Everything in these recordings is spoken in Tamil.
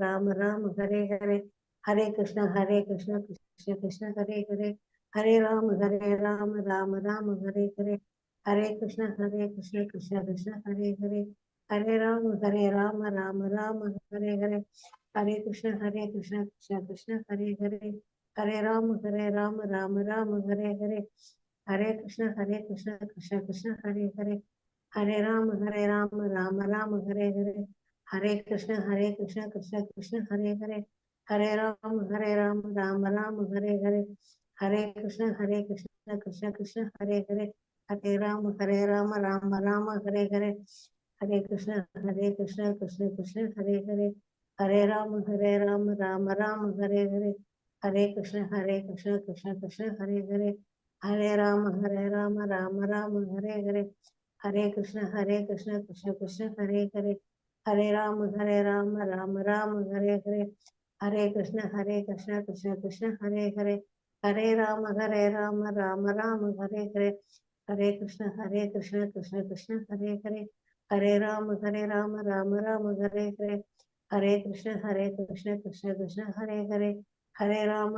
राम राम हरे हरे, हरे कृष्ण कृष्ण कृष्ण हरे हरे, हरे राम राम राम हरे हरे, हरे कृष्ण कृष्ण कृष्ण हरे हरे, हरे राम राम राम हरे हरे, हरे कृष्ण कृष्ण कृष्ण हरे हरे, हरे राम राम राम हरे हरे, हरे कृष्ण कृष्ण कृष्ण हरे हरे, हरे राम राम राम हरे हरे, हरे कृष्ण कृष्ण कृष्ण हरे हरे, हरे राम राम राम हरे हरे, हरे कृष्ण कृष्ण कृष्ण हरे हरे, हरे राम राम राम हरे हरे, हरे कृष्ण कृष्ण कृष्ण हरे हरे, हरे राम राम राम हरे हरे, हरे कृष्ण कृष्ण कृष्ण हरे हरे, हरे राम राम राम हरे हरे, हरे कृष्ण कृष्ण कृष्ण हरे हरे, हरे राम राम राम हरे हरे, हरे कृष्ण कृष्ण कृष्ण हरे हरे, हरे राम राम राम हरे हरे, हरे कृष्ण कृष्ण कृष्ण हरे हरे, हरे राम राम राम हरे हरे, हरे कृष्ण कृष्ण कृष्ण हरे हरे, हरे राम राम राम हरे हरे, हरे कृष्ण कृष्ण कृष्ण हरे हरे, हरे राम राम राम हरे हरे, हरे कृष्ण कृष्ण कृष्ण हरे हरे, हरे राम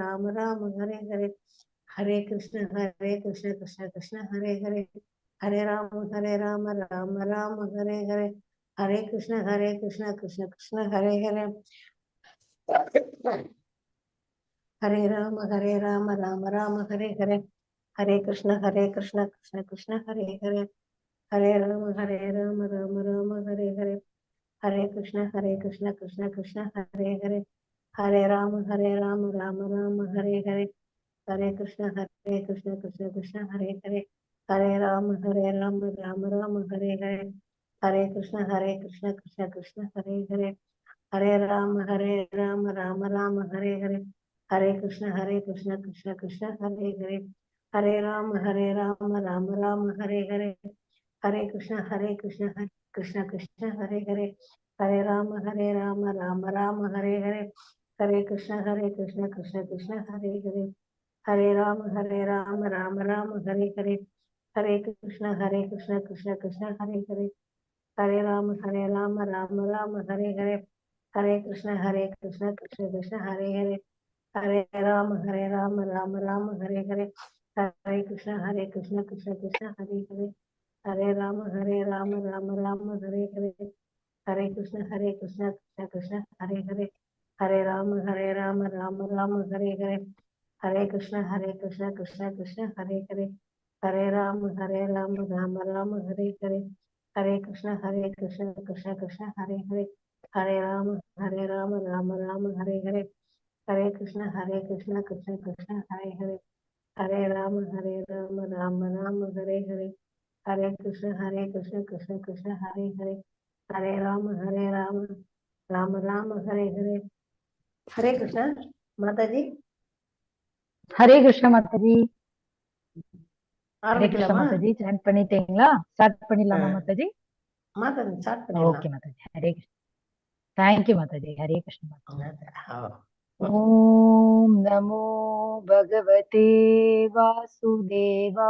राम राम हरे हरे, हरे कृष्ण कृष्ण कृष्ण हरे हरे, हरे राम राम राम हरे हरे, हरे कृष्ण कृष्ण कृष्ण हरे हरे, हरे राम राम राम हरे हरे, हरे कृष्ण कृष्ण कृष्ण हरे हरे, हरे राम राम राम हरे हरे, हरे कृष्ण कृष्ण कृष्ण हरे हरे, हरे राम राम राम हरे हरे, हरे कृष्ण कृष्ण कृष्ण हरे हरे, हरे राम राम राम हरे हरे, हरे कृष्ण कृष्ण कृष्ण हरे हरे, हरे राम राम राम हरे हरे, हरे कृष्ण कृष्ण कृष्ण हरे हरे, हरे राम राम राम हरे हरे, हरे कृष्ण कृष्ण कृष्ण हरे हरे, हरे राम राम राम हरे हरे, हरे कृष्ण कृष्ण कृष्ण हरे हरे, हरे राम राम राम हरे हरे, हरे कृष्ण कृष्ण कृष्ण हरे हरे, हरे राम राम राम हरे हरे, हरे कृष्ण कृष्ण कृष्ण हरे हरे, हरे राम राम राम हरे हरे, हरे कृष्ण कृष्ण कृष्ण हरे हरे, हरे राम राम राम हरे हरे, हरे कृष्ण कृष्ण कृष्ण हरे हरे, हरे राम राम राम हरे हरे, हरे कृष्ण कृष्ण कृष्ण हरे हरे, हरे राम राम राम हरे हरे, हरे कृष्ण कृष्ण कृष्ण हरे हरे, हरे राम राम राम हरे हरे, हरे कृष्ण माता जी, ஹரே கிருஷ்ண மாதாஜி. ஹரே கிருஷ்ண ஆரம்பிக்கலாமா? மாதாஜி. ஜாயின் பண்ணிட்டீங்களா? ஸ்டார்ட் பண்ணிடலாமா மாதாஜி? மாதா ஸ்டார்ட் பண்ணிடலாம். ஓகே மாதாஜி. ஹரே கிருஷ்ண. தேங்க்யூ மாதாஜி. ஹரே கிருஷ்ண மாதாஜி. ஓம் நமோ பகவதே வாசுதேவாய.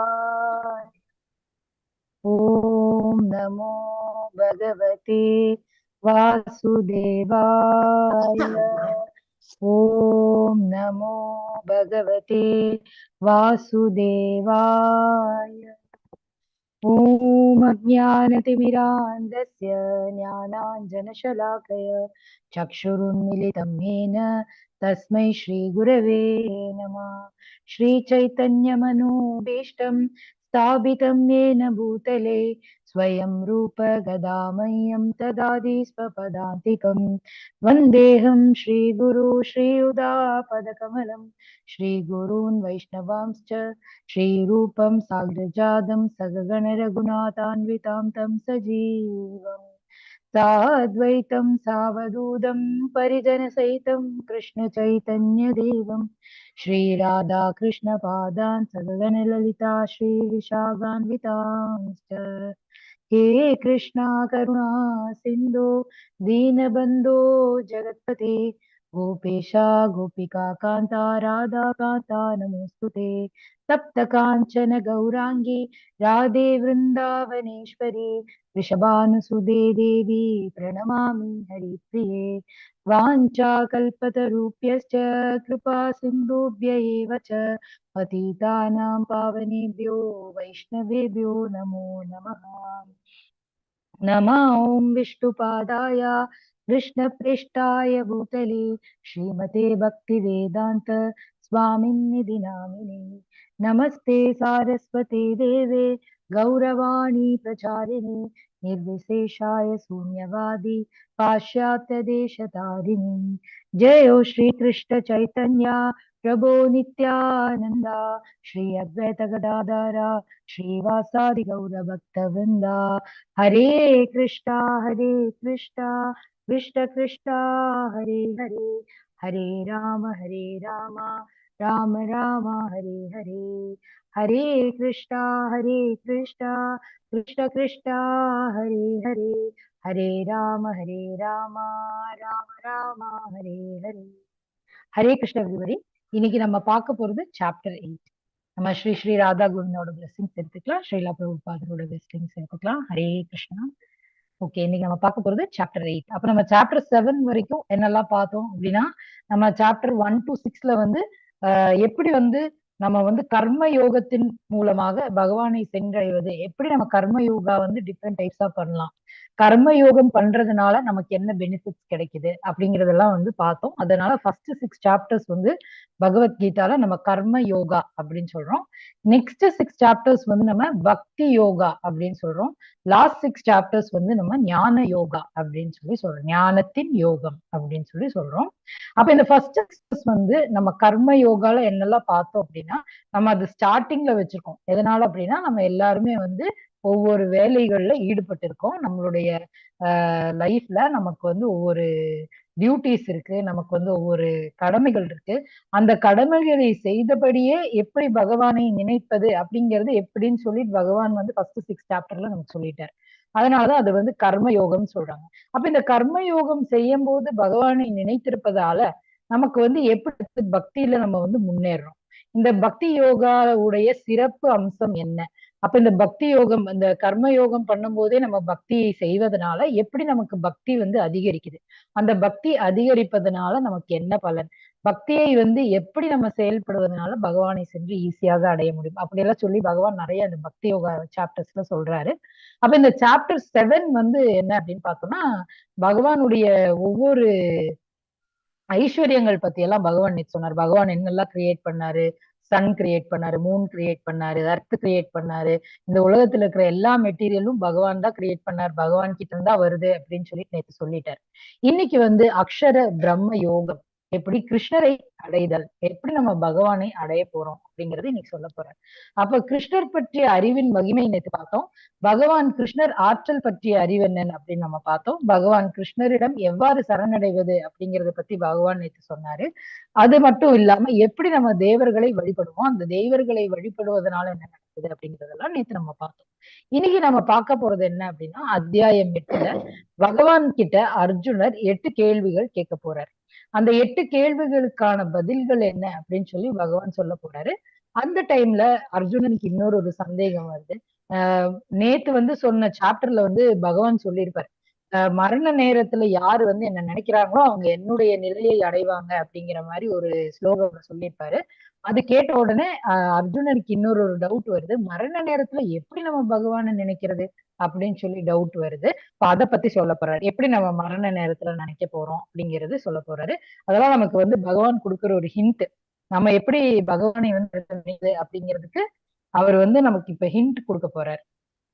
ஓம் நமோ பகவதே வாசுதேவாய. ஓம் நமோ பகவதே வாசுதேவாய. ஓம் அஜ்ஞானதிமிராந்தஸ்ய ஞானாஞ்சனशलाकय चक्षुरुन्मिलितं येन तस्मै श्रीगुरवे नमः। श्रीचैतन्यमनोभीष्टं स्थापितं येन भूतले स्वयं रूप गदामह्यं ददाति स्वपदान्तिकं। वन्देऽहं श्रीगुरु श्रीयुतापदकमलं श्रीगुरून् वैष्णवांश्च श्रीरूपं साग्रजातं सगगण रघुनाथान्वितां तं सजीवम् साद्वैतं सावधूतं परिजनसहितं कृष्णचैतन्यदेवं श्रीराधाकृष्णपादान् सगगणललिता श्रीविशाखान्वितांश्च। हे कृष्णा करुणा सिन्धो दीनबन्धो जगत्पते गोपेशा गोपिका कान्ता राधा कान्ता नमोऽस्तुते तप्त काञ्चन गौराङ्गी राधे वृन्दावनेश्वरी वृषभानुसुते देवी प्रणमामि हरिप्रिये वाञ्छाकल्पतरुभ्यश्च कृपा सिन्धुभ्य एव च पतितानां पावनेभ्यो वैष्णवेभ्यो नमो नमः। नमो ॐ विष्णुपादाय कृष्णप्रेष्ठाय भूतले श्रीमते भक्तिवेदान्त स्वामिन्निधि नामिने नमस्ते सारस्वते देवे गौरवाणी प्रचारिणे निर्विशेषाय शून्यवादी पाश्चात्यदेशतारिणी जयो श्रीकृष्ण चैतन्य प्रभो नित्यानन्दा श्री अद्वैत गदाधर श्रीवासादि गौरभक्तवृन्दा हरे कृष्णा कृष्ण कृष्ण हरे हरे हरे राम राम राम हरे हरे हरे कृष्णा कृष्ण कृष्ण हरे हरे हरे राम राम राम हरे हरे ஹரே கிருஷ்ண எவ்ரிபடி. இன்னைக்கு நம்ம பார்க்க போறது சாப்டர் 8. நம்ம ஸ்ரீ ஸ்ரீ ராதா கோவிந்தோட பிளெஸிங்ஸ் எடுத்துக்கலாம், ஸ்ரீலா பிரபுபாதரோட பிளெஸிங்ஸ் எடுத்துக்கலாம். ஹரே கிருஷ்ணா. ஓகே, இன்னைக்கு நம்ம பார்க்க போறது சாப்டர் 8. அப்ப நம்ம சாப்டர் 7 வரைக்கும் என்னெல்லாம் பார்த்தோம் அப்படின்னா, நம்ம சாப்டர் 1 to 6ல வந்து எப்படி வந்து நம்ம வந்து கர்ம யோகத்தின் மூலமாக பகவானை சென்றடைவது, எப்படி நம்ம கர்ம யோகா வந்து டிஃப்ரெண்ட் டைப்ஸா பண்ணலாம், கர்ம யோகம் பண்றதுனால நமக்கு என்ன பெனிஃபிட்ஸ் கிடைக்குது அப்படிங்கறதெல்லாம் வந்து பார்த்தோம். அதனால ஃபர்ஸ்ட் 6 சாப்டர்ஸ் வந்து பகவத்கீதால நம்ம கர்ம யோகா அப்படின்னு சொல்றோம். நெக்ஸ்ட் 6 சாப்டர்ஸ் வந்து நம்ம பக்தி யோகா அப்படின்னு சொல்றோம். லாஸ்ட் 6 சாப்டர்ஸ் வந்து நம்ம ஞான யோகா அப்படின்னு சொல்லி சொல்றோம், ஞானத்தின் யோகம் அப்படின்னு சொல்லி சொல்றோம். அப்ப இந்த ஃபர்ஸ்ட் வந்து நம்ம கர்ம யோகால என்னெல்லாம் பார்த்தோம் அப்படின்னா, நம்ம அது ஸ்டார்டிங்ல வச்சிருக்கோம். எதனால அப்படின்னா, நம்ம எல்லாருமே வந்து ஒவ்வொரு வேலைகள்ல ஈடுபட்டு இருக்கோம். நம்மளுடைய லைஃப்ல நமக்கு வந்து ஒவ்வொரு டியூட்டிஸ் இருக்கு, நமக்கு வந்து ஒவ்வொரு கடமைகள் இருக்கு. அந்த கடமைகளை செய்தபடியே எப்படி பகவானை நினைப்பது அப்படிங்கிறது எப்படின்னு சொல்லி பகவான் வந்து ஃபர்ஸ்ட் 6 சாப்டர்ல நமக்கு சொல்லிட்டார். அதனாலதான் அது வந்து கர்ம யோகம்னு சொல்றாங்க. அப்ப இந்த கர்ம யோகம் செய்யும் போது பகவானை நினைத்திருப்பதால நமக்கு வந்து எப்படி பக்தியில நம்ம வந்து முன்னேறோம். இந்த பக்தி யோகாவுடைய சிறப்பு அம்சம் என்ன? அப்ப இந்த பக்தி யோகம், இந்த கர்ம யோகம் பண்ணும் போதே நம்ம பக்தியை செய்வதனால எப்படி நமக்கு பக்தி வந்து அதிகரிக்குது, அந்த பக்தி அதிகரிப்பதனால நமக்கு என்ன பலன், பக்தியை வந்து எப்படி நம்ம செயல்படுவதனால பகவானை சென்று ஈஸியாக அடைய முடியும், அப்படியெல்லாம் சொல்லி பகவான் நிறைய அந்த பக்தி யோகா சாப்டர்ஸ்ல சொல்றாரு. அப்ப இந்த சாப்டர் 7 வந்து என்ன அப்படின்னு பார்த்தோம்னா, பகவானுடைய ஒவ்வொரு ஐஸ்வர்யங்கள் பத்தி எல்லாம் பகவான் நேத்து சொன்னார். பகவான் என்னெல்லாம் கிரியேட் பண்ணாரு, சன் கிரியேட் பண்ணாரு, மூன் கிரியேட் பண்ணாரு, எர்த் கிரியேட் பண்ணாரு. இந்த உலகத்துல இருக்கிற எல்லா மெட்டீரியலும் பகவான் தான் கிரியேட் பண்ணார், பகவான் கிட்ட இருந்தா வருது அப்படின்னு சொல்லிட்டு நேத்து சொல்லிட்டார். இன்னைக்கு வந்து அக்ஷர பிரம்ம யோகம், எப்படி கிருஷ்ணரை அடைதல், எப்படி நம்ம பகவானை அடைய போறோம் அப்படிங்கறது இன்னைக்கு சொல்ல போறேன். அப்ப கிருஷ்ணர் பற்றிய அறிவின் மகிமை நேத்து பார்த்தோம். பகவான் கிருஷ்ணர் ஆற்றல் பற்றிய அறிவு என்னன்னு அப்படின்னு நம்ம பார்த்தோம். பகவான் கிருஷ்ணரிடம் எவ்வாறு சரணடைவது அப்படிங்கறத பத்தி பகவான் நேத்து சொன்னாரு. அது மட்டும் இல்லாம எப்படி நம்ம தேவர்களை வழிபடுவோம், அந்த தேவர்களை வழிபடுவதனால என்ன நடக்குது அப்படிங்கறதெல்லாம் நேத்து நம்ம பார்த்தோம். இன்னைக்கு நம்ம பார்க்க போறது என்ன அப்படின்னா, அத்தியாயம் 8ல பகவான் கிட்ட அர்ஜுனர் 8 கேள்விகள் கேட்க போறார். அந்த 8 கேள்விகளுக்கான பதில்கள் என்ன அப்படின்னு சொல்லி பகவான் சொல்ல போறாரு. அந்த டைம்ல அர்ஜுனனுக்கு இன்னொரு ஒரு சந்தேகம் வருது. நேத்து வந்து சொன்ன சாப்டர்ல வந்து பகவான் சொல்லியிருப்பாரு, மரண நேரத்துல யாரு வந்து என்ன நினைக்கிறாங்களோ அவங்க என்னுடைய நிலையை அடைவாங்க அப்படிங்கிற மாதிரி ஒரு ஸ்லோகம் சொல்லியிருப்பாரு. அது கேட்ட உடனே அர்ஜுனனுக்கு இன்னொரு ஒரு டவுட் வருது, மரண நேரத்துல எப்படி நம்ம பகவானை நினைக்கிறது அப்படின்னு சொல்லி டவுட் வருது. இப்ப அதை பத்தி சொல்ல போறாரு, எப்படி நம்ம மரண நேரத்துல நினைக்க போறோம் அப்படிங்கிறது சொல்ல போறாரு. அதெல்லாம் நமக்கு வந்து பகவான் கொடுக்குற ஒரு ஹிண்ட், நம்ம எப்படி பகவானை வந்து அப்படிங்கிறதுக்கு அவர் வந்து நமக்கு இப்ப ஹிண்ட் கொடுக்க போறாரு.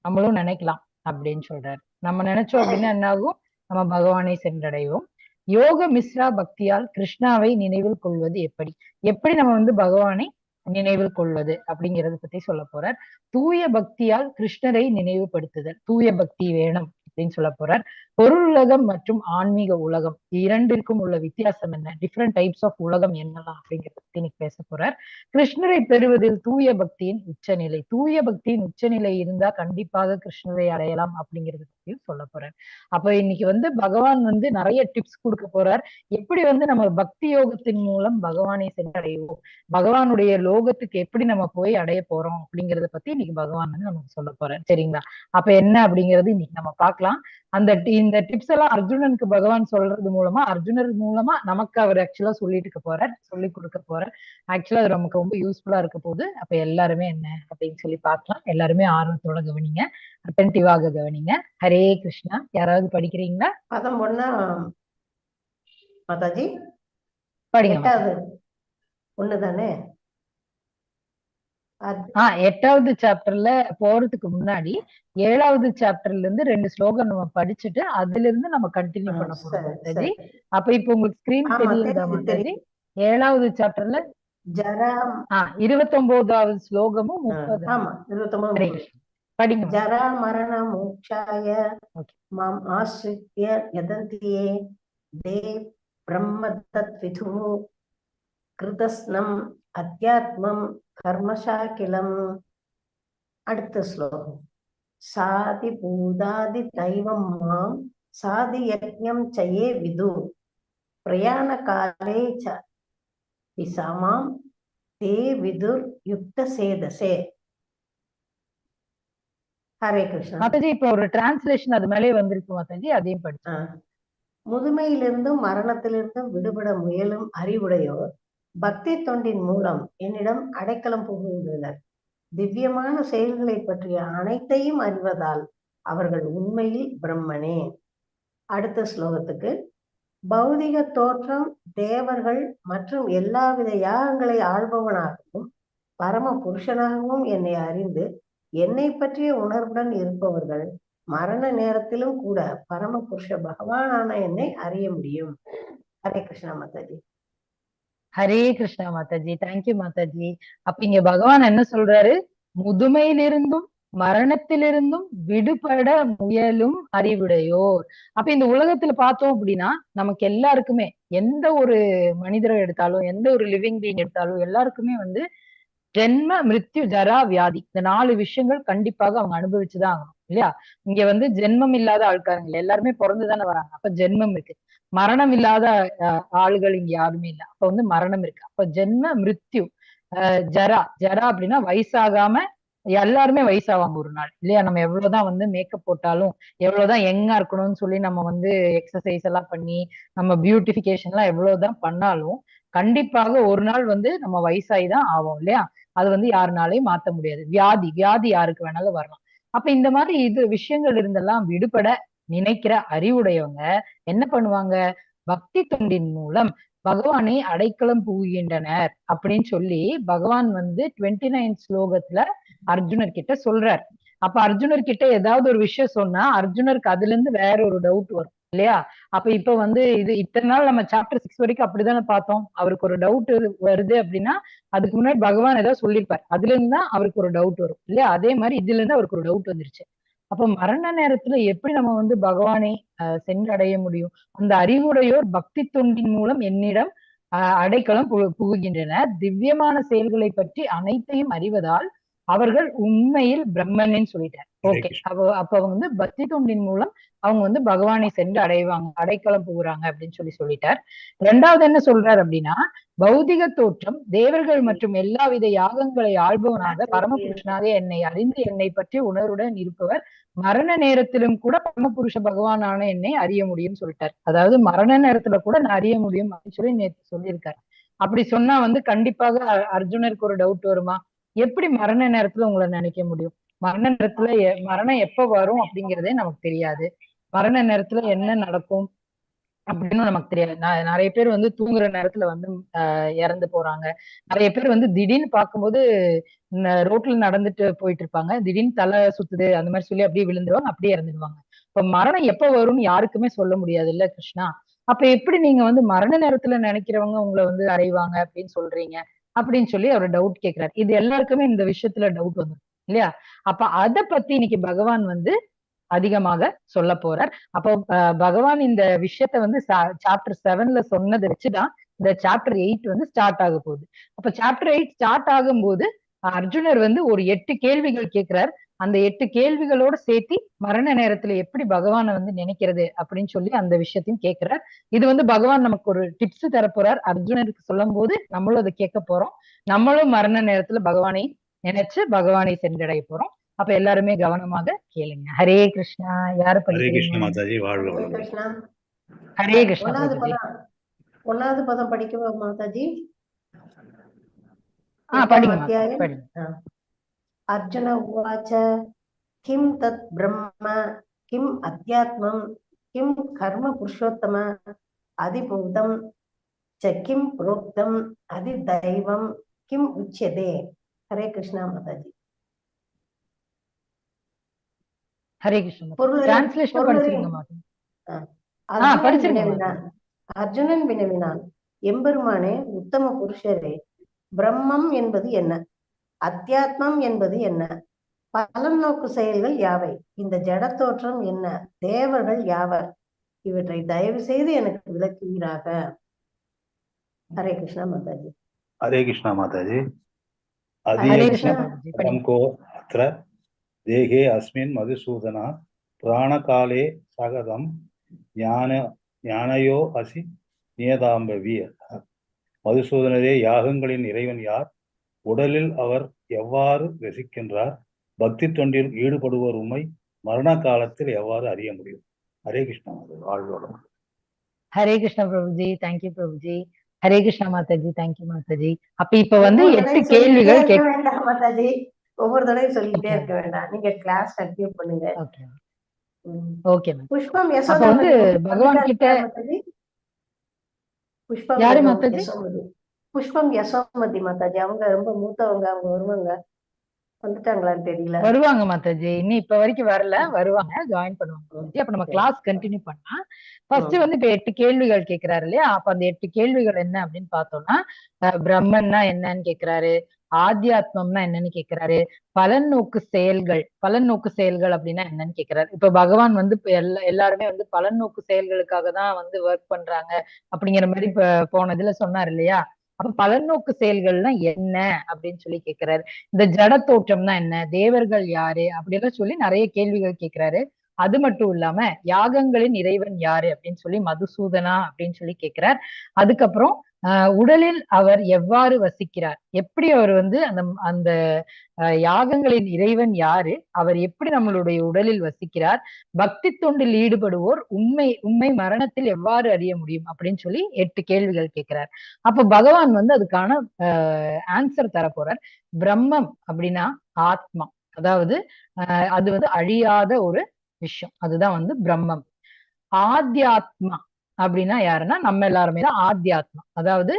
நம்மளும் நினைக்கலாம் அப்படின்னு சொல்றாரு. நம்ம நினைச்சோம் அப்படின்னா என்ன ஆகும், நம்ம பகவானை சென்றடைவோம். யோக மிஸ்ரா பக்தியால் கிருஷ்ணாவை நினைவில் கொள்வது எப்படி, எப்படி நம்ம வந்து பகவானை நினைவில் கொள்வது அப்படிங்கறத பத்தி சொல்ல போறார். தூய பக்தியால் கிருஷ்ணரை நினைவுபடுத்துதல், தூய பக்தி வேணும் அப்படின்னு சொல்ல போறார். பொருள் உலகம் மற்றும் ஆன்மீக உலகம் இரண்டிற்கும் உள்ள வித்தியாசம் என்ன, டிஃப்ரெண்ட் டைப்ஸ் ஆஃப் உலகம் என்னலாம் அப்படிங்கறத பத்தி இன்னைக்கு பேச போறார். கிருஷ்ணரை பெறுவதில் தூய பக்தியின் உச்சநிலை, தூய பக்தியின் உச்சநிலை இருந்தா கண்டிப்பாக கிருஷ்ணரை அடையலாம் அப்படிங்கறத பத்தி பத்தியும் சொல்ல போறார். அப்ப இன்னைக்கு வந்து பகவான் வந்து நிறைய டிப்ஸ் கொடுக்க போறார். எப்படி வந்து நம்ம பக்தி யோகத்தின் மூலம் பகவானை சென்றடைவோம், பகவானுடைய லோகத்துக்கு எப்படி நம்ம போய் அடைய போறோம் அப்படிங்கறத பத்தி இன்னைக்கு பகவான் வந்து நமக்கு சொல்ல போறார். சரிங்களா? அப்ப என்ன அப்படிங்கறது இன்னைக்கு நம்ம பார்க்கலாம். இந்த டிப்ஸ் எல்லாம் அர்ஜுனனுக்கு பகவான் சொல்றது மூலமா, அர்ஜுனர் மூலமா நமக்கு அவர் ஆக்சுவலா சொல்லிட்டு இருக்க போறார், சொல்லி கொடுக்க போறார். ஆக்சுவலா அது நமக்கு ரொம்ப யூஸ்ஃபுல்லா இருக்க போகுது. அப்ப எல்லாருமே என்ன அப்படின்னு சொல்லி பார்க்கலாம். எல்லாருமே ஆர்வத்தோட கவனிங்க, அட்டென்டிவாக கவனிங்க. ஹரே கிருஷ்ணா. யாராவது படிக்கிறீங்களா? பதம் ஒண்ணா மாதாஜி? படிங்க. 8வது ஒண்ணுதானே? 8வது சாப்டர்ல போறதுக்கு முன்னாடி 7வது சாப்டர்ல இருந்து 2 ஸ்லோகம் நம்ம படிச்சுட்டு அதுல இருந்து நம்ம கண்டினியூ பண்ண போறோம் மாதாஜி. அப்ப இப்ப உங்களுக்கு ஸ்கிரீன் தெரியுதா மாதாஜி? 7வது சாப்டர்ல ஜரா 29வது ஸ்லோகமும் 30. ஆமா 29 படிங்க. ஜரா மரண மோக்ஷாய மாம் ஆஸ்ரித்ய யதந்தியே தே பிரம்ம தத்விது கிருதஸ்னம் அத்யாத்மம் கர்மசாக்கிலம். அடுத்த ஸ்லோகம் சாதி பூதாதி தைவம் மாம் சாதி யஜ்ஞம் சயே விது பிரயாண காலே ச விசாமாம் தே விதுர் யுக்த சேதசே. ஹரே கிருஷ்ணா. மாதாஜி இப்ப ஒரு டிரான்ஸ்லேஷன் அது மேலே வந்திருக்கு மாதாஜி, அதையும் படிச்சு. முதுமையிலிருந்தும் மரணத்திலிருந்தும் விடுபட முயலும் அறிவுடையோர் பக்தி தொண்டின் மூலம் என்னிடம் அடைக்கலம் புகுகின்றனர். திவ்யமான செயல்களை பற்றிய அனைத்தையும் அறிவதால் அவர்கள் உண்மையில் பிரம்மனே. அடுத்த ஸ்லோகத்துக்கு பௌதிக தோற்றம் தேவர்கள் மற்றும் எல்லாவித யாகங்களை ஆள்பவனாகவும் பரம புருஷனாகவும் என்னை அறிந்து என்னை பற்றிய உணர்வுடன் இருப்பவர்கள் மரண நேரத்திலும் கூட பரம புருஷ பகவானான என்னை அறிய முடியும். ஹரே கிருஷ்ணா மாதாஜி. ஹரே கிருஷ்ணா மாதாஜி. தேங்க்யூ மாதாஜி. அப்ப இங்க பகவான் என்ன சொல்றாரு? முதுமையிலிருந்தும் மரணத்திலிருந்தும் விடுபட முயலும் அறிவுடையோர். அப்ப இந்த உலகத்துல பார்த்தோம் அப்படின்னா நமக்கு எல்லாருக்குமே, எந்த ஒரு மனிதரை எடுத்தாலும், எந்த ஒரு லிவிங் பீயிங் எடுத்தாலும் எல்லாருக்குமே வந்து ஜென்ம மிருத்யு ஜரா வியாதி இந்த 4 விஷயங்கள் கண்டிப்பாக அவங்க அனுபவிச்சுதான் ஆகணும் இல்லையா? இங்க வந்து ஜென்மம் இல்லாத ஆட்காரங்க எல்லாருமே பிறந்துதானே வராங்க. அப்ப ஜென்மம் இருக்கு. மரணம் இல்லாத ஆளுகள் இங்க யாருமே இல்லை. அப்ப வந்து மரணம் இருக்கு. அப்ப ஜென்ம மிருத்யு ஜரா. ஜரா அப்படின்னா வயசாகாம எல்லாருமே வயசாவாங்க ஒரு நாள் இல்லையா? நம்ம எவ்வளவுதான் வந்து மேக்கப் போட்டாலும், எவ்வளவுதான் யங்கா இருக்கணும்னு சொல்லி நம்ம வந்து எக்ஸசைஸ் எல்லாம் பண்ணி நம்ம பியூட்டிபிகேஷன் எல்லாம் எவ்வளவுதான் பண்ணாலும் கண்டிப்பாக ஒரு நாள் வந்து நம்ம வயசாயிதான் ஆவோம் இல்லையா? அது வந்து யாருனாலையும் மாத்த முடியாது. வியாதி வியாதி யாருக்கு வேணாலும் வரலாம். அப்ப இந்த மாதிரி இது விஷயங்கள் இருந்தெல்லாம் விடுபட நினைக்கிற அறிவுடையவங்க என்ன பண்ணுவாங்க? பக்தி தொண்டின் மூலம் பகவானை அடைக்கலம் புகுகின்றனர் அப்படின்னு சொல்லி பகவான் வந்து 29 ஸ்லோகத்துல அர்ஜுனர் கிட்ட சொல்றார். அப்ப அர்ஜுனர் கிட்ட ஏதாவது ஒரு விஷயம் சொன்னா அர்ஜுனருக்கு அதுல இருந்து வேற ஒரு டவுட் வரும் இல்லையா? அப்ப இப்ப வந்து இது இத்தனை நாள் நம்ம சாப்டர் 6 வரைக்கும் அப்படித்தானே பார்த்தோம். அவருக்கு ஒரு டவுட் வருது அப்படின்னா அதுக்கு முன்னாடி பகவான் ஏதாவது சொல்லியிருப்பார், அதுல இருந்து தான் அவருக்கு ஒரு டவுட் வரும் இல்லையா? அதே மாதிரி இதுல இருந்து அவருக்கு ஒரு டவுட் வந்துருச்சு. அப்ப மரண நேரத்துல எப்படி நம்ம வந்து பகவானை சென்றடைய முடியும்? அந்த அறிவுடையோர் பக்தி தொண்டின் மூலம் என்னிடம் அடைக்கலம் புகுகின்றனர். திவ்யமான செயல்களை பற்றி அனைத்தையும் அறிவதால் அவர்கள் உண்மையில் பிரம்மன்னு சொல்லிட்டார். ஓகே. அப்ப வந்து பக்தி தொண்டின் மூலம் அவங்க வந்து பகவானை சென்று அடைவாங்க, அடைக்கலம் புகுறாங்க அப்படின்னு சொல்லிட்டார். 2வது என்ன சொல்றார் அப்படின்னா, பௌதிக தோற்றம் தேவர்கள் மற்றும் எல்லாவித யாகங்களை ஆள்பவனாக பரமபுருஷனாக என்னை அறிந்து என்னை பற்றி உணர்வுடன் இருப்பவர் மரண நேரத்திலும் கூட பரமபுருஷ பகவானான என்னை அறிய முடியும்னு சொல்லிட்டார். அதாவது மரண நேரத்துல கூட நான் அறிய முடியும் அப்படின்னு சொல்லி நேற்று சொல்லியிருக்காரு. அப்படி சொன்னா வந்து கண்டிப்பாக அர்ஜுனருக்கு ஒரு டவுட் வருமா? எப்படி மரண நேரத்துல உங்களை நினைக்க முடியும்? மரண நேரத்துல மரணம் எப்ப வரும் அப்படிங்கிறதே நமக்கு தெரியாது. மரண நேரத்துல என்ன நடக்கும் அப்படின்னு நமக்கு தெரியாது. நிறைய பேர் வந்து தூங்குற நேரத்துல வந்து இறந்து போறாங்க. நிறைய பேர் வந்து திடீர்னு பார்க்கும்போது ரோட்ல நடந்துட்டு போயிட்டு இருப்பாங்க, திடீர்னு தலை சுத்துது அந்த மாதிரி சொல்லி அப்படியே விழுந்துருவாங்க, அப்படியே இறந்துடுவாங்க. இப்ப மரணம் எப்ப வரும்னு யாருக்குமே சொல்ல முடியாது இல்ல கிருஷ்ணா? அப்ப எப்படி நீங்க வந்து மரண நேரத்துல நினைக்கிறவங்க உங்களை வந்து அடைவாங்க அப்படின்னு சொல்றீங்க அப்படின்னு சொல்லி அவர் டவுட் கேட்கிறாரு. இது எல்லாருக்குமே இந்த விஷயத்துல டவுட் வந்துடும் இல்லையா? அப்ப அதை பத்தி இன்னைக்கு பகவான் வந்து அதிகமாக சொல்ல போறார். அப்போ பகவான் இந்த விஷயத்த வந்து சாப்டர் 7ல சொன்னதை வச்சுதான் இந்த சாப்டர் 8 வந்து ஸ்டார்ட் ஆக போகுது. அப்ப சாப்டர் 8 ஸ்டார்ட் ஆகும்போது அர்ஜுனர் வந்து ஒரு 8 கேள்விகள் கேட்கிறார். அந்த 8 கேள்விகளோட சேர்த்து மரண நேரத்துல எப்படி பகவானை வந்து நினைக்கிறது அப்படின்னு சொல்லி அந்த விஷயத்தையும் கேட்கிறார். இது வந்து பகவான் நமக்கு ஒரு டிப்ஸ் தரப்போறார். அர்ஜுனருக்கு சொல்லும் போது நம்மளும் அதை கேட்க போறோம். நம்மளும் மரண நேரத்துல பகவானை நினைச்சு பகவானை சென்றடைய போறோம். அப்ப எல்லாருமே கவனமாக கேளுங்க. ஹரே கிருஷ்ணா. யாரு ஹரே கிருஷ்ண படிக்கிறீங்க? மாதாஜி, வாழ்க ஹரே வளமுடன். கிருஷ்ணா. ஹரே கிருஷ்ணா ஒன்னாவது பிரபுஜி. பதம் ஒன்னாவது பதம் படிக்கவா மாதாஜி? படிங்க மாதா, அத்தியாயம். படிங்க. அர்ஜுன உவாச்ச கிம் தத் பிரம்ம கிம் அத்தியாத்மம் கிம் கர்ம புருஷோத்தம அதிபூதம் ச கிம் புரோக்தம் அதி தெய்வம் கிம் உச்சியதே. ஹரே கிருஷ்ணா மாதாஜி. ஹரே கிருஷ்ணா. பொருளை டிரான்ஸ்லேஷன் படிச்சிருங்க மாதா. அர்ஜுனன் படிச்சிருங்க மாதா. வினவினான். அர்ஜுனன் வினவினான், எம்பெருமானே, உத்தம புருஷரே, பிரம்மம் என்பது என்ன? அத்தியாத்மம் என்பது என்ன? பலன் நோக்கு செயல்கள் யாவை? இந்த ஜட தோற்றம் என்ன? தேவர்கள் யாவர்? இவற்றை தயவு செய்து எனக்கு விளக்குவீராக. ஹரே கிருஷ்ணா மாதாஜி. ஹரே கிருஷ்ணா மாதாஜி. ஹரே கிருஷ்ணா பிரபுஜி, படிங்க. அதிகோ அத்ர தேகே அஸ்மின் மதுசூதனா பிராணகாலே சகதம் ஞானயோ அசி நியதாம்பவி. மதுசூதனரே, யாகங்களின் இறைவன் யார்? உடலில் அவர் எவ்வாறு ரசிக்கின்றார்? பக்தி தொண்டில் ஈடுபடுவோர் உண்மை மரண காலத்தில் எவ்வாறு அறிய முடியும்? ஹரே கிருஷ்ணா மாதாஜி, வாழ்க வளமுடன். ஹரே கிருஷ்ணா பிரபுஜி, தேங்க்யூ பிரபுஜி. ஹரே கிருஷ்ணா மாதாஜி, தேங்க்யூ மாதாஜி. அப்ப இப்ப வந்து 8 கேள்விகள் வேண்டாம் மாதாஜி, ஒவ்வொரு தடவையும் சொல்லிட்டே இருக்க வேண்டாம். நீங்க கிளாஸ் கண்டினியூ பண்ணுங்க. ஓகே. புஷ்பம் அப்ப வந்து பகவான் கிட்ட புஷ்பம் யாரு மாதாஜி? புஷ்பம் யசோமதி மாதாஜி. அவங்க ரொம்ப மூத்தவங்க, அவங்க வருவாங்க. வந்துட்டாங்களான்னு தெரியல. வருவாங்க மாதாஜி, இன்னும் இப்ப வரைக்கும் வரல, வருவாங்க, ஜாயின் பண்ணுவாங்க. அப்ப நம்ம கிளாஸ் கண்டினியூ பண்ணா ஃபர்ஸ்ட் வந்து இப்ப 8 கேள்விகள் கேட்கிறாரு இல்லையா? அப்ப அந்த 8 கேள்விகள் என்ன அப்படின்னு பார்த்தோம்னா, பிரம்மன்னா என்னன்னு கேட்கிறாரு, ஆத்தியாத்மம்னா என்னன்னு கேட்கிறாரு, பலன் நோக்கு செயல்கள் அப்படின்னா என்னன்னு கேட்கிறாரு. இப்ப பகவான் வந்து இப்ப எல்லாருமே வந்து பலன் நோக்கு செயல்களுக்காக தான் வந்து ஒர்க் பண்றாங்க அப்படிங்கிற மாதிரி இப்ப போனதுல சொன்னார் இல்லையா? அப்ப பலநோக்கு செயல்கள்னா என்ன அப்படின்னு சொல்லி கேட்கிறாரு. இந்த ஜட தோற்றம்னா என்ன, தேவர்கள் யாரு, அப்படியெல்லாம் சொல்லி நிறைய கேள்விகள் கேட்கிறாரு. அது மட்டும் இல்லாம யாகங்களின் இறைவன் யாரு அப்படின்னு சொல்லி மதுசூதனா அப்படின்னு சொல்லி கேட்கிறார். அதுக்கப்புறம் உடலில் அவர் எவ்வாறு வசிக்கிறார், எப்படி அவர் வந்து அந்த அந்த யாகங்களின் இறைவன் யாரு, அவர் எப்படி நம்மளுடைய உடலில் வசிக்கிறார், பக்தி தொண்டில் ஈடுபடுவோர் உண்மை மரணத்தில் எவ்வாறு அறிய முடியும் அப்படின்னு சொல்லி 8 கேள்விகள் கேட்கிறார். அப்ப பகவான் வந்து அதுக்கான ஆன்சர் தர போறார். பிரம்மம் அப்படின்னா ஆத்மா, அதாவது அது வந்து அழியாத ஒரு விஷயம், அதுதான் வந்து பிரம்மம். ஆத்தியாத்மா அப்படின்னா யாருன்னா நம்ம எல்லாருமே தான் ஆத்தியாத்மா, அதாவது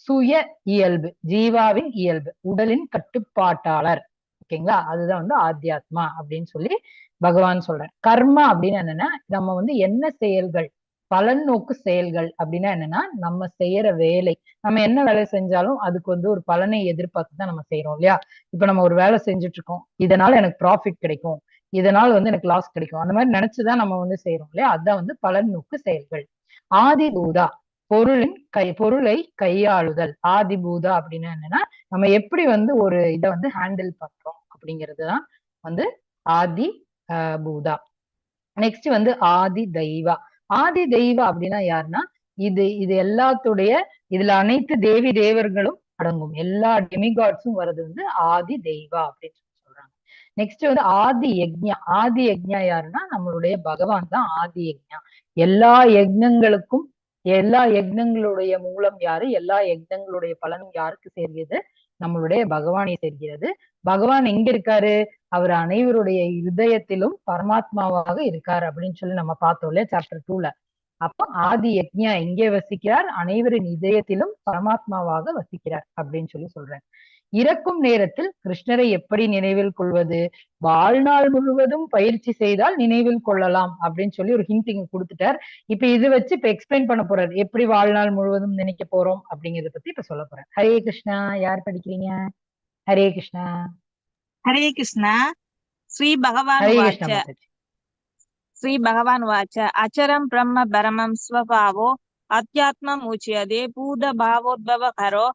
சுய இயல்பு, ஜீவாவின் இயல்பு, உடலின் கட்டுப்பாட்டாளர். ஓகேங்களா? அதுதான் வந்து ஆத்தியாத்மா அப்படின்னு சொல்லி பகவான் சொல்றார். கர்மா அப்படின்னு என்னன்னா நம்ம வந்து என்ன செயல்கள், பலன் நோக்கு செயல்கள் அப்படின்னா என்னன்னா நம்ம செய்யற வேலை, நம்ம என்ன வேலை செஞ்சாலும் அதுக்கு வந்து ஒரு பலனை எதிர்பார்த்து தான் நம்ம செய்யறோம் இல்லையா? இப்ப நம்ம ஒரு வேலை செஞ்சுட்டு இருக்கோம், இதனால எனக்கு ப்ராஃபிட் கிடைக்கும், இதனால வந்து எனக்கு லாஸ் கிடைக்கும், அந்த மாதிரி நினைச்சுதான் நம்ம வந்து செய்யறோம் இல்லையா? அதுதான் வந்து பலன் நோக்கு செயல்கள். ஆதிபூதா, பொருளை கையாளுதல். ஆதிபூதா அப்படின்னா என்னன்னா நம்ம எப்படி வந்து ஒரு இதை வந்து ஹேண்டில் பண்றோம் அப்படிங்கிறதுதான் வந்து ஆதி பூதா. நெக்ஸ்ட் வந்து ஆதி தெய்வா. ஆதி தெய்வா அப்படின்னா யாருன்னா இது எல்லாத்துடைய, இதுல அனைத்து தேவி தேவர்களும் அடங்கும், எல்லா டெமிகாட்ஸும் வர்றது வந்து ஆதி தெய்வா அப்படின்னு சொல்றாங்க. நெக்ஸ்ட் வந்து ஆதி யக்ஞா. ஆதி யக்ஞா யாருன்னா நம்மளுடைய பகவான் தான் ஆதி யக்ஞா. எல்லா யக்ஞங்களுக்கும், எல்லா யக்ஞங்களுடைய மூலம் யாரு, எல்லா யக்ஞங்களுடைய பலனும் யாருக்கு சேர்கிறது, நம்மளுடைய பகவானை சேர்கிறது. பகவான் எங்க இருக்காரு, அவர் அனைவருடைய இதயத்திலும் பரமாத்மாவாக இருக்காரு அப்படின்னு சொல்லி நம்ம பார்த்தோம் இல்லையா சாப்டர் 2ல. அப்போ ஆதி யக்ஞா எங்கே வசிக்கிறார், அனைவரின் இதயத்திலும் பரமாத்மாவாக வசிக்கிறார் அப்படின்னு சொல்லி சொல்றேன். இறக்கும் நேரத்தில் கிருஷ்ணரை எப்படி நினைவில் கொள்வது, வாழ்நாள் முழுவதும் பயிற்சி செய்தால் நினைவில் கொள்ளலாம் அப்படின்னு சொல்லி ஒரு ஹிண்டிங் கொடுத்துட்டார். இப்ப இது வச்சு இப்ப எக்ஸ்பிளைன் பண்ண போறாரு, எப்படி வாழ்நாள் முழுவதும் நினைக்க போறோம் அப்படிங்கறத பத்தி இப்ப சொல்ல போறேன். ஹரே கிருஷ்ணா. யார் படிக்கிறீங்க? ஹரே கிருஷ்ணா. ஹரே கிருஷ்ணா. ஸ்ரீ பகவான் ஹரே வாச்ச கிருஷ்ணா. ஸ்ரீ பகவான் வாச்ச அச்சரம் பிரம்ம பரமம் ஸ்வபாவோ அத்தியாத்மம் உச்சியதே பூத பாவோத்பவ கரோ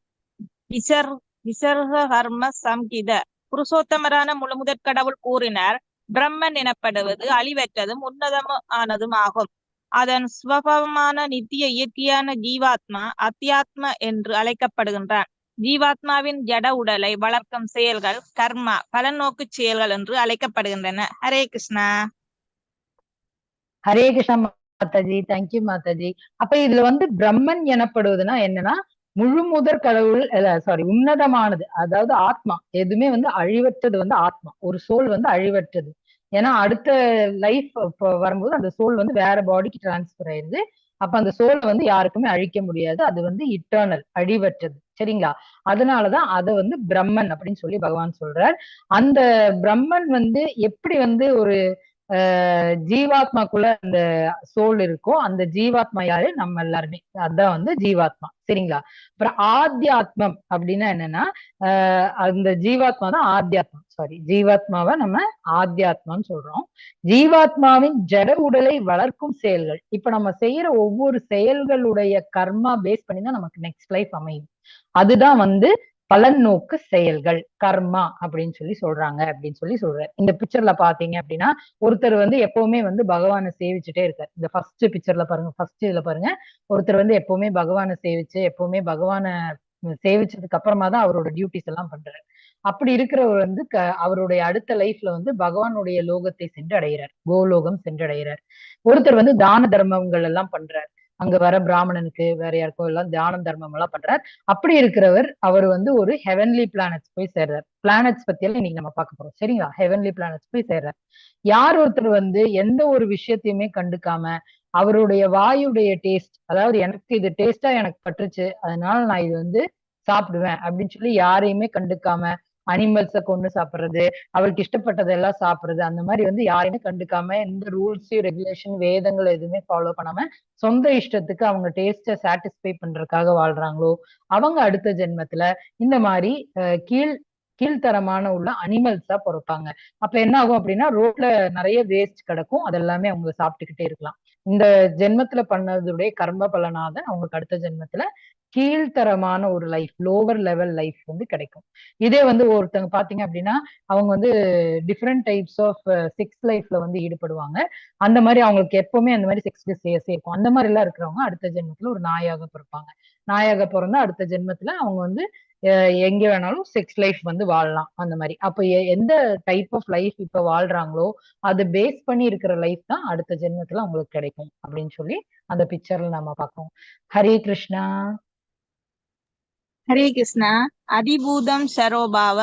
விசர்க கர்ம சம்கித புருஷோத்தமரான முழுமுதற் கடவுள் கூறினார், பிரம்மன் எனப்படுவது அழிவற்றதும் உன்னதமானதும் ஆகும். அதன் சுவபாவமான நித்திய இயற்கையான ஜீவாத்மா அத்தியாத்ம என்று அழைக்கப்படுகின்றான். ஜீவாத்மாவின் ஜட உடலை வளர்க்கும் செயல்கள் கர்மா பலநோக்கு செயல்கள் என்று அழைக்கப்படுகின்றன. ஹரே கிருஷ்ணா. ஹரே கிருஷ்ணா மாதாஜி, தேங்க்யூ மாதாஜி. அப்ப இதுல வந்து பிரம்மன் எனப்படுவதுன்னா என்னன்னா, முழு முதற் கடவுள், சாரி, உன்னதமானது, அதாவது ஆத்மா. எதுவுமே வந்து அழிவற்றது வந்து ஆத்மா. ஒரு சோல் வந்து அழிவற்றது. ஏன்னா அடுத்த லைஃப் வரும்போது அந்த சோல் வந்து வேற பாடிக்கு டிரான்ஸ்பர் ஆயிருது. அப்ப அந்த சோல் வந்து யாருக்குமே அழிக்க முடியாது. அது வந்து இட்டர்னல், அழிவற்றது. சரிங்களா? அதனாலதான் அதை வந்து பிரம்மன் அப்படின்னு சொல்லி பகவான் சொல்றார். அந்த பிரம்மன் வந்து எப்படி வந்து ஒரு ஜீவாத்மாக்குள்ள அந்த சோல் இருக்கும். அந்த ஜீவாத்மா யாரு? நம்ம எல்லாருமே. அதான் வந்து ஜீவாத்மா. சரிங்களா? அப்புறம் ஆத்தியாத்மம் அப்படின்னா என்னன்னா, அந்த ஜீவாத்மா தான் ஆத்தியாத்மா. சாரி, ஜீவாத்மாவை நம்ம ஆத்தியாத்மான்னு சொல்றோம். ஜீவாத்மாவின் ஜட உடலை வளர்க்கும் செயல்கள். இப்ப நம்ம செய்யற ஒவ்வொரு செயல்களுடைய கர்மா பேஸ் பண்ணி தான் நமக்கு நெக்ஸ்ட் லைஃப் அமையும். அதுதான் வந்து பலன் நோக்கு செயல்கள், கர்மா அப்படின்னு சொல்லி சொல்றாங்க அப்படின்னு சொல்லி சொல்றாரு. இந்த பிக்சர்ல பாத்தீங்க அப்படின்னா, ஒருத்தர் வந்து எப்பவுமே வந்து பகவானை சேவிச்சுட்டே இருக்காரு. இந்த ஃபர்ஸ்ட் பிக்சர்ல பாருங்க, ஃபர்ஸ்ட் இதுல பாருங்க, ஒருத்தர் வந்து எப்பவுமே பகவானை சேவிச்சு, எப்பவுமே பகவானை சேவிச்சதுக்கு அப்புறமா தான் அவரோட டியூட்டிஸ் எல்லாம் பண்றாரு. அப்படி இருக்கிறவர் வந்து அவருடைய அடுத்த லைஃப்ல வந்து பகவானுடைய லோகத்தை சென்று அடைகிறார், கோலோகம் சென்று அடைகிறார். ஒருத்தர் வந்து தான தர்மங்கள் எல்லாம் பண்றார். அங்க வர பிராமணனுக்கு வேற யாருக்கோ எல்லாம் தானம் தர்மம் எல்லாம் பண்றார். அப்படி இருக்கிறவர் அவர் வந்து ஒரு ஹெவன்லி பிளானட்ஸ் போய் சேர்றார். பிளானட்ஸ் பத்தி எல்லாம் இன்னைக்கு நம்ம பார்க்க போறோம். சரிங்களா? ஹெவன்லி பிளானட்ஸ் போய் சேர்றார். யார் ஒருத்தர் வந்து எந்த ஒரு விஷயத்தையுமே கண்டுக்காம அவருடைய வாயுடைய டேஸ்ட், அதாவது எனக்கு இது டேஸ்டா எனக்கு பட்டுருச்சு, அதனால நான் இது வந்து சாப்பிடுவேன் அப்படின்னு சொல்லி யாரையுமே கண்டுக்காம அனிமல்ஸ கொண்டு சாப்பிடுறது, அவருக்கு இஷ்டப்பட்டதெல்லாம் சாப்பிடுறது, அந்த மாதிரி வந்து யாரையுமே கண்டுக்காம எந்த ரூல்ஸ் ரெகுலேஷன் வேதங்கள் எதுவுமே ஃபாலோ பண்ணாம சொந்த இஷ்டத்துக்கு அவங்க டேஸ்ட சாட்டிஸ்ஃபை பண்றதுக்காக வாழ்றாங்களோ அவங்க அடுத்த ஜென்மத்துல இந்த மாதிரி கீழ்த்தரமான உள்ள அனிமல்ஸா பிறப்பாங்க. அப்ப என்ன ஆகும் அப்படின்னா, ரோட்ல நிறைய வேஸ்ட் கிடக்கும், அதெல்லாமே அவங்க சாப்பிட்டுக்கிட்டே இருக்கலாம். இந்த ஜென்மத்துல பண்ணதுடைய கர்ம பலனாக அவங்களுக்கு அடுத்த ஜென்மத்துல கீழ்த்தரமான ஒரு லைஃப், லோவர் லெவல் லைஃப் வந்து கிடைக்கும். இதே வந்து ஒருத்தவங்க பாத்தீங்க அப்படின்னா, அவங்க வந்து டிஃப்ரெண்ட் டைப்ஸ் ஆஃப் செக்ஸ் லைஃப்ல வந்து ஈடுபடுவாங்க. அந்த மாதிரி அவங்களுக்கு எப்பவுமே அந்த மாதிரி செக்ஸ் சேர்க்கும். அந்த மாதிரி எல்லாம் இருக்கிறவங்க அடுத்த ஜென்மத்துல ஒரு நாயாக பிறப்பாங்க. நாயாக பிறந்தா அடுத்த ஜென்மத்துல அவங்க வந்து எங்க வேணாலும் செக்ஸ் லைஃப் வந்து வாழலாம். அந்த மாதிரி அப்ப எந்த டைப் ஆஃப் லைஃப் இப்ப வாழ்றாங்களோ அது பேஸ் பண்ணி இருக்கிற லைஃப் தான் அடுத்த ஜென்மத்துல அவங்களுக்கு கிடைக்கும் அப்படின்னு சொல்லி அந்த பிக்சர்ல நம்ம பார்க்கணும். ஹரே கிருஷ்ணா. ஹரே கிருஷ்ணா. அதிபூதம் சரோபாவ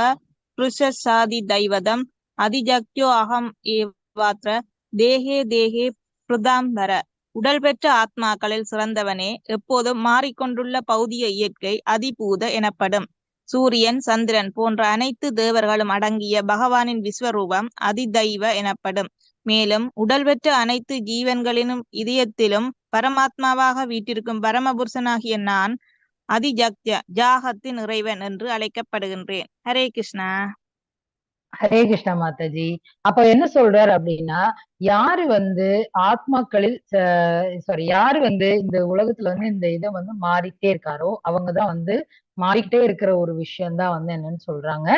புருஷசாதி தைவதம் அதிஜக்யோ அகம் ஏவாத்ர தேகே தேகே பிரதாம்பர. உடல் பெற்ற ஆத்மாக்களில் சிறந்தவனே, எப்போதும் மாறிக்கொண்டுள்ள பௌதிக இயற்கை அதிபூத எனப்படும். சூரியன், சந்திரன் போன்ற அனைத்து தேவர்களும் அடங்கிய பகவானின் விஸ்வரூபம் அதிதைவ எனப்படும். மேலும் உடல் பெற்ற அனைத்து ஜீவன்களினும் இதயத்திலும் பரமாத்மாவாக வீட்டிருக்கும் பரமபுருஷனாகிய நான் அதிஜக்ய ஜாகத்தின் இறைவன் என்று அழைக்கப்படுகின்றேன். ஹரே கிருஷ்ணா. ஹரே கிருஷ்ணா மாதாஜி. அப்ப என்ன சொல்றாரு அப்படின்னா, யாரு வந்து ஆத்மாக்களில் சாரி யாரு வந்து இந்த உலகத்துல வந்து இந்த இதை வந்து மாறிட்டே இருக்காரோ அவங்கதான் வந்து மாறிக்கிட்டே இருக்கிற ஒரு விஷயம் தான் வந்து என்னன்னு சொல்றாங்க,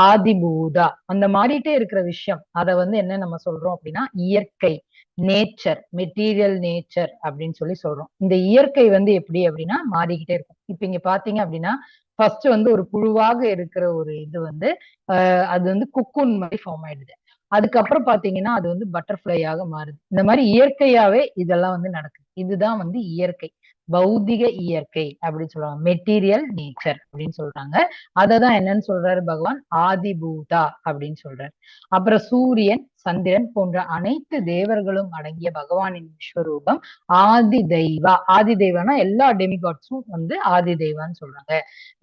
ஆதிபூதா. அந்த மாறிட்டே இருக்கிற விஷயம் அதை வந்து என்ன நம்ம சொல்றோம் அப்படின்னா இயற்கை, நேச்சர், மெட்டீரியல் நேச்சர் அப்படின்னு சொல்லி சொல்றோம். இந்த இயற்கை வந்து எப்படி அப்படின்னா மாறிக்கிட்டே இருக்கும். இப்ப இங்க பாத்தீங்க அப்படின்னா ஃபர்ஸ்ட் வந்து ஒரு புழுவாக இருக்கிற ஒரு இது வந்து அது வந்து குக்கூன் மாதிரி ஃபார்ம் ஆயிடுது. அதுக்கப்புறம் பாத்தீங்கன்னா அது வந்து பட்டர்ஃபிளையாக மாறுது. இந்த மாதிரி இயற்கையாவே இதெல்லாம் வந்து நடக்குது. இதுதான் வந்து இயற்கை, பௌதிக இயற்கை அப்படின்னு சொல்றாங்க, மெட்டீரியல் நேச்சர் அப்படின்னு சொல்றாங்க. அததான் என்னன்னு சொல்றாரு பகவான், ஆதிபூதா அப்படின்னு சொல்றாரு. அப்புறம் சூரியன், சந்திரன் போன்ற அனைத்து தேவர்களும் அடங்கிய பகவானின் விஸ்வரூபம் ஆதி தெய்வா. ஆதி தெய்வானா எல்லா டெமிகாட்ஸும் வந்து ஆதி தெய்வான்னு சொல்றாங்க.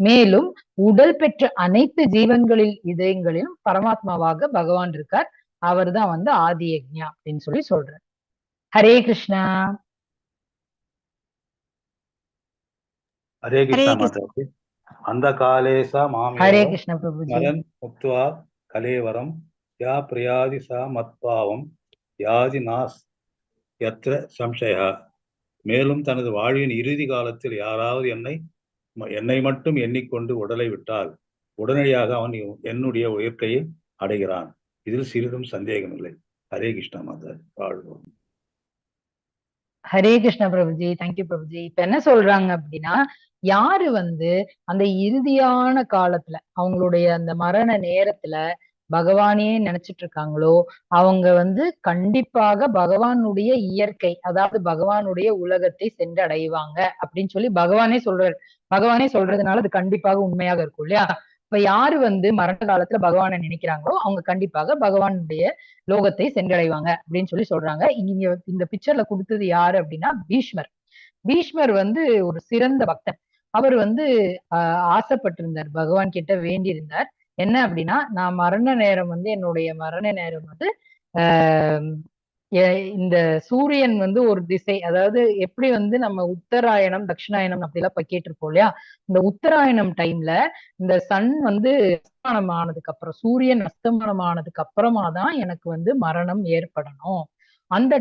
மேலும் உடல் பெற்ற அனைத்து ஜீவன்களில் இதயங்களிலும் பரமாத்மாவாக பகவான் இருக்கார். அவர் தான் வந்து ஆதி யக்ஞா அப்படின்னு சொல்லி சொல்றார். ஹரே கிருஷ்ணா. ஹரே கிருஷ்ணா மாதாஜி. அந்த காலேசா ஹரே மாமேவ கிருஷ்ணா பிரபுஜி. மதன் முக்த்வா கலேவரம் யா பிரியாதி சா மத்பாவம் யாதி நாஸ் யத்ர சம்சயா. மேலும் தனது வாழ்வின் இறுதி காலத்தில் யாராவது என்னை மட்டும் எண்ணிக்கொண்டு உடலை விட்டால் உடனடியாக அவன் என்னுடைய உயர்க்கையை அடைகிறான். இதில் சிறிதும் சந்தேகமில்லை. ஹரே கிருஷ்ணா மாதா. வாழ்வோம். ஹரே கிருஷ்ண பிரபுஜி. தேங்க்யூ பிரபுஜி. இப்ப என்ன சொல்றாங்க அப்படின்னா, யாரு அந்த இறுதியான காலத்துல அவங்களுடைய அந்த மரண நேரத்துல பகவானையே நினைச்சிட்டு இருக்காங்களோ, அவங்க கண்டிப்பாக பகவானுடைய இயற்கை, அதாவது பகவானுடைய உலகத்தை சென்றடைவாங்க அப்படின்னு சொல்லி பகவானே சொல்றாரு. பகவானே சொல்றதுனால அது கண்டிப்பாக உண்மையாக இருக்கும் இல்லையா? இப்ப யாரு மரண காலத்துல பகவானை நினைக்கிறாங்களோ அவங்க கண்டிப்பாக பகவானுடைய லோகத்தை சென்றடைவாங்க அப்படின்னு சொல்லி சொல்றாங்க. இங்க இந்த பிக்சர்ல கொடுத்தது யாரு அப்படின்னா பீஷ்மர். பீஷ்மர் ஒரு சிறந்த பக்தன். அவர் ஆசைப்பட்டிருந்தார், பகவான் கிட்ட வேண்டி இருந்தார். என்ன அப்படின்னா, நான் மரண நேரம் என்னுடைய மரண நேரம் ஆஹ் இந்த சூரியன் ஒரு திசை, அதாவது எப்படி நம்ம உத்தராயணம் தட்சிணாயணம் அப்படிலாம் கேட்டிருப்போம் இல்லையா? இந்த உத்தராயணம் டைம்ல இந்த சன் அஸ்தமனம் ஆனதுக்கு அப்புறம், சூரியன் அஸ்தமனம் ஆனதுக்கு அப்புறமா தான் எனக்கு மரணம் ஏற்படணும். அந்த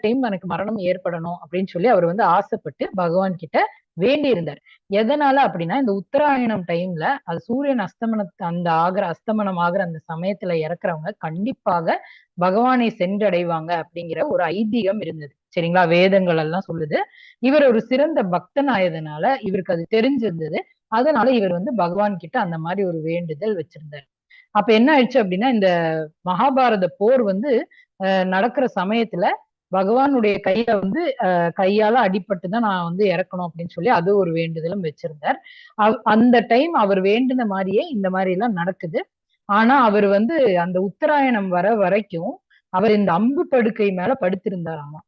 டைம் எனக்கு மரணம் ஏற்படணும் அப்படின்னு சொல்லி அவர் ஆசைப்பட்டு பகவான் கிட்ட வேண்டி இருந்தார். எதனால அப்படின்னா, இந்த உத்தராயணம் டைம்ல அது சூரியன் அஸ்தமனம் ஆகிற அந்த சமயத்துல இறக்குறவங்க கண்டிப்பாக பகவானை சென்றடைவாங்க அப்படிங்கிற ஒரு ஐதீகம் இருந்தது. சரிங்களா? வேதங்கள் எல்லாம் சொல்லுது. இவர் ஒரு சிறந்த பக்தனாயதுனால இவருக்கு அது தெரிஞ்சிருந்தது. அதனால இவர் பகவான் கிட்ட அந்த மாதிரி ஒரு வேண்டுதல் வச்சிருந்தார். அப்ப என்ன ஆயிடுச்சு அப்படின்னா, இந்த மகாபாரத போர் நடக்கிற சமயத்துல பகவானுடைய கையில கையால அடிபட்டுதான் நான் இறக்கணும் அப்படின்னு சொல்லி அது ஒரு வேண்டுதலும் வச்சிருந்தார். அந்த டைம் அவர் வேண்டின மாதிரியே இந்த மாதிரி எல்லாம் நடக்குது. ஆனா அவர் அந்த உத்தராயணம் வர வரைக்கும் அவர் இந்த அம்பு படுக்கை மேல படுத்திருந்தாராமா.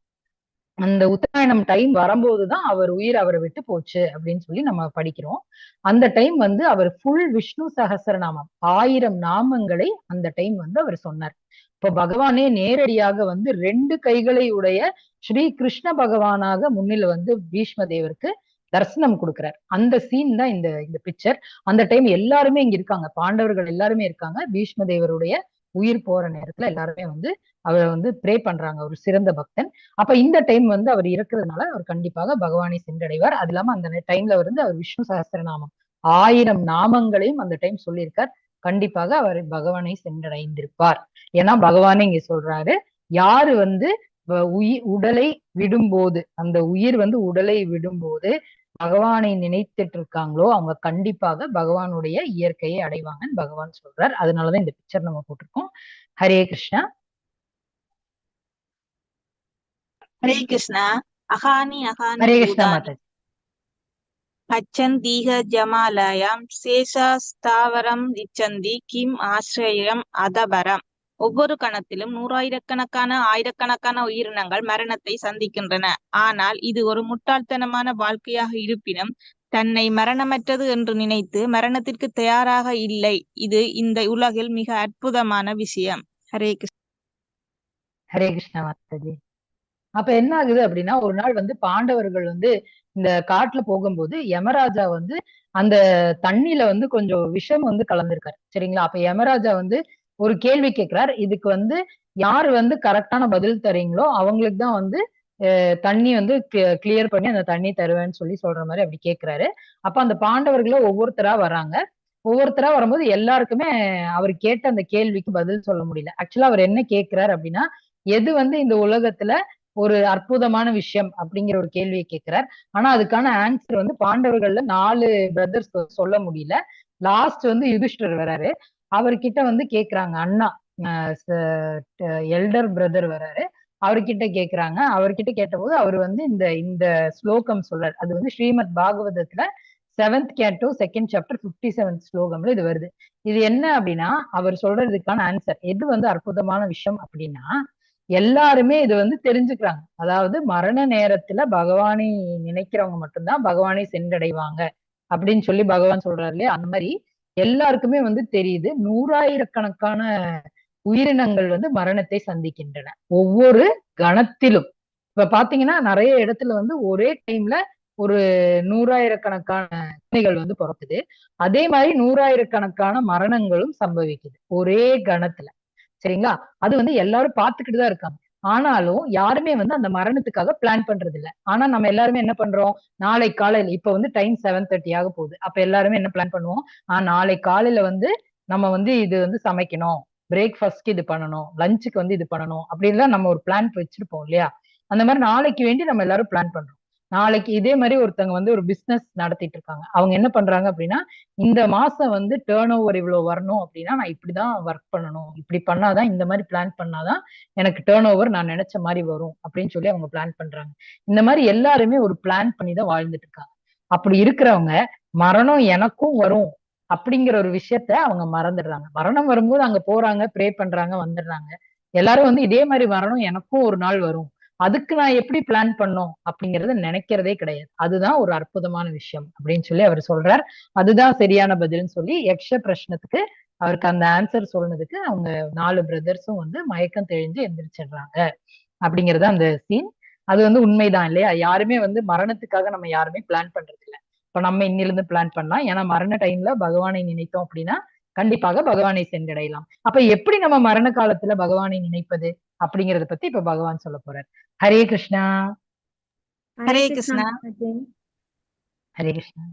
அந்த உத்தராயணம் டைம் வரும்போதுதான் அவர் உயிர் அவரை விட்டு போச்சு அப்படின்னு சொல்லி நம்ம படிக்கிறோம். அந்த டைம் அவர் ஃபுல் விஷ்ணு சகஸ்ரநாமம் 1000 நாமங்களை அந்த டைம் அவர் சொன்னார். இப்ப பகவானே நேரடியாக 2 கைகளை உடைய ஸ்ரீ கிருஷ்ண பகவானாக முன்னில பீஷ்ம தேவருக்கு தரிசனம் கொடுக்கிறார். அந்த சீன் தான் இந்த பிக்சர். அந்த டைம் எல்லாருமே இங்க இருக்காங்க, பாண்டவர்கள் எல்லாருமே இருக்காங்க. பீஷ்ம தேவருடைய உயிர் போற நேரத்துல எல்லாருமே அவரை ப்ரே பண்றாங்க. ஒரு சிறந்த பக்தன். அப்ப இந்த டைம் அவர் இருக்கிறதுனால அவர் கண்டிப்பாக பகவானை சென்றடைவார். அது இல்லாம அந்த டைம்ல அவர் விஷ்ணு சகஸ்ரநாமம் 1000 நாமங்களையும் அந்த டைம் சொல்லியிருக்கார். கண்டிப்பாக அவர் பகவானை சென்றடைந்திருப்பார். ஏன்னா பகவானே இங்க சொல்றாரு, யாரு உடலை விடும்போது, அந்த உயிர் உடலை விடும்போது பகவானை நினைத்துட்டு இருக்காங்களோ அவங்க கண்டிப்பாக பகவானுடைய இயற்கையை அடைவாங்கன்னு பகவான் சொல்றார். அதனாலதான் இந்த பிக்சர் நம்ம போட்டிருக்கோம். ஹரே கிருஷ்ணா. ஹரே கிருஷ்ணா. அகானி அகானி ஹரே கிருஷ்ணா பூதானி மாதாஜி. பச்சந்தீக ஜமாலயம் சேஷஸ்தாவரம் இச்சந்தி கிம் ஆசிரியம் அதபரம். ஒவ்வொரு கணத்திலும் நூறாயிரக்கணக்கான ஆயிரக்கணக்கான உயிரினங்கள் மரணத்தை சந்திக்கின்றன. ஆனால் இது ஒரு முட்டாள்தனமான வாழ்க்கையாக இருப்பினும் தன்னை மரணமற்றது என்று நினைத்து மரணத்திற்கு தயாராக இல்லை. இது இந்த உலகில் மிக அற்புதமான விஷயம். ஹரே கிருஷ்ணா. ஹரே கிருஷ்ணா மாதாஜி. அப்ப என்ன ஆகுது அப்படின்னா, ஒரு நாள் பாண்டவர்கள் இந்த காட்டுல போகும்போது யமராஜா அந்த தண்ணியில கொஞ்சம் விஷம் கலந்திருக்காரு. சரிங்களா? அப்ப யமராஜா ஒரு கேள்வி கேட்கிறார். இதுக்கு யாரு கரெக்டான பதில் தரீங்களோ அவங்களுக்கு தான் தண்ணி கிளியர் பண்ணி அந்த தண்ணி தருவேன்னு சொல்லி சொல்ற மாதிரி அப்படி கேட்கிறாரு. அப்ப அந்த பாண்டவர்களும் ஒவ்வொருத்தரா வராங்க. ஒவ்வொருத்தரா வரும்போது எல்லாருக்குமே அவர் கேட்ட அந்த கேள்விக்கு பதில் சொல்ல முடியல. ஆக்சுவலா அவர் என்ன கேட்கிறார் அப்படின்னா, எது இந்த உலகத்துல ஒரு அற்புதமான விஷயம் அப்படிங்கிற ஒரு கேள்வியை கேட்கிறார். ஆனா அதுக்கான ஆன்சர் பாண்டவர்கள்ல 4 பிரதர்ஸ் சொல்ல முடியல. லாஸ்ட் யுதிஷ்டர் வராரு. அவர்கிட்ட கேக்குறாங்க, அண்ணா எல்டர் பிரதர் வராரு. அவர்கிட்ட கேக்குறாங்க. அவர்கிட்ட கேட்டபோது அவர் இந்த இந்த ஸ்லோகம் சொல்றாரு. அது ஸ்ரீமத் பாகவதத்துல 7th canto 2nd chapter 57th ஸ்லோகம்ல இது வருது. இது என்ன அப்படின்னா, அவர் சொல்றதுக்கான ஆன்சர் எது அற்புதமான விஷயம் அப்படின்னா, எல்லாருமே இது தெரிஞ்சுக்கிறாங்க. அதாவது மரண நேரத்துல பகவானை நினைக்கிறவங்க மட்டும்தான் பகவானை சென்றடைவாங்க அப்படின்னு சொல்லி பகவான் சொல்றாரு இல்லையா? அந்த மாதிரி எல்லாருக்குமே தெரியுது. 100,000கணக்கான உயிரினங்கள் மரணத்தை சந்திக்கின்றன ஒவ்வொரு கணத்திலும். இப்ப பாத்தீங்கன்னா நிறைய இடத்துல ஒரே டைம்ல ஒரு 100,000கணக்கான குழந்தைகள் பிறக்குது. அதே மாதிரி 100,000கணக்கான மரணங்களும் சம்பவிக்குது ஒரே கணத்துல. சரிங்களா? அது எல்லாரும் பார்த்துக்கிட்டு தான் இருக்காங்க. ஆனாலும் யாருமே வந்து அந்த மரணத்துக்காக பிளான் பண்றது இல்ல. ஆனா நம்ம எல்லாருமே என்ன பண்றோம், நாளை காலையில இப்ப வந்து டைம் 7:30 ஆக போகுது. அப்ப எல்லாருமே என்ன பிளான் பண்ணுவோம், நாளை காலையில வந்து நம்ம வந்து இது வந்து சமைக்கணும், பிரேக்ஃபாஸ்ட்க்கு இது பண்ணணும், லஞ்சுக்கு வந்து இது பண்ணணும் அப்படின்லாம் நம்ம ஒரு பிளான் வச்சிருப்போம் இல்லையா? அந்த மாதிரி நாளைக்கு வேண்டி நம்ம எல்லாரும் பிளான் பண்றோம். நாளைக்கு இதே மாதிரி ஒருத்தவங்க வந்து ஒரு பிசினஸ் நடத்திட்டு இருக்காங்க. அவங்க என்ன பண்றாங்க அப்படின்னா, இந்த மாசம் வந்து டர்ன் ஓவர் இவ்வளவு வரணும் அப்படின்னா நான் இப்படிதான் ஒர்க் பண்ணணும், இப்படி பண்ணாதான், இந்த மாதிரி பிளான் பண்ணாதான் எனக்கு டர்ன் ஓவர் நான் நினைச்ச மாதிரி வரும் அப்படின்னு சொல்லி அவங்க பிளான் பண்றாங்க. இந்த மாதிரி எல்லாருமே ஒரு பிளான் பண்ணி தான் வாழ்ந்துட்டு இருக்காங்க. அப்படி இருக்கிறவங்க மரணம் எனக்கும் வரும் அப்படிங்கிற ஒரு விஷயத்த அவங்க மறந்துடுறாங்க. மரணம் வரும்போது அங்க போறாங்க, ப்ரே பண்றாங்க, வந்துடுறாங்க. எல்லாரும் வந்து இதே மாதிரி மரணம் எனக்கும் ஒரு நாள் வரும், அதுக்கு நான் எப்படி பிளான் பண்ணோம் அப்படிங்கறத நினைக்கிறதே கிடையாது. அதுதான் ஒரு அற்புதமான விஷயம் அப்படின்னு சொல்லி அவர் சொல்றார். அதுதான் சரியான பதில்னு சொல்லி யக்ஷ பிரஷ்னத்துக்கு அவருக்கு அந்த ஆன்சர் சொன்னதுக்கு அவங்க 4 பிரதர்ஸும் வந்து மயக்கம் தெளிஞ்சு எந்திரிச்சிடுறாங்க அப்படிங்கறது அந்த சீன். அது வந்து உண்மைதான் இல்லையா? யாருமே வந்து மரணத்துக்காக நம்ம யாருமே பிளான் பண்றது இல்ல. இப்ப நம்ம இன்னில இருந்து பிளான் பண்ணலாம். ஏன்னா மரண டைம்ல பகவானை நினைத்தோம் அப்படின்னா கண்டிப்பாக பகவானை சென்றடையலாம். அப்ப எப்படி நம்ம மரண காலத்துல பகவானை நினைப்பது அப்படிங்கறத பத்தி இப்ப பகவான் சொல்ல போறார். ஹரே கிருஷ்ணா. ஹரே கிருஷ்ணா. ஹரே கிருஷ்ணா.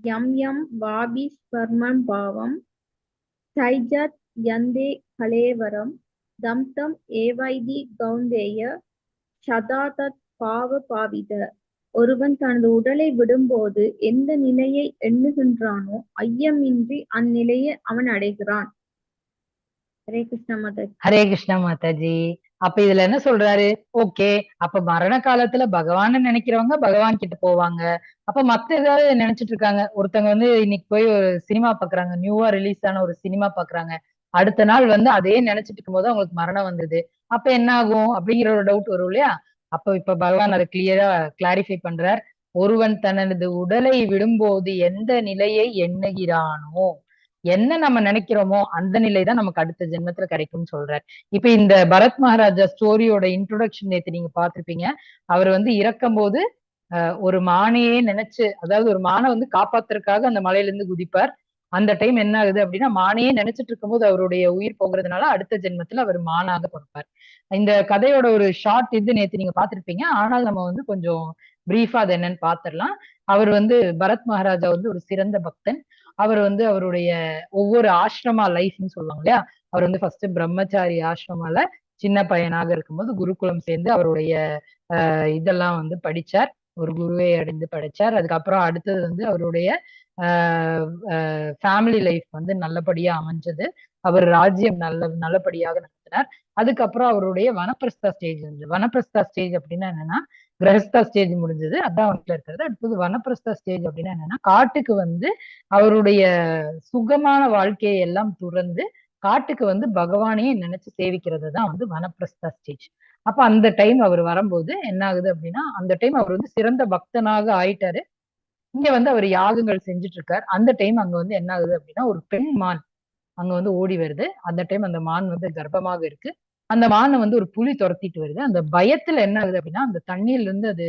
யம் யம் வாபி ஸ்வர்மம் பாவம் தைஜத் யந்தே கலேவரம் தம் தம் ஏவைதி கௌந்தேய சதாதத் பாவ பாவித. ஒருவன் தனது உடலை விடும்போது எந்த நிலையை எண்ணுகின்றானோ ஐயமின்றி அந்நிலையை அவன் அடைகிறான். ஹரே கிருஷ்ணா மாதாஜி. ஹரே கிருஷ்ணா மாதாஜி. அப்ப இதுல என்ன சொல்றாரு, ஓகே அப்ப மரண காலத்துல பகவான நினைக்கிறவங்க பகவான் கிட்ட போவாங்க. அப்ப மத்த ஏதாவது நினைச்சிட்டு இருக்காங்க. ஒருத்தவங்க வந்து இன்னைக்கு போய் ஒரு சினிமா பாக்குறாங்க, நியூவா ரிலீஸ் ஆன ஒரு சினிமா பாக்குறாங்க, அடுத்த நாள் வந்து அதே நினைச்சிட்டு இருக்கும்போது அவங்களுக்கு மரணம் வந்தது, அப்ப என்ன ஆகும் அப்படிங்கிற ஒரு டவுட் வரும் இல்லையா? அப்ப இப்ப பகவான் அதை கிளியரா கிளாரிஃபை பண்றார். ஒருவன் தனது உடலை விடும்போது எந்த நிலையை எண்ணுகிறானோ, என்ன நம்ம நினைக்கிறோமோ அந்த நிலைதான் நமக்கு அடுத்த ஜென்மத்துல கிடைக்கும்னு சொல்றார். இப்ப இந்த பரத் மகாராஜா ஸ்டோரியோட இன்ட்ரோடக்ஷன் நேத்து நீங்க பாத்திருப்பீங்க. அவர் வந்து இறக்கும் போது ஒரு மானையே நினைச்சு, அதாவது ஒரு மானை வந்து காப்பாத்துறதுக்காக அந்த மலையில இருந்து குதிப்பார். அந்த டைம் என்ன ஆகுது அப்படின்னா, மானையே நினைச்சிட்டு இருக்கும்போது அவருடைய உயிர் போகிறதுனால அடுத்த ஜென்மத்துல அவர் மானாக பிறப்பார். இந்த கதையோட ஒரு ஷார்ட் இது நேத்து நீங்க பாத்திருப்பீங்க. ஆனால் நம்ம வந்து கொஞ்சம் பிரீஃபா அது என்னன்னு பாத்திரலாம். அவர் வந்து பரத் மகாராஜா வந்து ஒரு சிறந்த பக்தன். அவர் வந்து அவருடைய ஒவ்வொரு ஆசிரமா லைஃப்னு சொல்லுவாங்க இல்லையா? அவர் வந்து ஃபர்ஸ்ட் பிரம்மச்சாரி ஆசிரமால சின்ன பையனாக இருக்கும்போது குருகுலம் சேர்ந்து அவருடைய இதெல்லாம் வந்து படிச்சார். ஒரு குருவை அடைந்து படிச்சார். அதுக்கப்புறம் அடுத்தது வந்து அவருடைய ஃபேமிலி லைஃப் வந்து நல்லபடியா அமைஞ்சது. அவர் ராஜ்யம் நல்லபடியாக நடத்தினார். அதுக்கப்புறம் அவருடைய வனப்பிரஸ்தா ஸ்டேஜ் இருந்தது. வனப்பிரஸ்தா ஸ்டேஜ் அப்படின்னா என்னன்னா, கிரகஸ்தா ஸ்டேஜ் முடிஞ்சது, அதான் அவனுக்குள்ள இருக்கிறது. அடுத்தது வனப்பிரஸ்தா ஸ்டேஜ் அப்படின்னா என்னன்னா, காட்டுக்கு வந்து அவருடைய சுகமான வாழ்க்கையை எல்லாம் துறந்து காட்டுக்கு வந்து பகவானையே நினைச்சு சேவிக்கிறது தான் வந்து வனப்பிரஸ்தா ஸ்டேஜ். அப்ப அந்த டைம் அவர் வரும்போது என்ன ஆகுது அப்படின்னா, அந்த டைம் அவர் வந்து சிறந்த பக்தனாக ஆயிட்டாரு. இங்க வந்து அவர் யாகங்கள் செஞ்சுட்டு இருக்காரு. அந்த டைம் அங்க வந்து என்ன ஆகுது அப்படின்னா, ஒரு பெண் மான் அங்க வந்து ஓடி வருது. அந்த டைம் அந்த மான் வந்து கர்ப்பமாக இருக்கு. அந்த மானை வந்து ஒரு புலி துரத்திட்டு வருது. அந்த பயத்துல என்ன ஆகுது அப்படின்னா, அந்த தண்ணியில இருந்து அது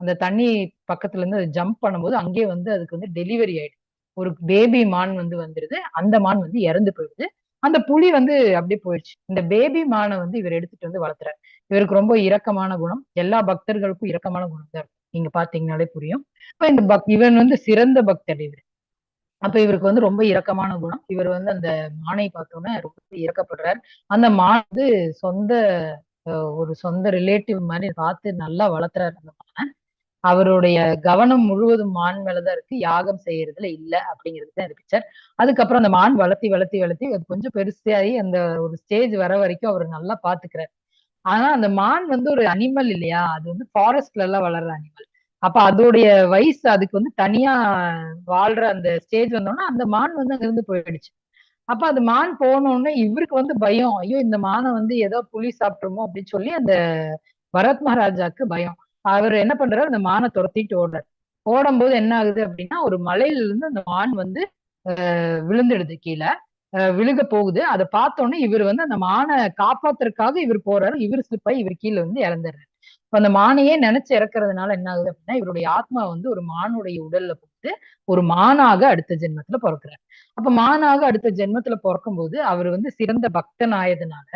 அந்த தண்ணி பக்கத்துல இருந்து அது ஜம்ப் பண்ணும்போது அங்கேயே வந்து அதுக்கு வந்து டெலிவரி ஆயிடுது. ஒரு பேபி மான் வந்து வந்துருது. அந்த மான் வந்து இறந்து போயிடுது. அந்த புலி வந்து அப்படியே போயிடுச்சு. இந்த பேபி மானை வந்து இவர் எடுத்துட்டு வந்து வளர்த்துறாரு. இவருக்கு ரொம்ப இரக்கமான குணம். எல்லா பக்தர்களுக்கும் இரக்கமான குணம் தான் இருக்கும். நீங்க பாத்தீங்கன்னாலே புரியும். இப்ப இந்த இவன் வந்து சிறந்த பக்தர் இவர். அப்ப இவருக்கு வந்து ரொம்ப இரக்கமான குணம். இவர் வந்து அந்த மானை பார்த்தோன்னே ரொம்ப இரக்கப்படுறார். அந்த மான் வந்து சொந்த ஒரு சொந்த ரிலேட்டிவ் மாதிரி பார்த்து நல்லா வளர்த்துறாரு அந்த மானை. அவருடைய கவனம் முழுவதும் மான் மேலதான் இருக்கு, யாகம் செய்யறதுல இல்ல அப்படிங்கிறது தான் இந்த பிக்சர். அதுக்கப்புறம் அந்த மான் வளர்த்தி அது கொஞ்சம் பெருசாகி அந்த ஒரு ஸ்டேஜ் வர வரைக்கும் அவர் நல்லா பாத்துக்கிறார். ஆனா அந்த மான் வந்து ஒரு அனிமல் இல்லையா? அது வந்து ஃபாரஸ்ட்ல எல்லாம் வளர்ற அனிமல். அப்ப அதோடைய வயசு அதுக்கு வந்து தனியா வாழ்ற அந்த ஸ்டேஜ் வந்தோம்னா அந்த மான் வந்து அங்க இருந்து போயிடுச்சு. அப்ப அந்த மான் போனோடனே இவருக்கு வந்து பயம். ஐயோ இந்த மானை வந்து ஏதோ புலி சாப்பிட்டுருமோ அப்படின்னு சொல்லி அந்த பரத் மகாராஜாக்கு பயம். அவர் என்ன பண்றாரு, அந்த மானை துரத்திட்டு ஓடுறாரு. ஓடும்போது என்ன ஆகுது அப்படின்னா, ஒரு மலையில இருந்து அந்த மான் வந்து விழுந்துடுது கீழே. விழுக போகுது. அதை பார்த்தோன்னே இவர் வந்து அந்த மானை காப்பாத்துறதுக்காக இவர் போறாரு. இவர் ஸ்லிப் ஆகி இவர் கீழே வந்து இறந்துடுறாரு. இப்ப அந்த மானையே நினைச்சு இறக்குறதுனால என்ன ஆகுது அப்படின்னா, இவருடைய ஆத்மா வந்து ஒரு மானுடைய உடல்ல போட்டு ஒரு மானாக அடுத்த ஜென்மத்துல பிறக்கிறார். அப்ப மானாக அடுத்த ஜென்மத்துல பிறக்கும் போது அவர் வந்து சிறந்த பக்தன் ஆயதுனால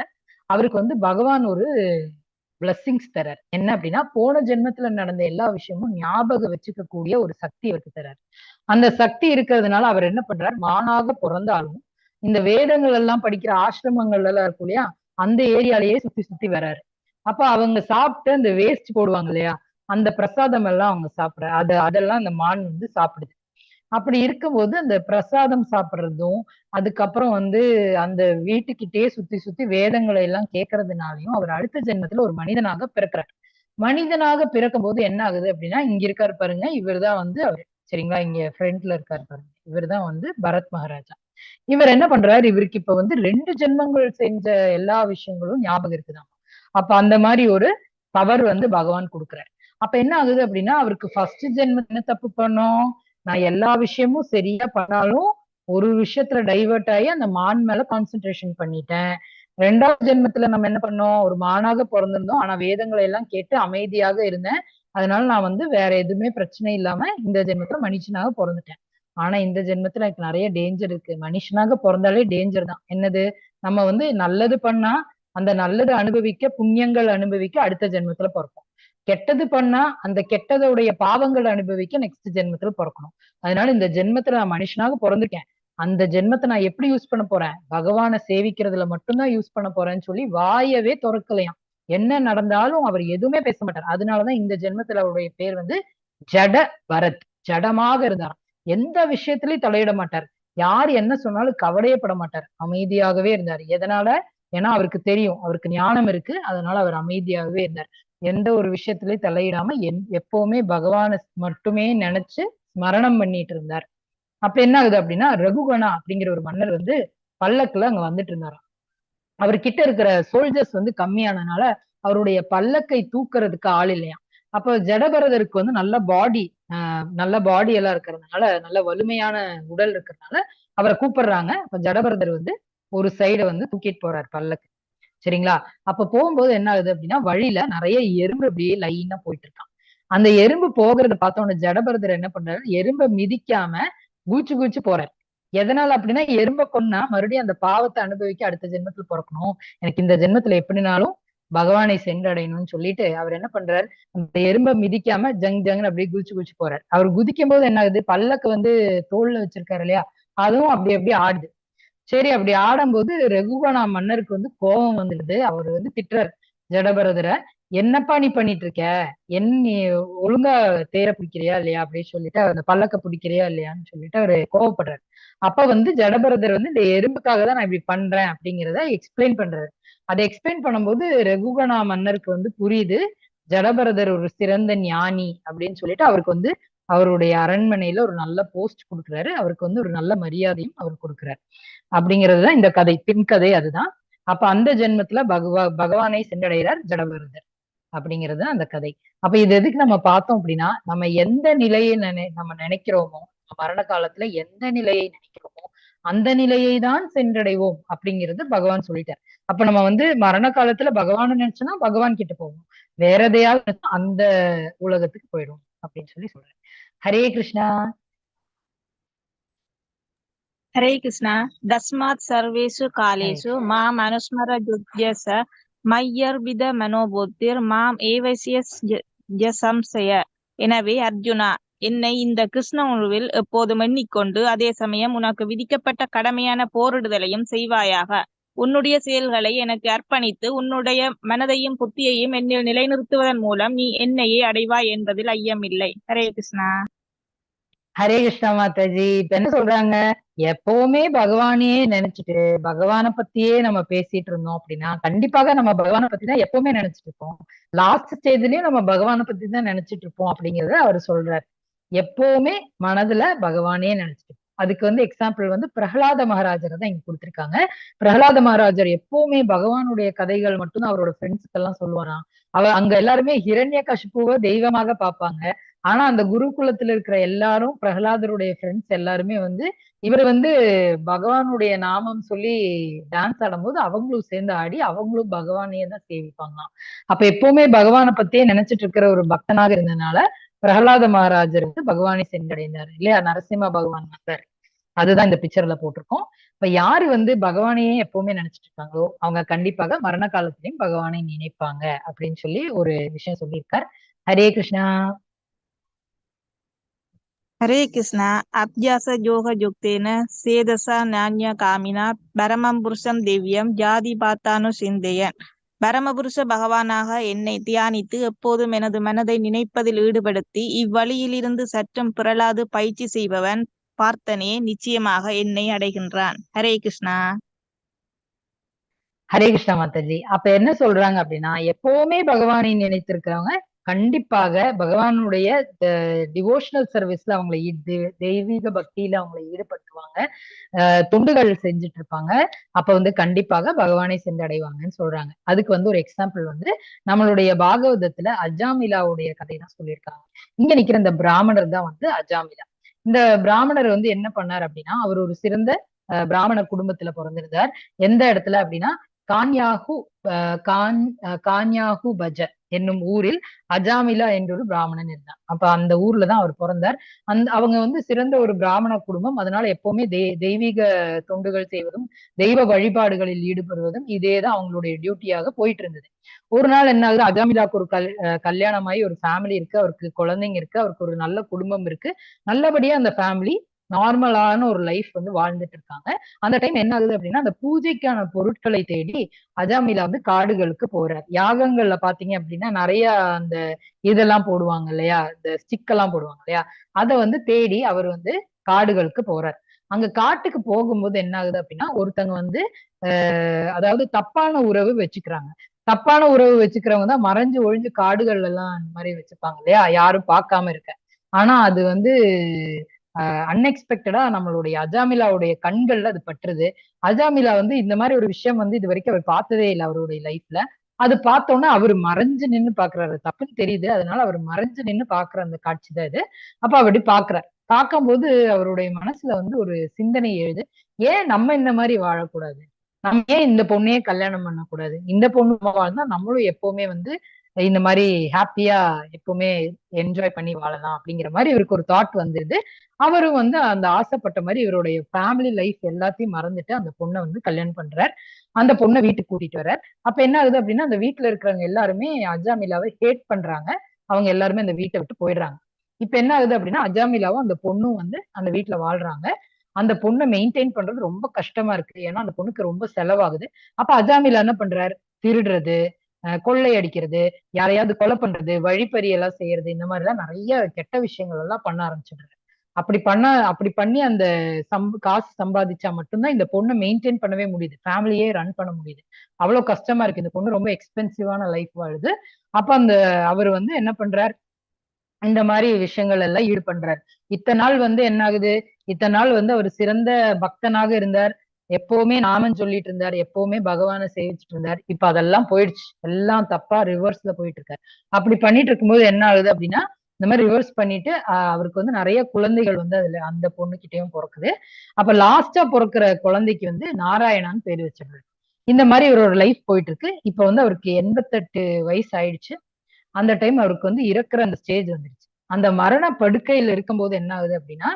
அவருக்கு வந்து பகவான் ஒரு பிளஸ்ஸிங்ஸ் தரார். என்ன அப்படின்னா, போன ஜென்மத்துல நடந்த எல்லா விஷயமும் ஞாபகம் வச்சுக்க கூடிய ஒரு சக்தி அவருக்கு தரார். அந்த சக்தி இருக்கிறதுனால அவர் என்ன பண்றார், மானாக பிறந்தாலும் இந்த வேதங்கள் எல்லாம் படிக்கிற ஆசிரமங்கள் எல்லாம் இருக்கும் இல்லையா, அந்த ஏரியாலேயே சுத்தி சுத்தி வர்றாரு. அப்ப அவங்க சாப்பிட்டு அந்த வேஸ்ட் போடுவாங்க இல்லையா, அந்த பிரசாதம் எல்லாம் அவங்க சாப்பிடுற அதெல்லாம் அந்த மான் வந்து சாப்பிடுது. அப்படி இருக்கும்போது அந்த பிரசாதம் சாப்பிடுறதும், அதுக்கப்புறம் வந்து அந்த வீட்டுக்கிட்டே சுத்தி சுத்தி வேதங்களை எல்லாம் கேட்கறதுனாலயும் அவர் அடுத்த ஜென்மத்துல ஒரு மனிதனாக பிறக்கிறார். மனிதனாக பிறக்கும் போது என்ன ஆகுது அப்படின்னா, இங்க இருக்காரு பாருங்க, இவர்தான் வந்து அவரு. சரிங்களா, இங்க ஃப்ரண்ட்ல இருக்காரு பாருங்க, இவர்தான் வந்து பரத் மகாராஜா. இவர் என்ன பண்றாரு, இவருக்கு இப்ப வந்து 2 ஜென்மங்கள் செஞ்ச எல்லா விஷயங்களும் ஞாபகம் இருக்குதாம். அப்ப அந்த மாதிரி ஒரு பவர் வந்து பகவான் கொடுக்குறாரு. அப்ப என்ன ஆகுது அப்படின்னா, அவருக்கு ஃபர்ஸ்ட் ஜென்மம் என்ன தப்பு பண்ணோம், நான் எல்லா விஷயமும் சரியா பண்ணாலும் ஒரு விஷயத்துல டைவர்ட் ஆகி அந்த மான் மேல கான்சென்ட்ரேஷன் பண்ணிட்டேன். 2வது ஜென்மத்துல நம்ம என்ன பண்ணோம், ஒரு மானாக பிறந்திருந்தோம், ஆனா வேதங்களை எல்லாம் கேட்டு அமைதியாக இருந்தேன். அதனால நான் வந்து வேற எதுவுமே பிரச்சனை இல்லாம இந்த ஜென்மத்துல மனுஷனாக பிறந்துட்டேன். ஆனா இந்த ஜென்மத்துல எனக்கு நிறைய டேஞ்சர் இருக்கு. மனுஷனாக பிறந்தாலே டேஞ்சர் தான். என்னது, நம்ம வந்து நல்லது பண்ணா அந்த நல்லது அனுபவிக்க, புண்ணியங்கள் அனுபவிக்க அடுத்த ஜென்மத்துல பிறப்போம். கெட்டது பண்ணா அந்த கெட்டதோடைய பாவங்கள் அனுபவிக்க நெக்ஸ்ட் ஜென்மத்துல பிறக்கணும். அதனால இந்த ஜென்மத்துல நான் மனுஷனாக பிறந்திருக்கேன், அந்த ஜென்மத்தை நான் எப்படி யூஸ் பண்ண போறேன், பகவானை சேவிக்கிறதுல மட்டும்தான் யூஸ் பண்ண போறேன்னு சொல்லி வாயவே திறக்கலையாம். என்ன நடந்தாலும் அவர் எதுவுமே பேச மாட்டார். அதனாலதான் இந்த ஜென்மத்துல அவருடைய பேர் வந்து ஜட பரத். ஜடமாக இருந்தாராம். எந்த விஷயத்திலயும் தலையிட மாட்டார். யார் என்ன சொன்னாலும் கவலையப்பட மாட்டார். அமைதியாகவே இருந்தார். எதனால, ஏன்னா அவருக்கு தெரியும், அவருக்கு ஞானம் இருக்கு. அதனால அவர் அமைதியாகவே இருந்தார். எந்த ஒரு விஷயத்திலயும் தலையிடாம எப்பவுமே பகவானை மட்டுமே நினைச்சு ஸ்மரணம் பண்ணிட்டு இருந்தார். அப்ப என்ன ஆகுது அப்படின்னா, ரகுகணா அப்படிங்கிற ஒரு மன்னர் வந்து பல்லக்குல அங்க வந்துட்டு இருந்தாராம். அவர்கிட்ட இருக்கிற சோல்ஜர்ஸ் வந்து கம்மியானனால அவருடைய பல்லக்கை தூக்குறதுக்கு ஆள் இல்லையாம். அப்ப ஜடபரதருக்கு வந்து நல்ல பாடி எல்லாம் இருக்கிறதுனால, நல்ல வலிமையான உடல் இருக்கிறதுனால அவரை கூப்பிடுறாங்க. அப்ப ஜடபரதர் வந்து ஒரு சைட வந்து தூக்கிட்டு போறாரு பல்லக்கு. சரிங்களா, அப்ப போகும்போது என்ன ஆகுது அப்படின்னா, வழியில நிறைய எறும்பு அப்படியே லைனா போயிட்டு இருக்கான். அந்த எறும்பு போகிறத பார்த்தோன்னு ஜடபரதர் என்ன பண்றாரு, எறும்பை மிதிக்காம கூச்சு கூச்சு போறாரு. எதனால அப்படின்னா, எறும்பை கொன்னா மறுபடியும் அந்த பாவத்தை அனுபவிக்க அடுத்த ஜென்மத்துல பிறக்கணும், எனக்கு இந்த ஜென்மத்துல எப்படினாலும் பகவானை சென்றடையணும்னு சொல்லிட்டு அவர் என்ன பண்றாரு, அந்த எறும்பை மிதிக்காம ஜங் ஜங்னு அப்படியே குதிச்சு குதிச்சு போறாரு. அவர் குதிக்கும் போது என்ன ஆகுது, பல்லக்கு வந்து தோல்ல வச்சிருக்காரு இல்லையா, அதுவும் அப்படி அப்படியே ஆடுது. சரி, அப்படி ஆடும்போது ரகுகணா மன்னருக்கு வந்து கோபம் வந்துடுது. அவர் வந்து திட்டுறாரு ஜடபரதரை, என்னப்பா நீ பண்ணிட்டு இருக்க, நீ ஒழுங்கா தேர பிடிக்கிறியா இல்லையா அப்படின்னு சொல்லிட்டு, அந்த பல்லக்க பிடிக்கிறியா இல்லையான்னு சொல்லிட்டு அவரு கோவப்படுறாரு. அப்ப வந்து ஜடபரதர் வந்து இந்த எறும்புக்காக தான் நான் இப்படி பண்றேன் அப்படிங்கிறத எக்ஸ்பிளைன் பண்றாரு. அதை எக்ஸ்பிளைன் பண்ணும்போது ரகுகணா மன்னருக்கு வந்து புரியுது, ஜடபரதர் ஒரு சிறந்த ஞானி அப்படின்னு சொல்லிட்டு அவருக்கு வந்து அவருடைய அரண்மனையில ஒரு நல்ல போஸ்ட் கொடுக்குறாரு. அவருக்கு வந்து ஒரு நல்ல மரியாதையும் அவர் கொடுக்குறாரு. அப்படிங்கிறதுதான் இந்த கதை, பின்கதை அதுதான். அப்ப அந்த ஜென்மத்துல பகவானை சென்றடைகிறார் ஜடபரதர். அப்படிங்கிறது அந்த கதை. அப்ப இது எதுக்கு நம்ம பார்த்தோம் அப்படின்னா, நம்ம எந்த நிலையை நம்ம நினைக்கிறோமோ, மரண காலத்துல எந்த நிலையை நினைக்கிறோமோ அந்த நிலையை தான் சென்றடைவோம் அப்படிங்கிறது பகவான் சொல்லிட்டார். அப்ப நம்ம வந்து மரண காலத்துல பகவானை நினைச்சோம்னா பகவான் கிட்ட போவோம், வேற எதையாவது அந்த உலகத்துக்கு போயிடும் அப்படின்னு சொல்லி சொல்றேன். ஹரே கிருஷ்ணா. हरे कृष्णा। तस्मात् सर्वेषु कालेषु माम् अनुस्मर युध्यस मय्यर्विद मनोबुद्धिर माम् एवस्य संशय. எனவே அர்ஜுனா, என்னை இந்த கிருஷ்ண உணர்வில் எப்போதும் எண்ணிக்கொண்டு அதே சமயம் உனக்கு விதிக்கப்பட்ட கடமையான போரிடுதலையும் செய்வாயாக. உன்னுடைய செயல்களை எனக்கு அர்ப்பணித்து உன்னுடைய மனதையும் புத்தியையும் என்னில் நிலைநிறுத்துவதன் மூலம் நீ என்னையே அடைவாய் என்பதில் ஐயமில்லை. ஹரே கிருஷ்ணா. ஹரே கிருஷ்ணா மாதாஜி. இப்ப என்ன சொல்றாங்க, எப்பவுமே பகவானையே நினைச்சிட்டு பகவானை பத்தியே நம்ம பேசிட்டு இருந்தோம் அப்படின்னா கண்டிப்பாக நம்ம பகவானை பத்தி தான் எப்பவுமே நினைச்சிட்டு இருப்போம். லாஸ்ட் ஸ்டேஜ்லயும் நம்ம பகவானை பத்தி தான் நினைச்சிட்டு இருப்போம் அப்படிங்கறத அவர் சொல்றாரு. எப்பவுமே மனதுல பகவானே நினைச்சிட்டு. அதுக்கு வந்து எக்ஸாம்பிள் வந்து பிரகலாத மகாராஜரை தான் இங்க கொடுத்திருக்காங்க. பிரகலாத மகாராஜர் எப்பவுமே பகவானுடைய கதைகள் மட்டும்தான் அவரோட ஃப்ரெண்ட்ஸுக்கு எல்லாம் சொல்லுவாராம். அங்க எல்லாருமே ஹிரண்ய கசிப்புவை தெய்வமாக பார்ப்பாங்க. ஆனா அந்த குருகுலத்துல இருக்கிற எல்லாரும், பிரகலாதருடைய ஃப்ரெண்ட்ஸ் எல்லாருமே வந்து இவர் வந்து பகவானுடைய நாமம் சொல்லி டான்ஸ் ஆடும்போது அவங்களும் சேர்ந்து ஆடி அவங்களும் பகவானையே தான் சேவிப்பாங்களாம். அப்ப எப்பவுமே பகவானை பத்தியே நினைச்சிட்டு இருக்கிற ஒரு பக்தனாக இருந்ததுனால பிரகலாத மகாராஜர் வந்து பகவானை சென்றடைந்தார் இல்லையா, நரசிம்ம பகவான் வந்தார். அதுதான் இந்த பிக்சர்ல போட்டிருக்கோம். இப்ப யாரு வந்து பகவானையே எப்பவுமே நினைச்சிட்டு இருக்காங்களோ அவங்க கண்டிப்பாக மரண காலத்திலையும் பகவானை நினைப்பாங்க அப்படின்னு சொல்லி ஒரு விஷயம் சொல்லியிருக்கார். ஹரே கிருஷ்ணா. ஹரே கிருஷ்ணா. அபியாச யோக யுக்தேன சேதசா ஞான்ய காமினா பரமம் புருஷம் திவ்யம் ஜாதி பாத்தானு சிந்தையன். பரமபுருஷ பகவானாக என்னை தியானித்து எப்போதும் எனது மனதை நினைப்பதில் ஈடுபடுத்தி இவ்வழியிலிருந்து சற்றும் பிறளாது பயிற்சி செய்பவன் பார்த்தனே நிச்சயமாக என்னை அடைகின்றான். ஹரே கிருஷ்ணா. ஹரே கிருஷ்ணா மாதாஜி. அப்ப என்ன சொல்றாங்க அப்படின்னா எப்பவுமே பகவானை நினைத்திருக்கிறவங்க கண்டிப்பாக பகவானுடைய டிவோஷனல் சர்வீஸ்ல அவங்களை தெய்வீக பக்தியில அவங்களை ஈடுபடுத்துவாங்க, தொண்டுகள் செஞ்சுட்டு இருப்பாங்க. அப்ப வந்து கண்டிப்பாக பகவானை சென்றடைவாங்கன்னு சொல்றாங்க. அதுக்கு வந்து ஒரு எக்ஸாம்பிள் வந்து நம்மளுடைய பாகவதத்துல அஜாமிலாவுடைய கதை தான் சொல்லியிருக்காங்க. இங்க நிக்கிற இந்த பிராமணர் தான் வந்து அஜாமிலா. இந்த பிராமணர் வந்து என்ன பண்ணார் அப்படின்னா அவர் ஒரு சிறந்த பிராமண குடும்பத்துல பிறந்திருந்தார். எந்த இடத்துல அப்படின்னா கான்யாகு கான்யாகு பஜ என்னும் ஊரில் அஜாமிலா என்ற ஒரு பிராமணன் இருந்தான். அப்ப அந்த ஊர்லதான் அவர் பிறந்தார். அவங்க வந்து சிறந்த ஒரு பிராமண குடும்பம். அதனால எப்பவுமே தெய்வீக தொண்டுகள் செய்வதும் தெய்வ வழிபாடுகளில் ஈடுபடுவதும் இதேதான் அவங்களுடைய டியூட்டியாக போயிட்டு இருந்தது. ஒரு நாள் என்ன ஆகுது, அஜாமிலாக்கு ஒரு கல்யாணமாயி ஒரு ஃபேமிலி இருக்கு, அவருக்கு குழந்தைங்க இருக்கு, அவருக்கு ஒரு நல்ல குடும்பம் இருக்கு. நல்லபடியா அந்த ஃபேமிலி நார்மலான ஒரு லைஃப் வந்து வாழ்ந்துட்டு இருக்காங்க. அந்த டைம் என்ன ஆகுது அப்படின்னா அந்த பூஜைக்கான பொருட்களை தேடி அஜாமிலா வந்து காடுகளுக்கு போறார். யாகங்கள்ல பாத்தீங்க அப்படின்னா நிறைய அந்த இதெல்லாம் போடுவாங்க இல்லையா, இந்த ஸ்டிக் எல்லாம் போடுவாங்க இல்லையா, அதை வந்து தேடி அவர் வந்து காடுகளுக்கு போறார். அங்க காட்டுக்கு போகும்போது என்ன ஆகுது அப்படின்னா ஒருத்தங்க வந்து அதாவது தப்பான உறவு வச்சுக்கிறாங்க. தப்பான உறவு வச்சுக்கிறவங்க தான் மறைஞ்சு ஒழிஞ்சு காடுகள் எல்லாம் இந்த மாதிரி வச்சுப்பாங்க இல்லையா, யாரும் பார்க்காம இருக்க. ஆனா அது வந்து அன்எக்ஸ்பெக்டடா நம்மளுடைய அஜாமிலாவுடைய கண்கள்ல அது பற்றுது. அஜாமிலா வந்து இந்த மாதிரி ஒரு விஷயம் வந்து இது வரைக்கும் அவர் பார்த்ததே இல்லை அவருடைய லைஃப்ல. அது பார்த்தோன்னா அவர் மறைஞ்சு நின்னு பாக்குறாரு. தப்புன்னு தெரியுது, அதனால அவர் மறைஞ்சு நின்னு பாக்குற அந்த காட்சி தான் இது. அப்ப அப்படி பாக்குறார். பார்க்கும்போது அவருடைய மனசுல வந்து ஒரு சிந்தனை எழுது. ஏன் நம்ம இந்த மாதிரி வாழக்கூடாது, நம்ம ஏன் இந்த பொண்ணையே கல்யாணம் பண்ணக்கூடாது, இந்த பொண்ணு வாழ்ந்தா நம்மளும் எப்பவுமே வந்து இந்த மாதிரி ஹாப்பியா எப்பவுமே என்ஜாய் பண்ணி வாழலாம் அப்படிங்கிற மாதிரி இவருக்கு ஒரு தாட் வந்துருது. அவரும் வந்து அந்த ஆசைப்பட்ட மாதிரி இவருடைய ஃபேமிலி லைஃப் எல்லாத்தையும் மறந்துட்டு அந்த பொண்ணை வந்து கல்யாணம் பண்றார். அந்த பொண்ணை வீட்டுக்கு கூட்டிட்டு வர்றார். அப்ப என்ன ஆகுது அப்படின்னா அந்த வீட்டுல இருக்கிறவங்க எல்லாருமே அஜாமிலாவை ஹேட் பண்றாங்க. அவங்க எல்லாருமே அந்த வீட்டை விட்டு போயிடுறாங்க. இப்ப என்ன ஆகுது அப்படின்னா அஜாமிலாவும் அந்த பொண்ணும் வந்து அந்த வீட்டுல வாழ்றாங்க. அந்த பொண்ணை மெயின்டைன் பண்றது ரொம்ப கஷ்டமா இருக்கு. ஏன்னா அந்த பொண்ணுக்கு ரொம்ப செலவாகுது. அப்ப அஜாமிலா என்ன பண்றாரு, திருடுறது, கொள்ளை அடிக்கிறது, யாரையாவது கொலை பண்றது, வழிப்பறி எல்லாம் செய்யறது, இந்த மாதிரி எல்லாம் நிறைய கெட்ட விஷயங்கள் எல்லாம் பண்ண ஆரம்பிச்சிடுறாரு. அப்படி பண்ணி அந்த காசு சம்பாதிச்சா மட்டும்தான் இந்த பொண்ணை மெயின்டைன் பண்ணவே முடியுது, ஃபேமிலியே ரன் பண்ண முடியுது. அவ்வளவு கஷ்டமா இருக்கு. இந்த பொண்ணு ரொம்ப எக்ஸ்பென்சிவான லைஃப் வாழுது. அப்ப அந்த அவர் வந்து என்ன பண்றார், இந்த மாதிரி விஷயங்கள் எல்லாம் ஈடுபண்றார். இத்தனை நாள் வந்து என்ன ஆகுது, இத்தனை நாள் வந்து அவர் சிறந்த பக்தனாக இருந்தார். எப்பவுமே நாமம் சொல்லிட்டு இருந்தார், எப்பவுமே பகவானை சேவிச்சுட்டு இருந்தார். இப்ப அதெல்லாம் போயிடுச்சு, எல்லாம் தப்பா ரிவர்ஸ்ல போயிட்டு இருக்காரு. அப்படி பண்ணிட்டு இருக்கும்போது என்ன ஆகுது அப்படின்னா இந்த மாதிரி ரிவர்ஸ் பண்ணிட்டு அவருக்கு வந்து நிறைய குழந்தைகள் வந்து அதுல அந்த பொண்ணுகிட்டயும் பிறக்குது. அப்ப லாஸ்டா பிறக்கிற குழந்தைக்கு வந்து நாராயணான்னு பேர் வச்சிடுறாரு. இந்த மாதிரி இவரோட லைஃப் போயிட்டு இருக்கு. இப்ப வந்து அவருக்கு 88 வயசு ஆயிடுச்சு. அந்த டைம் அவருக்கு வந்து இறக்குற அந்த ஸ்டேஜ் வந்துருச்சு. அந்த மரண படுக்கையில இருக்கும்போது என்ன ஆகுது அப்படின்னா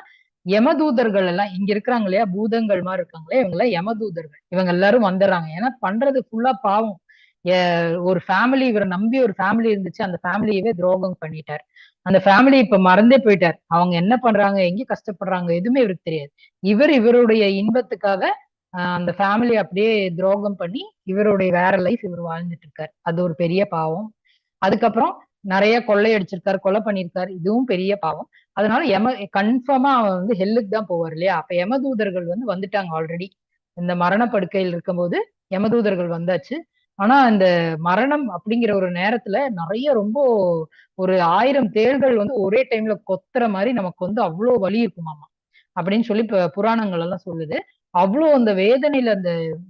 யமதூதர்கள் எல்லாம் இங்க இருக்கிறாங்க இல்லையா, பூதங்கள் மாதிரி இருக்காங்களே, இவங்க எல்லாம் யமதூதர்கள். இவங்க எல்லாரும் வந்துடுறாங்க. ஏன்னா பண்றது ஃபுல்லா பாவம். ஒரு ஃபேமிலி, இவரை நம்பி ஒரு ஃபேமிலி இருந்துச்சு, அந்த ஃபேமிலியவே துரோகம் பண்ணிட்டார். அந்த ஃபேமிலி இப்ப மறந்தே போயிட்டார். அவங்க என்ன பண்றாங்க, எங்க கஷ்டப்படுறாங்க, எதுவுமே இவருக்கு தெரியாது. இவருடைய இன்பத்துக்காக அந்த ஃபேமிலி அப்படியே துரோகம் பண்ணி இவருடைய வேற லைஃப் இவர் வாழ்ந்துட்டு இருக்காரு. அது ஒரு பெரிய பாவம். அதுக்கப்புறம் நிறைய கொள்ளையடிச்சிருக்காரு, கொலை பண்ணியிருக்காரு, இதுவும் பெரிய பாவம். அதனால கன்ஃபார்மா அவன் வந்து ஹெல்லுக்கு தான் போவார் இல்லையா. அப்ப யமதூதர்கள் வந்து வந்துட்டாங்க ஆல்ரெடி. இந்த மரணப்படுக்கையில் இருக்கும்போது யமதூதர்கள் வந்தாச்சு. ஆனா இந்த மரணம் அப்படிங்கிற ஒரு நேரத்துல நிறைய ரொம்ப ஒரு 1000 தேள்கள் வந்து ஒரே டைம்ல கொத்துற மாதிரி நமக்கு வந்து அவ்வளவு வலி இருக்குமாமா அப்படின்னு சொல்லி புராணங்கள் எல்லாம் சொல்லுது. அவ்வளவு அந்த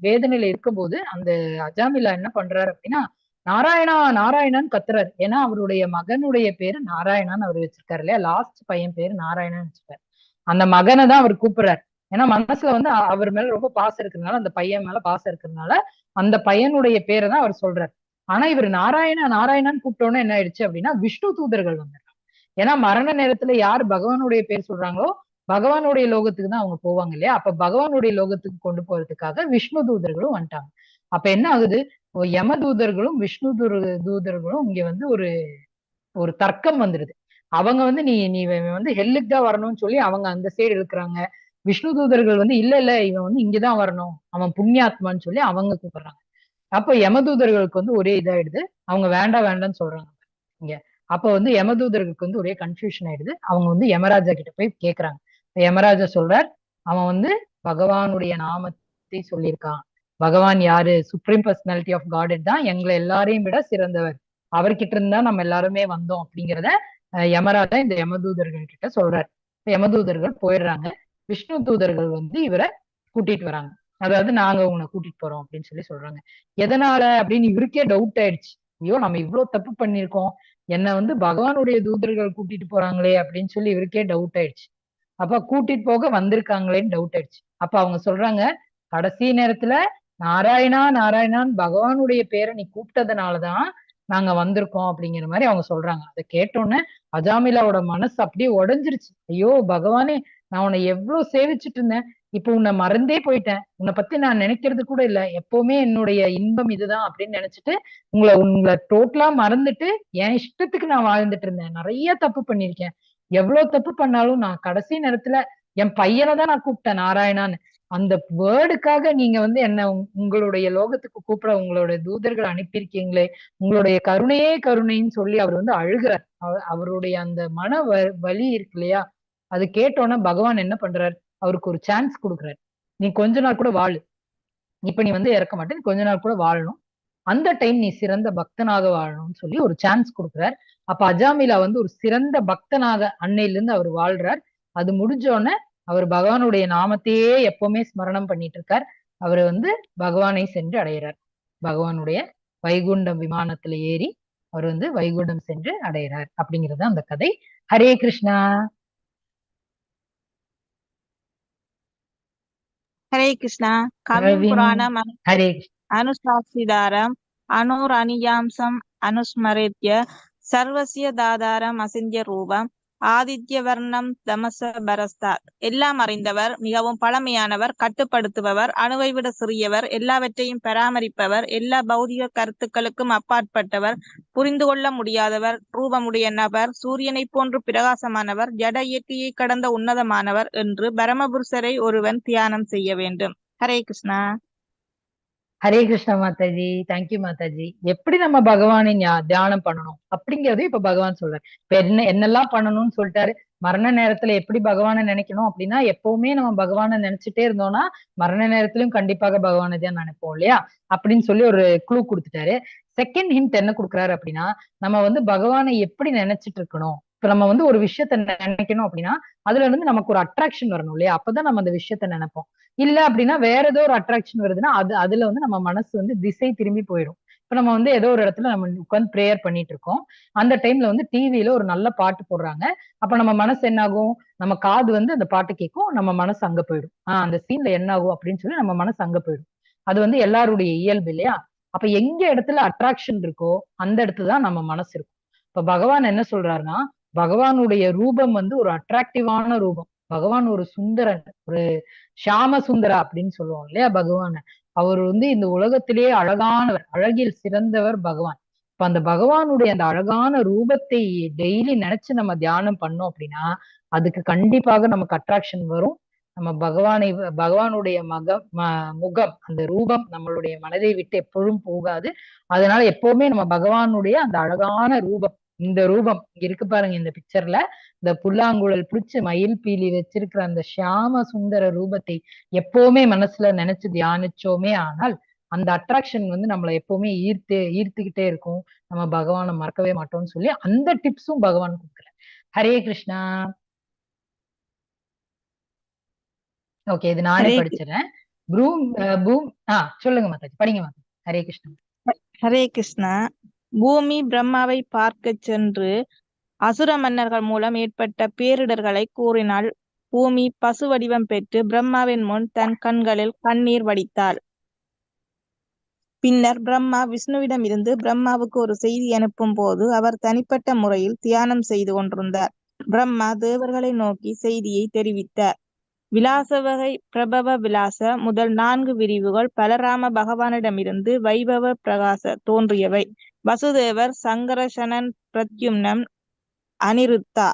வேதனையில இருக்கும்போது அந்த அஜாமிலா என்ன பண்றாரு அப்படின்னா நாராயணா நாராயணான்னு கத்துறாரு. ஏன்னா அவருடைய மகனுடைய பேரு நாராயணான்னு அவர் வச்சிருக்காரு இல்லையா, லாஸ்ட் பையன் பேரு நாராயணான்னு வச்சிருக்காரு. அந்த மகனை தான் அவர் கூப்பிடுறாரு. ஏன்னா மனசுல வந்து அவர் மேல ரொம்ப பாசம் இருக்கிறதுனால, அந்த பையன் மேல பாசம் இருக்கிறதுனால அந்த பையனுடைய பேரை தான் அவர் சொல்றாரு. ஆனா இவர் நாராயணா நாராயணான்னு கூப்பிட்டோன்னே என்ன ஆயிடுச்சு அப்படின்னா விஷ்ணு தூதர்கள் வந்துடுறாங்க. ஏன்னா மரண நேரத்துல யார் பகவானுடைய பேர் சொல்றாங்களோ பகவானுடைய லோகத்துக்கு தான் அவங்க போவாங்க இல்லையா? அப்ப பகவானுடைய லோகத்துக்கு கொண்டு போறதுக்காக விஷ்ணு தூதர்களும் வந்துட்டாங்க. அப்ப என்ன ஆகுது, யம தூதர்களும் விஷ்ணு தூதர்களும் இங்க வந்து ஒரு ஒரு தர்க்கம் வந்துருது. அவங்க வந்து நீ நீ இவன் வந்து ஹெல்லுக்கு தான் வரணும்னு சொல்லி அவங்க அந்த சைடு இருக்கிறாங்க. விஷ்ணு தூதர்கள் வந்து இல்ல இல்ல இவன் வந்து இங்கதான் வரணும், அவன் புண்ணியாத்மான்னு சொல்லி அவங்க கூப்பிடுறாங்க. அப்ப யமதூதர்களுக்கு வந்து ஒரே இதாயிடுது. அவங்க வேண்டாம் வேண்டாம்னு சொல்றாங்க இங்க. அப்ப வந்து யமதூதர்களுக்கு வந்து ஒரே கன்ஃபியூஷன் ஆயிடுது. அவங்க வந்து யமராஜா கிட்ட போய் கேக்குறாங்க. யமராஜா சொல்றார், அவன் வந்து பகவானுடைய நாமத்தை சொல்லியிருக்கான். பகவான் யாரு, சுப்ரீம் பர்சனாலிட்டி ஆஃப் காட் தான் எங்களை எல்லாரையும் விட சிறந்தவர், அவர்கிட்ட இருந்தா நம்ம எல்லாருமே வந்தோம் அப்படிங்கிறத யமராஜா இந்த யமதூதர்கள் கிட்ட சொல்றாரு. யமதூதர்கள் போயிடுறாங்க. விஷ்ணு தூதர்கள் வந்து இவரை கூட்டிட்டு வராங்க. அதாவது நாங்க உன்னை கூட்டிட்டு போறோம் அப்படின்னு சொல்லி சொல்றாங்க. எதனால அப்படின்னு இவருக்கே டவுட் ஆயிடுச்சு. ஐயோ நம்ம இவ்வளவு தப்பு பண்ணிருக்கோம், என்ன வந்து பகவானுடைய தூதர்கள் கூட்டிட்டு போறாங்களே அப்படின்னு சொல்லி இவருக்கே டவுட் ஆயிடுச்சு. அப்ப கூட்டிட்டு போக வந்திருக்காங்களேன்னு டவுட் ஆயிடுச்சு. அப்ப அவங்க சொல்றாங்க, கடைசி நேரத்துல நாராயணா நாராயணான்னு பகவானுடைய பேரை நீ கூப்பிட்டதுனாலதான் நாங்க வந்திருக்கோம் அப்படிங்கிற மாதிரி அவங்க சொல்றாங்க. அதை கேட்டோன்னே அஜாமிலாவோட மனசு அப்படியே உடைஞ்சிருச்சு. ஐயோ பகவானே, நான் உன்னை எவ்வளவு சேவிச்சுட்டு இருந்தேன், இப்ப உன்னை மறந்தே போயிட்டேன், உன்னை பத்தி நான் நினைக்கிறது கூட இல்ல, எப்பவுமே என்னுடைய இன்பம் இதுதான் அப்படின்னு நினைச்சிட்டு உங்களை டோட்டலா மறந்துட்டு என் இஷ்டத்துக்கு நான் வாழ்ந்துட்டு இருந்தேன். நிறைய தப்பு பண்ணிருக்கேன். எவ்வளவு தப்பு பண்ணாலும் நான் கடைசி நேரத்துல என் பையனை தான் நான் கூப்பிட்டேன் நாராயணான்னு. அந்த வேர்டுக்காக நீங்க வந்து என்ன உங்களுடைய லோகத்துக்கு கூப்பிட உங்களுடைய தூதர்கள் அனுப்பியிருக்கீங்களே, உங்களுடைய கருணையே கருணைன்னு சொல்லி அவர் வந்து அழுகிறார். அவருடைய அந்த மன வலி இருக்கு இல்லையா, அது கேட்டோன்னா பகவான் என்ன பண்றாரு, அவருக்கு ஒரு சான்ஸ் கொடுக்குறாரு. நீ கொஞ்ச நாள் கூட வாழு, இப்ப நீ வந்து இறக்க மாட்டே, கொஞ்ச நாள் கூட வாழணும், அந்த டைம் நீ சிறந்த பக்தனாக வாழணும்னு சொல்லி ஒரு சான்ஸ் கொடுக்குறார். அப்ப அஜாமிலா வந்து ஒரு சிறந்த பக்தனாக அன்னையில இருந்து அவர் வாழ்றார். அது முடிஞ்சோடனே அவர் பகவானுடைய நாமத்தையே எப்பவுமே ஸ்மரணம் பண்ணிட்டு இருக்கார். அவர் வந்து பகவானை சென்று அடைகிறார். பகவானுடைய வைகுண்டம் விமானத்துல ஏறி அவர் வந்து வைகுண்டம் சென்று அடைகிறார். அப்படிங்கிறது அந்த கதை. ஹரே கிருஷ்ணா. ஹரே கிருஷ்ணா. கவிம் புராணம் ஹரே அனுசாசிதாரம் அனுரணியாம்சம் அனுஸ்மரேத்ய சர்வசிய தாதாரம் அசிந்திய ரூபம் ஆதித்ய வர்ணம் தமச பரஸ்தாத். எல்லாம் அறிந்தவர், மிகவும் பழமையானவர், கட்டுப்படுத்துபவர், அணுவை விட சிறியவர், எல்லாவற்றையும் பராமரிப்பவர், எல்லா பௌதிக கருத்துக்களுக்கும் அப்பாற்பட்டவர், புரிந்து கொள்ள முடியாதவர், ரூபமுடைய நபர், சூரியனை போன்று பிரகாசமானவர், ஜட இயற்கையை கடந்த உன்னதமானவர் என்று பரமபுருஷரை ஒருவன் தியானம் செய்ய வேண்டும். ஹரே கிருஷ்ணா. ஹரே கிருஷ்ணா மாதாஜி. தேங்க்யூ மாதாஜி. எப்படி நம்ம பகவானை தியானம் பண்ணணும் அப்படிங்கறது இப்ப பகவான் சொல்றாரு. இப்ப என்னெல்லாம் பண்ணணும்னு சொல்லிட்டாரு. மரண நேரத்துல எப்படி பகவானை நினைக்கணும் அப்படின்னா, எப்பவுமே நம்ம பகவானை நினைச்சுட்டே இருந்தோம்னா மரண நேரத்திலும் கண்டிப்பாக பகவானை தான் நினைப்போம் இல்லையா அப்படின்னு சொல்லி ஒரு க்ளூ கொடுத்துட்டாரு. செகண்ட் ஹிண்ட் என்ன கொடுக்குறாரு அப்படின்னா, நம்ம வந்து பகவானை எப்படி நினைச்சிட்டு இருக்கணும். இப்ப நம்ம வந்து ஒரு விஷயத்த நினைக்கணும் அப்படின்னா அதுல இருந்து நமக்கு ஒரு அட்ராக்ஷன் வரணும் இல்லையா, அப்பதான் நம்ம அந்த விஷயத்த நினைப்போம். இல்ல அப்படின்னா வேற ஏதோ ஒரு அட்ராக்ஷன் வருதுன்னா அதுல வந்து நம்ம மனசு வந்து திசை திரும்பி போயிடும். இப்ப நம்ம வந்து ஏதோ ஒரு இடத்துல நம்ம உட்காந்து ப்ரேயர் பண்ணிட்டு இருக்கோம். அந்த டைம்ல வந்து டிவியில ஒரு நல்ல பாட்டு போடுறாங்க. அப்ப நம்ம மனசு என்ன ஆகும், நம்ம காது வந்து அந்த பாட்டு கேட்கும், நம்ம மனசு அங்க போயிடும். அந்த சீன்ல என்ன ஆகும் அப்படின்னு சொல்லி நம்ம மனசு அங்க போயிடும். அது வந்து எல்லாருடைய இயல்பு இல்லையா. அப்ப எங்க இடத்துல அட்ராக்ஷன் இருக்கோ அந்த இடத்துலதான் நம்ம மனசு இருக்கும். இப்ப பகவான் என்ன சொல்றாருன்னா, பகவானுடைய ரூபம் வந்து ஒரு அட்ராக்டிவான ரூபம். பகவான் ஒரு சுந்தரன், ஒரு ஷியாம சுந்தரா அப்படின்னு சொல்லுவோம் இல்லையா பகவான. அவர் வந்து இந்த உலகத்திலேயே அழகானவர், அழகில் சிறந்தவர் பகவான். இப்ப அந்த பகவானுடைய அந்த அழகான ரூபத்தை டெய்லி நினைச்சு நம்ம தியானம் பண்ணோம் அப்படின்னா அதுக்கு கண்டிப்பாக நமக்கு அட்ராக்ஷன் வரும். நம்ம பகவானுடைய முகம், அந்த ரூபம் நம்மளுடைய மனதை விட்டு எப்பொழுதும் போகாது. அதனால எப்பவுமே நம்ம பகவானுடைய அந்த அழகான ரூபம், இந்த ரூபம் இங்க இருக்கு பாருங்க இந்த பிக்சர்ல, இந்த புல்லாங்குழல் பிடிச்சு மயில் பீலி வச்சிருக்கிற அந்த ஷியாம சுந்தர ரூபத்தை எப்பவுமே மனசுல நினைச்சு தியானிச்சோமே ஆனால் அந்த அட்ராக்ஷன் வந்து நம்மளை எப்பவுமே ஈர்த்துக்கிட்டே இருக்கும். நம்ம பகவானை மறக்கவே மாட்டோம்னு சொல்லி அந்த டிப்ஸும் பகவான் கொடுக்குற. ஹரே கிருஷ்ணா. ஓகே, இது நானே படிச்சிடறேன். சொல்லுங்க மாதாஜி, படிங்க மாதாஜி. ஹரே கிருஷ்ணா. ஹரே கிருஷ்ணா. பூமி பிரம்மாவை பார்க்க சென்று அசுர மன்னர்கள் மூலம் ஏற்பட்ட பேரிடர்களை கூறினாள். பூமி பசு வடிவம் பெற்று பிரம்மாவின் முன் தன் கண்களில் கண்ணீர் வடித்தாள். பின்னர் பிரம்மா விஷ்ணுவிடம் இருந்து பிரம்மாவுக்கு ஒரு செய்தி அனுப்பும் போது அவர் தனிப்பட்ட முறையில் தியானம் செய்து கொண்டிருந்தார். பிரம்மா தேவர்களை நோக்கி செய்தியை தெரிவித்தார். விலாச வகை பிரபவ விலாச முதல் 4 விரிவுகள் பலராம பகவானிடமிருந்து வைபவ பிரகாச தோன்றியவை. வசுதேவர், சங்கரசனன், பிரத்யும்னன், அனிருத்தா.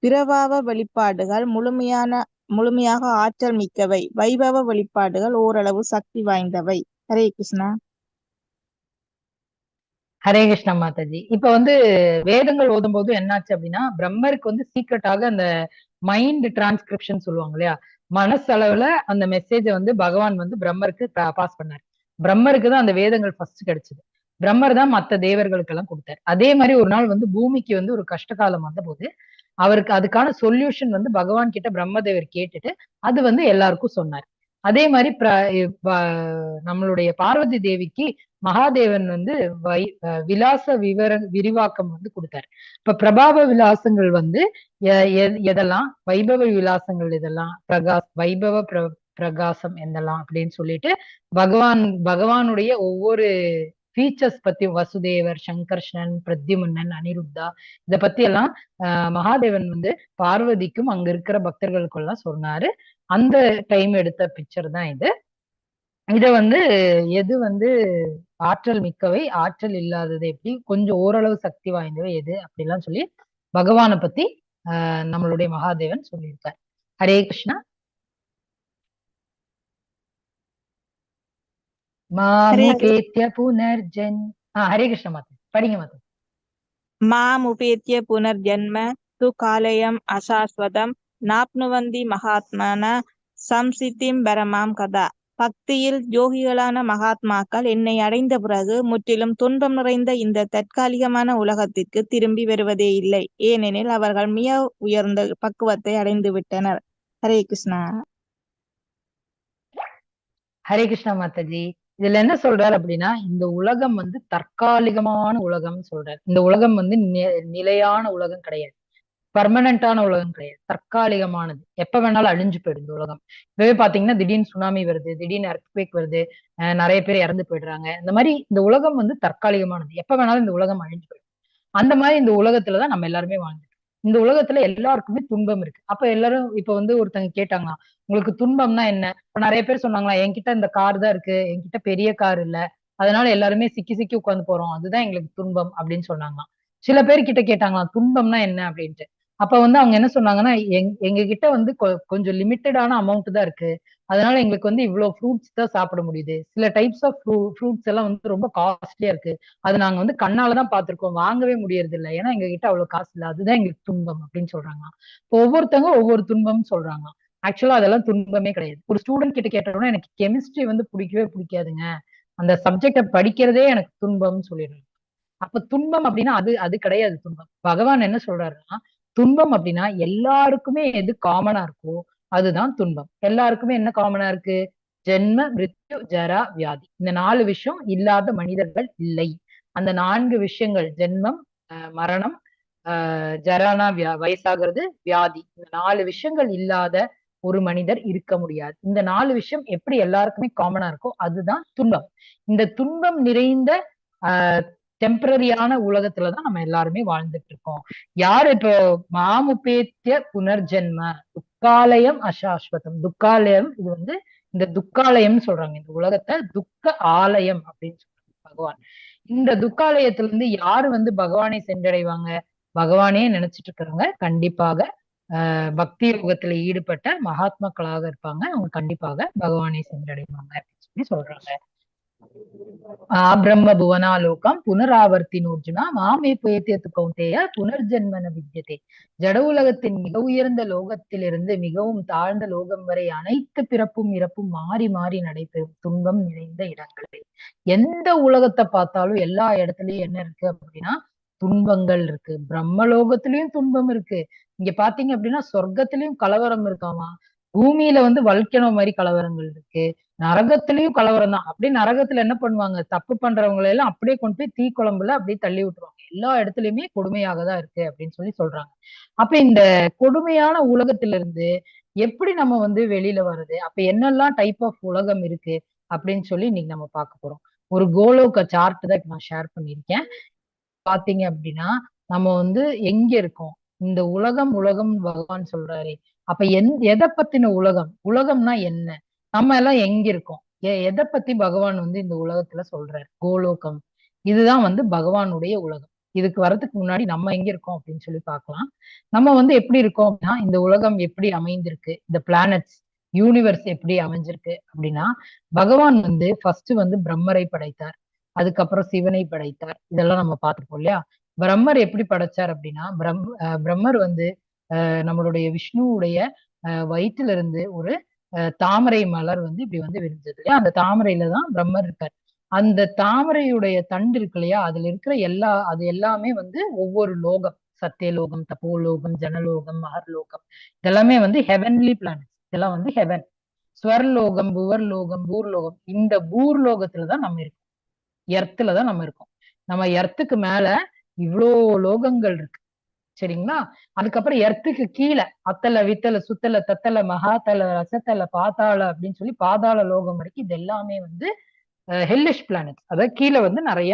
பிரபாவ வெளிப்பாடுகள் முழுமையாக ஆற்றல் மிக்கவை. வைபவ வெளிப்பாடுகள் ஓரளவு சக்தி வாய்ந்தவை. ஹரே கிருஷ்ணா. ஹரே கிருஷ்ணா மாதாஜி. இப்ப வந்து வேதங்கள் ஓதும் போது என்னாச்சு அப்படின்னா, பிரம்மருக்கு வந்து சீக்கிரட்டாக அந்த மைண்ட் டிரான்ஸ்கிரிப்ஷன் சொல்லுவாங்க இல்லையா, மனசளவுல அந்த மெசேஜ வந்து பகவான் வந்து பிரம்மருக்கு பாஸ் பண்ணாரு. பிரம்மருக்கு தான் அந்த வேதங்கள் ஃபர்ஸ்ட் கிடைச்சது. பிரம்மர் தான் மத்த தேவர்களுக்கு எல்லாம் கொடுத்தாரு. அதே மாதிரி ஒரு நாள் வந்து பூமிக்கு வந்து ஒரு கஷ்ட காலம் வந்த போது அவருக்கு அதுக்கான சொல்யூஷன் வந்து பகவான் கிட்ட பிரம்மதேவர் கேட்டுட்டு அது வந்து எல்லாருக்கும் சொன்னார். அதே மாதிரி நம்மளுடைய பார்வதி தேவிக்கு மகாதேவன் வந்து விலாச விரிவாக்கம் வந்து கொடுத்தாரு. இப்ப பிரபாவ விலாசங்கள் வந்து எதெல்லாம், வைபவ விலாசங்கள் இதெல்லாம், வைபவ பிரகாசம் என்னெல்லாம் அப்படின்னு சொல்லிட்டு பகவானுடைய ஒவ்வொரு ஃபீச்சர்ஸ் பத்தி, வசுதேவர், சங்கர்ஷன், பிரத்யும்னன், அனிருத்தா, இத பத்தி எல்லாம் மகாதேவன் வந்து பார்வதிக்கும் அங்க இருக்கிற பக்தர்களுக்கும் எல்லாம் சொன்னாரு. அந்த டைம் எடுத்த பிக்சர் தான் இது. இத வந்து எது வந்து ஆற்றல் மிக்கவை, ஆற்றல் இல்லாதது எப்படி, கொஞ்சம் ஓரளவு சக்தி வாய்ந்தவை எது அப்படிலாம் சொல்லி பகவானை பத்தி நம்மளுடைய மகாதேவன் சொல்லியிருக்கார். ஹரே கிருஷ்ணா. மாமுபேத்ய புனர்ஜன் ஹரே கிருஷ்ண மாதா, படிங்க மாதா. மாமுபேத்ய புனர்ஜன்ம து காலயம் அசாஸ்வதம் நாப்னுவந்தி மகாத்மான சம்சித்திம் பரமாம் கதா. பக்தியில் யோகிகளான மகாத்மாக்கள் என்னை அடைந்த பிறகு முற்றிலும் துன்பம் நிறைந்த இந்த தற்காலிகமான உலகத்திற்கு திரும்பி வருவதே இல்லை. ஏனெனில் அவர்கள் மிக உயர்ந்த பக்குவத்தை அடைந்து விட்டனர். ஹரே கிருஷ்ணா. ஹரே கிருஷ்ணா மாதாஜி. இதுல என்ன சொல்றாரு அப்படின்னா, இந்த உலகம் வந்து தற்காலிகமான உலகம் சொல்றாரு. இந்த உலகம் வந்து நிலையான உலகம் கிடையாது, பர்மனண்டான உலகம் கிடையாது, தற்காலிகமானது. எப்ப வேணாலும் அழிஞ்சு போயிடும் இந்த உலகம். இப்பவே பாத்தீங்கன்னா திடீர்னு சுனாமி வருது, திடீர்னு எர்த்குவேக் வருது, நிறைய பேர் இறந்து போயிடுறாங்க. இந்த மாதிரி இந்த உலகம் வந்து தற்காலிகமானது, எப்ப வேணாலும் இந்த உலகம் அழிஞ்சு போயிடும். அந்த மாதிரி இந்த உலகத்துலதான் நம்ம எல்லாருமே வாழ்ந்துட்டு. இந்த உலகத்துல எல்லாருக்குமே துன்பம் இருக்கு. அப்ப எல்லாரும் இப்ப வந்து ஒருத்தங்க கேட்டாங்களா, உங்களுக்கு துன்பம்னா என்ன? இப்ப நிறைய பேர் சொன்னாங்களா, என்கிட்ட இந்த கார் தான் இருக்கு, என்கிட்ட பெரிய கார் இல்ல, அதனால எல்லாருமே சிக்கி சிக்கி உட்காந்து போறோம், அதுதான் எங்களுக்கு துன்பம் அப்படின்னு சொன்னாங்களாம். சில பேர் கிட்ட கேட்டாங்களாம் துன்பம்னா என்ன அப்படின்ட்டு. அப்ப வந்து அவங்க என்ன சொன்னாங்கன்னா, எங்க கிட்ட வந்து கொஞ்சம் லிமிட்டடான அமௌண்ட் தான் இருக்கு, அதனால எங்களுக்கு வந்து இவ்வளவு ஃப்ரூட்ஸ் தான் சாப்பிட முடியுது. சில டைப்ஸ் ஆஃப் ஃப்ரூட்ஸ் எல்லாம் வந்து ரொம்ப காஸ்ட்லியா இருக்கு, அது நாங்க வந்து கண்ணாலதான் பாத்திருக்கோம், வாங்கவே முடியறது இல்லை, ஏன்னா எங்க கிட்ட அவ்வளவு காசு இல்லை, அதுதான் எங்களுக்கு துன்பம் அப்படின்னு சொல்றாங்க. இப்போ ஒவ்வொருத்தவங்க ஒவ்வொரு துன்பம் சொல்றாங்க. ஆக்சுவலா அதெல்லாம் துன்பமே கிடையாது. ஒரு ஸ்டூடெண்ட் கிட்ட கேட்டோம்னா, எனக்கு கெமிஸ்ட்ரி வந்து பிடிக்கவே பிடிக்காதுங்க, அந்த சப்ஜெக்ட படிக்கிறதே எனக்கு துன்பம்னு சொல்லிடுறாங்க. அப்ப துன்பம் அப்படின்னா அது கிடையாது துன்பம். பகவான் என்ன சொல்றாருன்னா, துன்பம் அப்படின்னா எல்லாருக்குமே எது காமனா இருக்கோ அதுதான் துன்பம். எல்லாருக்குமே என்ன காமனா இருக்கு? ஜென்ம, மிருத்யு, ஜரா, வியாதி. இந்த 4 விஷயம் இல்லாத மனிதர்கள் இல்லை. அந்த 4 விஷயங்கள், ஜென்மம், மரணம், ஜரானா வயசாகிறது, வியாதி, இந்த 4 விஷயங்கள் இல்லாத ஒரு மனிதர் இருக்க முடியாது. இந்த 4 விஷயம் எப்படி எல்லாருக்குமே காமனா இருக்கோ அதுதான் துன்பம். இந்த துன்பம் நிறைந்த டெம்பரரியான உலகத்துலதான் நம்ம எல்லாருமே வாழ்ந்துட்டு இருக்கோம். யாரு இப்போ மாமுபேத்திய புனர்ஜென்ம துக்காலயம் அசாஸ்வதம், துக்காலயம், இது வந்து இந்த துக்காலயம் சொல்றாங்க, இந்த உலகத்தை துக்க ஆலயம் அப்படின்னு சொல்றாங்க பகவான். இந்த துக்காலயத்துல இருந்து யாரு வந்து பகவானை சென்றடைவாங்க? பகவானே நினைச்சிட்டு இருக்கிறவங்க கண்டிப்பாக பக்தி யோகத்துல ஈடுபட்ட மகாத்மாக்களாக இருப்பாங்க, அவங்க கண்டிப்பாக பகவானை சென்றடைவாங்க அப்படின்னு சொல்லி சொல்றாங்க. பிரம்ம புவனாலோகம் புனராவர்த்தினோர்ஜுனா மாமே பேத்தியத்து கௌந்தேய புனர்ஜென்மன வித்யதே. ஜட உலகத்தின் மிக உயர்ந்த லோகத்திலிருந்து மிகவும் தாழ்ந்த லோகம் வரை அனைத்து பிறப்பும் இறப்பும் மாறி மாறி நடைபெறும் துன்பம் நிறைந்த இடங்களே. எந்த உலகத்தை பார்த்தாலும் எல்லா இடத்துலயும் என்ன இருக்கு அப்படின்னா துன்பங்கள் இருக்கு. பிரம்மலோகத்திலயும் துன்பம் இருக்கு. இங்க பாத்தீங்க அப்படின்னா சொர்க்கத்திலயும் கலவரம் இருக்காமா, பூமியில வந்து வல்கனோ மாதிரி கலவரங்கள் இருக்கு, நரகத்திலயும் கலவரம் தான். அப்படியே நரகத்துல என்ன பண்ணுவாங்க, தப்பு பண்றவங்களை எல்லாம் அப்படியே கொண்டு போய் தீ குழம்புல அப்படியே தள்ளி விட்டுருவாங்க. எல்லா இடத்துலயுமே கொடுமையாக தான் இருக்கு அப்படின்னு சொல்லி சொல்றாங்க. அப்ப இந்த கொடுமையான உலகத்துல இருந்து எப்படி நம்ம வந்து வெளியில வர்றது, அப்ப என்னெல்லாம் டைப் ஆஃப் உலகம் இருக்கு அப்படின்னு சொல்லி இன்னைக்கு நம்ம பார்க்க போறோம். ஒரு கோலோக சார்ட் தான் நான் ஷேர் பண்ணியிருக்கேன். பாத்தீங்க அப்படின்னா நம்ம வந்து எங்க இருக்கோம், இந்த உலகம் உலகம் பகவான் சொல்றாரு. அப்ப எதை பத்தின உலகம்? உலகம்னா என்ன? நம்ம எல்லாம் எங்க இருக்கோம்? எதை பத்தி பகவான் வந்து இந்த உலகத்துல சொல்றாரு? கோலோகம். இதுதான் வந்து பகவானுடைய உலகம். இதுக்கு வர்றதுக்கு முன்னாடி நம்ம எங்க இருக்கோம் அப்படின்னு சொல்லி பார்க்கலாம். நம்ம வந்து எப்படி இருக்கோம் அப்படின்னா, இந்த உலகம் எப்படி அமைந்திருக்கு, இந்த பிளானட்ஸ் யூனிவர்ஸ் எப்படி அமைஞ்சிருக்கு அப்படின்னா, பகவான் வந்து ஃபர்ஸ்ட் வந்து பிரம்மரை படைத்தார், அதுக்கப்புறம் சிவனை படைத்தார். இதெல்லாம் நம்ம பார்த்திருப்போம் இல்லையா? பிரம்மர் எப்படி படைச்சார் அப்படின்னா, பிரம்மர் வந்து நம்மளுடைய விஷ்ணுவுடைய வயிற்றுல இருந்து ஒரு தாமரை மலர் வந்து இப்படி வந்து விரிஞ்சது இல்லையா? அந்த தாமரையில தான் பிரம்மர் இருக்கார். அந்த தாமரையுடைய தண்டு இருக்கு இல்லையா? அதுல இருக்கிற அது எல்லாமே வந்து ஒவ்வொரு லோகம். சத்தியலோகம், தபோலோகம், ஜனலோகம், மகர்லோகம், இதெல்லாமே வந்து ஹெவன்லி பிளானட். இதெல்லாம் வந்து ஹெவன். ஸ்வர்லோகம், புவர்லோகம், பூர்லோகம். இந்த பூர்லோகத்துலதான் நம்ம இருக்கோம். எர்த்துலதான் நம்ம இருக்கோம். நம்ம எர்த்துக்கு மேல இவ்வளோ லோகங்கள் இருக்கு. சரிங்களா? அதுக்கப்புறம் எர்த்துக்கு கீழே அத்தல, வித்தல, சுத்தல, தத்தல, மகாத்தல, ரசத்தல, பாதாள அப்படின்னு சொல்லி பாதாள லோகம் வரைக்கும் இது எல்லாமே வந்து ஹெல்லிஷ் பிளானட். அதாவது கீழே வந்து நிறைய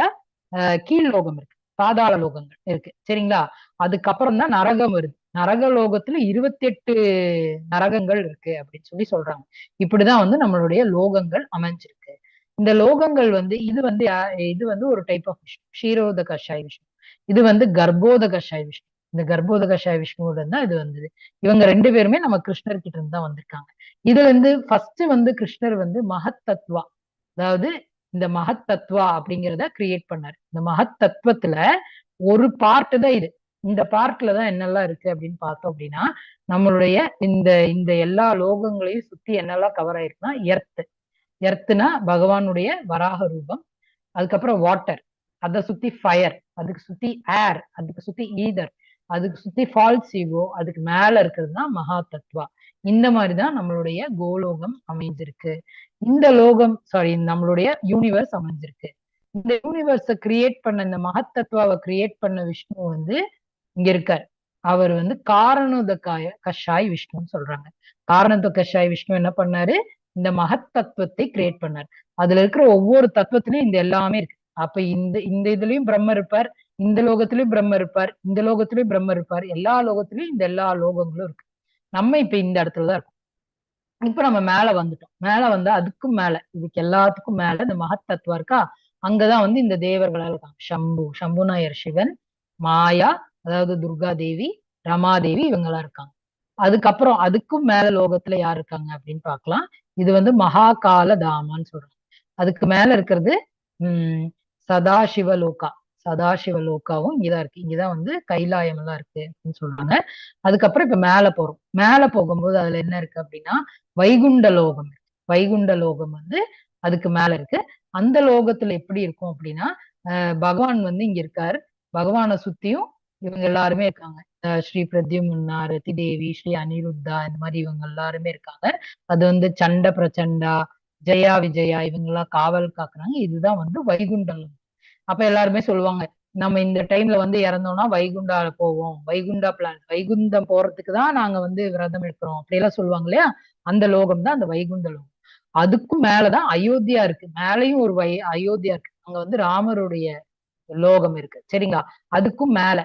கீழ் லோகம் இருக்கு, பாதாள லோகங்கள் இருக்கு. சரிங்களா? அதுக்கப்புறம் தான் நரகம் வருது. நரக லோகத்துல 28 நரகங்கள் இருக்கு அப்படின்னு சொல்லி சொல்றாங்க. இப்படிதான் வந்து நம்மளுடைய லோகங்கள் அமைஞ்சிருக்கு. இந்த லோகங்கள் வந்து இது வந்து ஒரு டைப் ஆஃப் விஷ்ணு, க்ஷீரோத கஷாய விஷ்ணு. இது வந்து கர்ப்போத கஷாய விஷ்ணு. இந்த கர்ப்போத கஷாய விஷ்ணுவோட தான் இது வந்தது. இவங்க 2 பேருமே நம்ம கிருஷ்ணர் கிட்ட இருந்து தான் வந்திருக்காங்க. இதுல இருந்து ஃபர்ஸ்ட் வந்து கிருஷ்ணர் வந்து மகத் தத்வா, அதாவது இந்த மகத் தத்வா அப்படிங்கிறத கிரியேட் பண்ணாரு. இந்த மகத் தத்துவத்துல ஒரு பார்ட் தான் இது. இந்த பார்ட்ல தான் என்னெல்லாம் இருக்கு அப்படின்னு பார்த்தோம் அப்படின்னா, நம்மளுடைய இந்த இந்த எல்லா லோகங்களையும் சுத்தி என்னெல்லாம் கவர் ஆயிருக்குன்னா, எர்த்னா பகவானுடைய வராக ரூபம். அதுக்கப்புறம் வாட்டர், அதை சுத்தி ஃபயர், அதுக்கு சுத்தி ஏர், அதுக்கு சுத்தி ஈதர், அதுக்கு சுத்தி ஃபால்ஸ் ஈகோ, அதுக்கு மேல இருக்கிறது தான் மகா தத்வா. இந்த மாதிரிதான் நம்மளுடைய கோலோகம் அமைஞ்சிருக்கு. இந்த லோகம் நம்மளுடைய யூனிவர்ஸ் அமைஞ்சிருக்கு. இந்த யூனிவர்ஸ கிரியேட் பண்ண, இந்த மகத்தத்துவாவை கிரியேட் பண்ண விஷ்ணு வந்து இங்க இருக்கார். அவர் வந்து காரணோத கஷாய் விஷ்ணுன்னு சொல்றாங்க. காரணோத கஷாய் விஷ்ணு என்ன பண்ணாரு? இந்த மகத் தத்துவத்தை கிரியேட் பண்ணார். அதுல இருக்கிற ஒவ்வொரு தத்துவத்திலயும் இந்த எல்லாமே இருக்கு. அப்ப இந்த இந்த இதுலயும் பிரம்மர் இருப்பார், இந்த லோகத்திலயும் பிரம்மர் இருப்பார், இந்த லோகத்திலயும் பிரம்மர் இருப்பார், எல்லா லோகத்திலயும் இந்த எல்லா லோகங்களும் இருக்கு. நம்ம இப்ப இந்த இடத்துலதான் இருக்கோம். இப்ப நம்ம மேல வந்துட்டோம். மேல வந்து அதுக்கும் மேல, இதுக்கு எல்லாத்துக்கும் மேல இந்த மகத் தத்துவம் இருக்கா, அங்கதான் வந்து இந்த தேவர்களா இருக்காங்க. சம்புநாயர் சிவன், மாயா அதாவது துர்கா தேவி, ரமாதேவி, இவங்கெல்லாம் இருக்காங்க. அதுக்கப்புறம் அதுக்கும் மேல லோகத்துல யார் இருக்காங்க அப்படின்னு பார்க்கலாம். இது வந்து மகாகால தாமான்னு சொல்றாங்க. அதுக்கு மேல இருக்கிறது சதாசிவலோகா. சதாசிவலோகாவும் இங்கதான் இருக்கு. இங்கதான் வந்து கைலாயம் எல்லாம் இருக்கு அப்படின்னு சொல்றாங்க. அதுக்கப்புறம் இப்ப மேல போறோம். மேல போகும்போது அதுல என்ன இருக்கு அப்படின்னா, வைகுண்ட லோகம் இருக்கு. வைகுண்ட லோகம் வந்து அதுக்கு மேல இருக்கு. அந்த லோகத்துல எப்படி இருக்கும் அப்படின்னா, பகவான் வந்து இங்க இருக்காரு. பகவானை சுத்தியும் இவங்க எல்லாருமே இருக்காங்க. ஸ்ரீ பிரத்யும்னா, ரதி தேவி, ஸ்ரீ அனிருத்தா, இந்த மாதிரி இவங்க எல்லாருமே இருக்காங்க. அது வந்து சண்ட பிரச்சண்டா, ஜெயா விஜயா, இவங்க எல்லாம் காவல் காக்குறாங்க. இதுதான் வந்து வைகுண்டம். அப்ப எல்லாருமே சொல்லுவாங்க, நம்ம இந்த டைம்ல வந்து இறந்தோம்னா வைகுண்டால போவோம், வைகுண்டா பிளான், வைகுண்டம் போறதுக்கு தான் நாங்க வந்து விரதம் எடுக்கிறோம் அப்படியெல்லாம் சொல்லுவாங்க இல்லையா? அந்த லோகம் தான் அந்த வைகுண்ட லோகம். அதுக்கும் மேலதான் அயோத்தியா இருக்கு. மேலையும் ஒரு அயோத்தியா இருக்கு. அங்க வந்து ராமருடைய லோகம் இருக்கு. சரிங்களா? அதுக்கும் மேல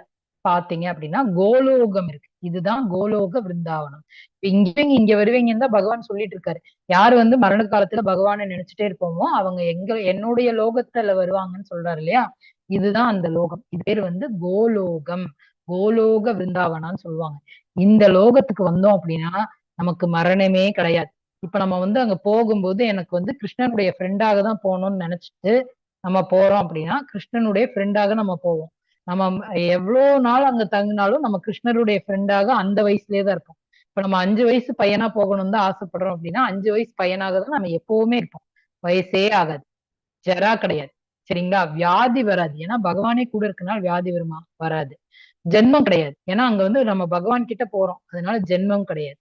பாத்தீங்க அப்படின்னா கோலோகம் இருக்கு. இதுதான் கோலோக விருந்தாவனம். இங்க வருவீங்கன்னு தான் பகவான் சொல்லிட்டு இருக்காரு. யாரு வந்து மரண காலத்துல பகவானை நினைச்சுட்டே இருப்போமோ அவங்க என்னுடைய லோகத்துல வருவாங்கன்னு சொல்றாரு இல்லையா? இதுதான் அந்த லோகம். இது பேர் வந்து கோலோகம், கோலோக விருந்தாவனான்னு சொல்லுவாங்க. இந்த லோகத்துக்கு வந்தோம் அப்படின்னா நமக்கு மரணமே கிடையாது. இப்ப நம்ம வந்து அங்க போகும்போது எனக்கு வந்து கிருஷ்ணனுடைய ஃப்ரெண்டாக தான் போகணும்னு நினைச்சிட்டு நம்ம போறோம் அப்படின்னா கிருஷ்ணனுடைய ஃப்ரெண்டாக நம்ம போவோம். நம்ம எவ்வளவு நாள் அங்க தங்கினாலும் நம்ம கிருஷ்ணருடைய ஃப்ரெண்டாக அந்த வயசுலயே தான் இருப்போம். இப்ப நம்ம 5 வயசு பையனா போகணும்னு தான் ஆசைப்படுறோம் அப்படின்னா 5 வயசு பையனாக தான் நம்ம எப்பவுமே இருப்போம். வயசே ஆகாது, ஜரா கிடையாது. சரிங்களா? வியாதி வராது. ஏன்னா பகவானே கூட இருக்கனால வியாதி வருமா? வராது. ஜென்மம் கிடையாது. ஏன்னா அங்க வந்து நம்ம பகவான் கிட்ட போறோம், அதனால ஜென்மம் கிடையாது.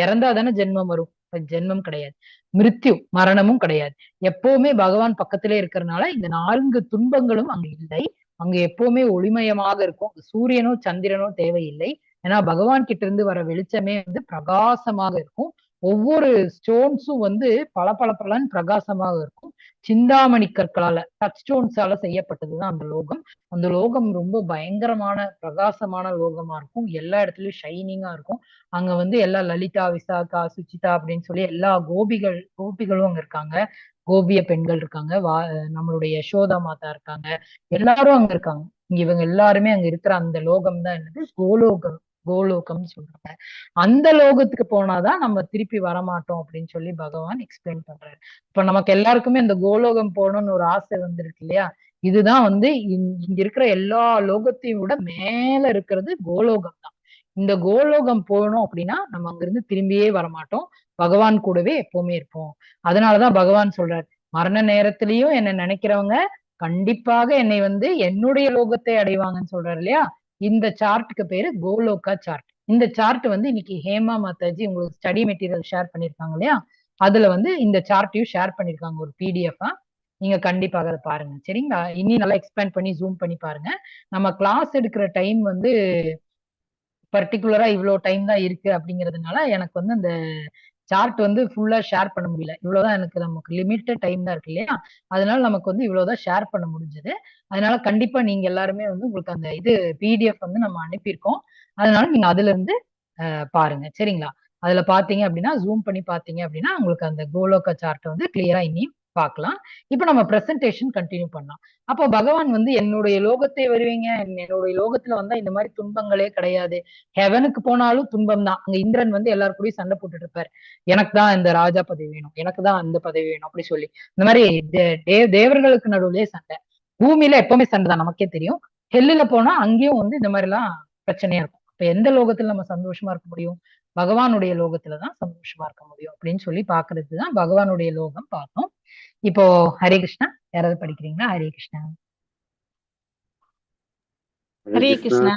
இறந்தா தானே ஜென்மம் வரும். ஜென்மம் கிடையாது. மிருத்யு, மரணமும் கிடையாது. எப்பவுமே பகவான் பக்கத்திலே இருக்கிறதுனால இந்த 4 துன்பங்களும் அங்க இல்லை. அங்க எப்பவுமே ஒளிமயமாக இருக்கும். சூரியனோ சந்திரனோ தேவையில்லை. ஏன்னா பகவான் கிட்ட இருந்து வர வெளிச்சமே வந்து பிரகாசமாக இருக்கும். ஒவ்வொரு ஸ்டோன்ஸும் வந்து பளபளன்னு பிரகாசமாக இருக்கும். சிந்தாமணி கற்களால, டச் ஸ்டோன்ஸால செய்யப்பட்டதுதான் அந்த லோகம். அந்த லோகம் ரொம்ப பயங்கரமான பிரகாசமான லோகமா இருக்கும். எல்லா இடத்துலயும் ஷைனிங்கா இருக்கும். அங்க வந்து எல்லா லலிதா, விசாகா, சுச்சிதா அப்படின்னு சொல்லி எல்லா கோபிகளும் அங்க இருக்காங்க. கோபிய பெண்கள் இருக்காங்க. நம்மளுடைய யசோதா மாதா இருக்காங்க. எல்லாரும் அங்க இருக்காங்க. இவங்க எல்லாருமே அங்க இருக்கிற அந்த லோகம் தான் என்னது, கோலோகம்னு சொல்றாங்க. அந்த லோகத்துக்கு போனாதான் நம்ம திருப்பி வரமாட்டோம் அப்படின்னு சொல்லி பகவான் எக்ஸ்பிளைன் பண்றாரு. இப்ப நமக்கு எல்லாருக்குமே இந்த கோலோகம் போகணும்னு ஒரு ஆசை வந்திருக்கு இல்லையா? இதுதான் வந்து இங்க இருக்கிற எல்லா லோகத்தையும் விட மேல இருக்கிறது கோலோகம் தான். இந்த கோலோகம் போகணும் அப்படின்னா நம்ம அங்கிருந்து திரும்பியே வரமாட்டோம். பகவான் கூடவே எப்பவுமே இருப்போம். அதனாலதான் பகவான் சொல்றாரு, மரண நேரத்திலயும் என்ன நினைக்கிறவங்க கண்டிப்பாக என்னை வந்து என்னுடைய லோகத்தை அடைவாங்கன்னு சொல்றாரு இல்லையா? இந்த சார்ட்டுக்கு பேரு கோலோகா சார்ட். இந்த சார்ட் வந்து இன்னைக்கு ஹேமா மாதாஜி உங்களுக்கு ஸ்டடி மெட்டீரியல் ஷேர் பண்ணிருக்காங்க இல்லையா? அதுல வந்து இந்த சார்ட்டையும் ஷேர் பண்ணிருக்காங்க ஒரு பிடிஎஃப். நீங்க கண்டிப்பாக அதை பாருங்க. சரிங்களா? இனி நல்லா எக்ஸ்பேண்ட் பண்ணி ஜூம் பண்ணி பாருங்க. நம்ம கிளாஸ் எடுக்கிற டைம் வந்து பர்டிகுலரா இவ்வளவு டைம் தான் இருக்கு அப்படிங்கிறதுனால எனக்கு வந்து அந்த சார்ட் வந்து ஃபுல்லா ஷேர் பண்ண முடியல. இவ்வளவுதான், எனக்கு நமக்கு லிமிட்டட் டைம் தான் இருக்கு இல்லையா? அதனால நமக்கு வந்து இவ்வளவுதான் ஷேர் பண்ண முடிஞ்சது. அதனால கண்டிப்பா நீங்க எல்லாருமே வந்து உங்களுக்கு அந்த இது பிடிஎஃப் வந்து நம்ம அனுப்பியிருக்கோம். அதனால நீங்க அதுல இருந்து பாருங்க. சரிங்களா? அதுல பாத்தீங்க அப்படின்னா, ஜூம் பண்ணி பாத்தீங்க அப்படின்னா உங்களுக்கு அந்த கோலோக சார்ட் வந்து கிளியரா இனியும் பார்க்கலாம். இப்ப நம்ம பிரசன்டேஷன் கண்டினியூ பண்ணலாம். அப்போ பகவான் வந்து என்னுடைய லோகத்தை வருவீங்க, என்னுடைய லோகத்துல வந்தா இந்த மாதிரி துன்பங்களே கிடையாது. ஹெவனுக்கு போனாலும் துன்பம் தான். அங்க இந்திரன் வந்து எல்லாரு கூடயும் சண்டை போட்டுட்டு இருப்பாரு. எனக்கு தான் இந்த ராஜா பதவி வேணும், எனக்கு தான் அந்த பதவி வேணும் அப்படி சொல்லி. இந்த மாதிரி தேவர்களுக்கு நடுவுலயே சண்டை. பூமியில எப்பவுமே சண்டை தான், நமக்கே தெரியும். ஹெல்லுல போனா அங்கேயும் வந்து இந்த மாதிரி எல்லாம் பிரச்சனையா இருக்கும். இப்ப எந்த லோகத்துல நம்ம சந்தோஷமா இருக்க முடியும்? பகவானுடைய லோகத்துலதான் சந்தோஷமா இருக்க முடியும் அப்படின்னு சொல்லி பாக்குறதுதான் பகவானுடைய லோகம் பார்த்தோம். இப்போ ஹரே கிருஷ்ணா, யாராவது படிக்கிறீங்களா? ஹரே கிருஷ்ணா. ஹரே கிருஷ்ணா.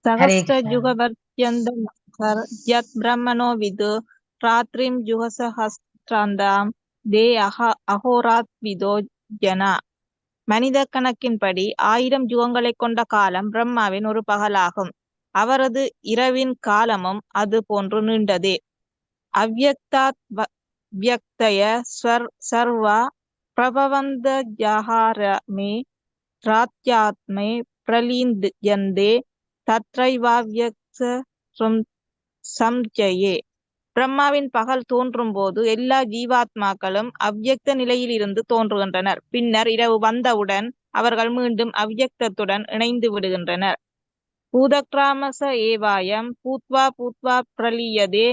ஹரே சகஸ்ர கிருஷ்ணா. ஜுகவர்த்யந்தம் யத் பிரம்மணோ விது ராத்ரிம் ஜுகசஹஸ்ராந்தாம் தே அஹோராத் விதோ ஜனா. மனித கணக்கின்படி 1000 யுகங்களை கொண்ட காலம் பிரம்மாவின் ஒரு பகலாகும். அவரது இரவின் காலமும் அது போன்று நீண்டதே. அவ்யக்தாத் வியக்தய சர்வா பிரபவந்த ஜஹாரமே ராத்யாத்மே பிரலீயந்தே தத்ரைவாவ்யக்த சம்ஜயே. பிரம்மாவின் பகல் தோன்றும் போது எல்லா ஜீவாத்மாக்களும் அவ்யக்த நிலையில் இருந்து தோன்றுகின்றனர். பின்னர் இரவு வந்தவுடன் அவர்கள் மீண்டும் அவ்யக்தத்துடன் இணைந்து விடுகின்றனர். பூதக்ராமச ஏவாயம் பூத்வா பூத்வா பிரலீயதே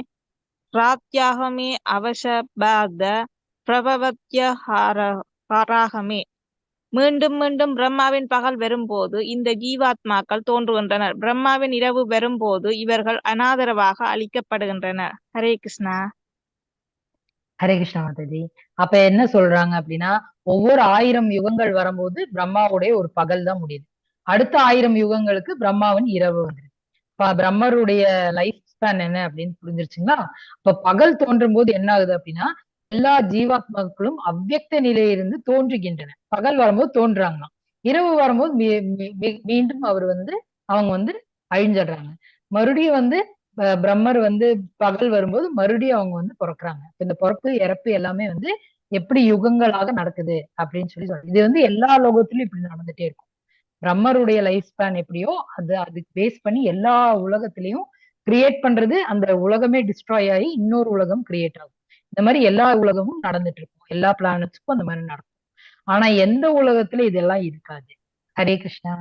ராத்யாகமே அவசபாத பிரபவத்யஹாராகமே. மீண்டும் மீண்டும் பிரம்மாவின் பகல் வரும்போது இந்த ஜீவாத்மாக்கள் தோன்றுகின்றனர். பிரம்மாவின் இரவு வரும்போது இவர்கள் அனாதரவாக அழிக்கப்படுகின்றனர். ஹரே கிருஷ்ணா. ஹரே கிருஷ்ணா மாதாஜி. அப்ப என்ன சொல்றாங்க அப்படின்னா, ஒவ்வொரு 1000 யுகங்கள் வரும்போது பிரம்மாவுடைய ஒரு பகல் தான் முடியுது. அடுத்த 1000 யுகங்களுக்கு பிரம்மாவின் இரவு வந்துருது. பிரம்மருடைய லைஃப் ஸ்பேன் என்ன அப்படின்னு புரிஞ்சிருச்சுங்களா? இப்ப பகல் தோன்றும் போது என்ன ஆகுது அப்படின்னா, எல்லா ஜீவாத்மாக்களும் அவ்யக்த நிலையிலிருந்து தோன்றுகின்றன. பகல் வரும்போது தோன்றாங்களாம். இரவு வரும்போது மீண்டும் அவங்க வந்து அழிஞ்சிடுறாங்க. மறுபடியும் வந்து பிரம்மர் வந்து பகல் வரும்போது மறுபடியும் அவங்க வந்து பிறக்குறாங்க. இந்த பிறப்பு இறப்பு எல்லாமே வந்து எப்படி யுகங்களாக நடக்குது அப்படின்னு சொல்லி சொல்றாங்க. இது வந்து எல்லா லோகத்திலும் இப்படி நடந்துட்டே இருக்கும். பிரம்மருடைய லைஃப் ஸ்பேன் எப்படியோ அதுக்கு பேஸ் பண்ணி எல்லா உலகத்திலையும் கிரியேட் பண்றது, அந்த உலகமே டிஸ்ட்ராய் ஆகி இன்னொரு உலகம் கிரியேட் ஆகும். இந்த மாதிரி எல்லா உலகமும் நடந்துட்டு இருக்கும். எல்லா பிளானட்ஸ்க்கும் அந்த மாதிரி நடக்கும். ஆனா எந்த உலகத்துல இதெல்லாம் இருக்காது. ஹரே கிருஷ்ணா.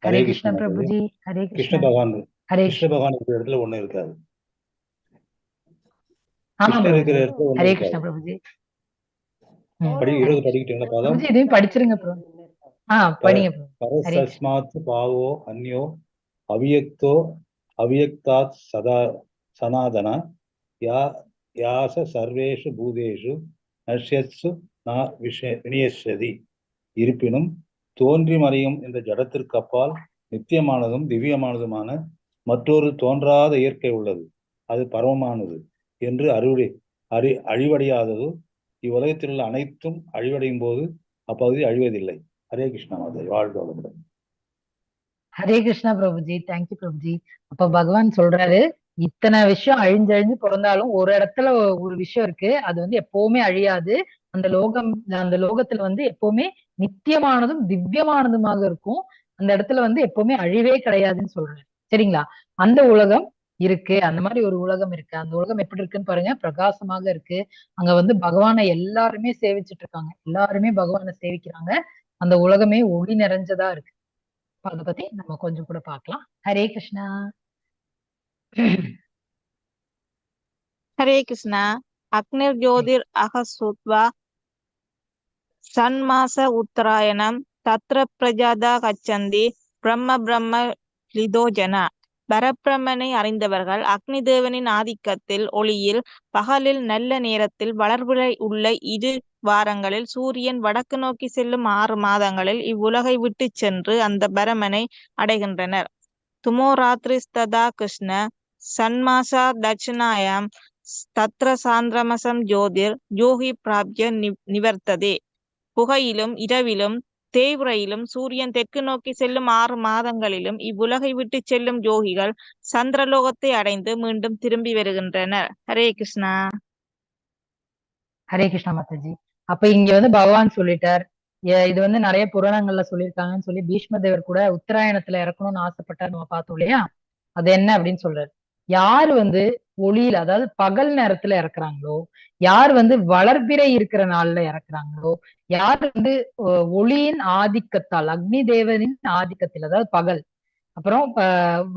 ஹரே கிருஷ்ணா பிரபுஜி. ஹரே கிருஷ்ண கிருஷ்ணா. பகவான் ஹரே கிருஷ்ண பகவான் இருக்கிற இடத்துல ஒண்ணு இருக்காது. ஆமா கிருஷ்ணர் இருக்கிற பிரபுஜி. இடத்துல ஒண்ணு ஹரே இருக்காது. கிருஷ்ணா பிரபுஜி. படிக்கிட்டீங்களா பாதம்? பிரபுஜி இதையும் படிச்சிருங்க ப்ரோ. படிங்க ப்ரோ. ஹரே கிருஷ்ணா. பரஸ்மாத் பாவோ அந்யோ அவ்யக்தோ அவ்யக்தாத் சதா சனாதன யாச சர்வேஷு பூதேஷு நஷ்யத்சு நா விநியஸ்யதி. இருப்பினும் தோன்றி மறையும் இந்த ஜடத்திற்கு அப்பால் நித்தியமானதும் திவ்யமானதுமான மற்றொரு தோன்றாத இயற்கை உள்ளது. அது பரமமானது என்று அழிவடையாதது. இவ்வுலகத்தில் உள்ள அனைத்தும் அழிவடையும் போது அப்பகுதி அழிவதில்லை. ஹரே கிருஷ்ணா மாதா. வாழ்க வளமுடன். ஹரே கிருஷ்ணா பிரபுஜி, தேங்க்யூ பிரபுஜி. அப்ப பகவான் சொல்றாரு, இத்தனை விஷயம் அழிஞ்சழிஞ்சு பிறந்தாலும் ஒரு இடத்துல ஒரு விஷயம் இருக்கு, அது வந்து எப்பவுமே அழியாது. அந்த லோகம், அந்த லோகத்துல வந்து எப்பவுமே நித்தியமானதும் திவ்யமானதுமாக இருக்கும். அந்த இடத்துல வந்து எப்பவுமே அழிவே கிடையாதுன்னு சொல்றாரு. சரிங்களா? அந்த உலகம் இருக்கு. அந்த மாதிரி ஒரு உலகம் இருக்கு. அந்த உலகம் எப்படி இருக்குன்னு பாருங்க, பிரகாசமாக இருக்கு. அங்க வந்து பகவானை எல்லாருமே சேவிச்சுட்டு இருக்காங்க. எல்லாருமே பகவானை சேவிக்கிறாங்க. அந்த உலகமே ஒளி நிறைஞ்சதா இருக்கு. அத பத்தி நம்ம கொஞ்சம் கூட பார்க்கலாம். ஹரே கிருஷ்ணா. ஹரே கிருஷ்ணா. அக்னிர் ஜோதிர் அகசுத்வா சன்மாச உத்தராயணம் தத்ர பிரஜாதா கச்சந்தி பிரம்ம பிரம்ம லிதோ ஜனா. பரபிரம்மனை அறிந்தவர்கள் அக்னி தேவனின் ஆதிக்கத்தில் ஒளியில் பகலில் நல்ல நேரத்தில் வளர்பிறை உள்ள இரு வாரங்களில் சூரியன் வடக்கு நோக்கி செல்லும் 6 மாதங்களில் இவ்வுலகை விட்டு சென்று அந்த பரமனை அடைகின்றனர். துமோ ராத்திரிஸ்ததா கிருஷ்ண சன்மாசா தட்சிணாயாம் தத்ர சாந்திரமசம் ஜோதிர் யோகி பிராப்ய நிவர்த்ததே. புகையிலும் இரவிலும் தேய்வுரையிலும் சூரியன் தெற்கு நோக்கி செல்லும் 6 மாதங்களிலும் இவ்வுலகை விட்டு செல்லும் யோகிகள் சந்திரலோகத்தை அடைந்து மீண்டும் திரும்பி வருகின்றனர். ஹரே கிருஷ்ணா. ஹரே கிருஷ்ணா மாதாஜி. அப்ப இங்க வந்து பகவான் சொல்லிட்டார், இது வந்து நிறைய புராணங்கள்ல சொல்லியிருக்காங்கன்னு சொல்லி பீஷ்ம தேவர் கூட உத்தராயணத்துல இறக்கணும்னு ஆசைப்பட்டார், நம்ம பார்த்தோம் இல்லையா? அது என்ன அப்படின்னு சொல்றாரு. யாரு வந்து ஒளியில, அதாவது பகல் நேரத்துல இறக்குறாங்களோ, யார் வந்து வளர்பிறை இருக்கிற நாள்ல இறக்குறாங்களோ, யார் வந்து ஒளியின் ஆதிக்கத்தால், அக்னி தேவனின் ஆதிக்கத்தில், அதாவது பகல், அப்புறம்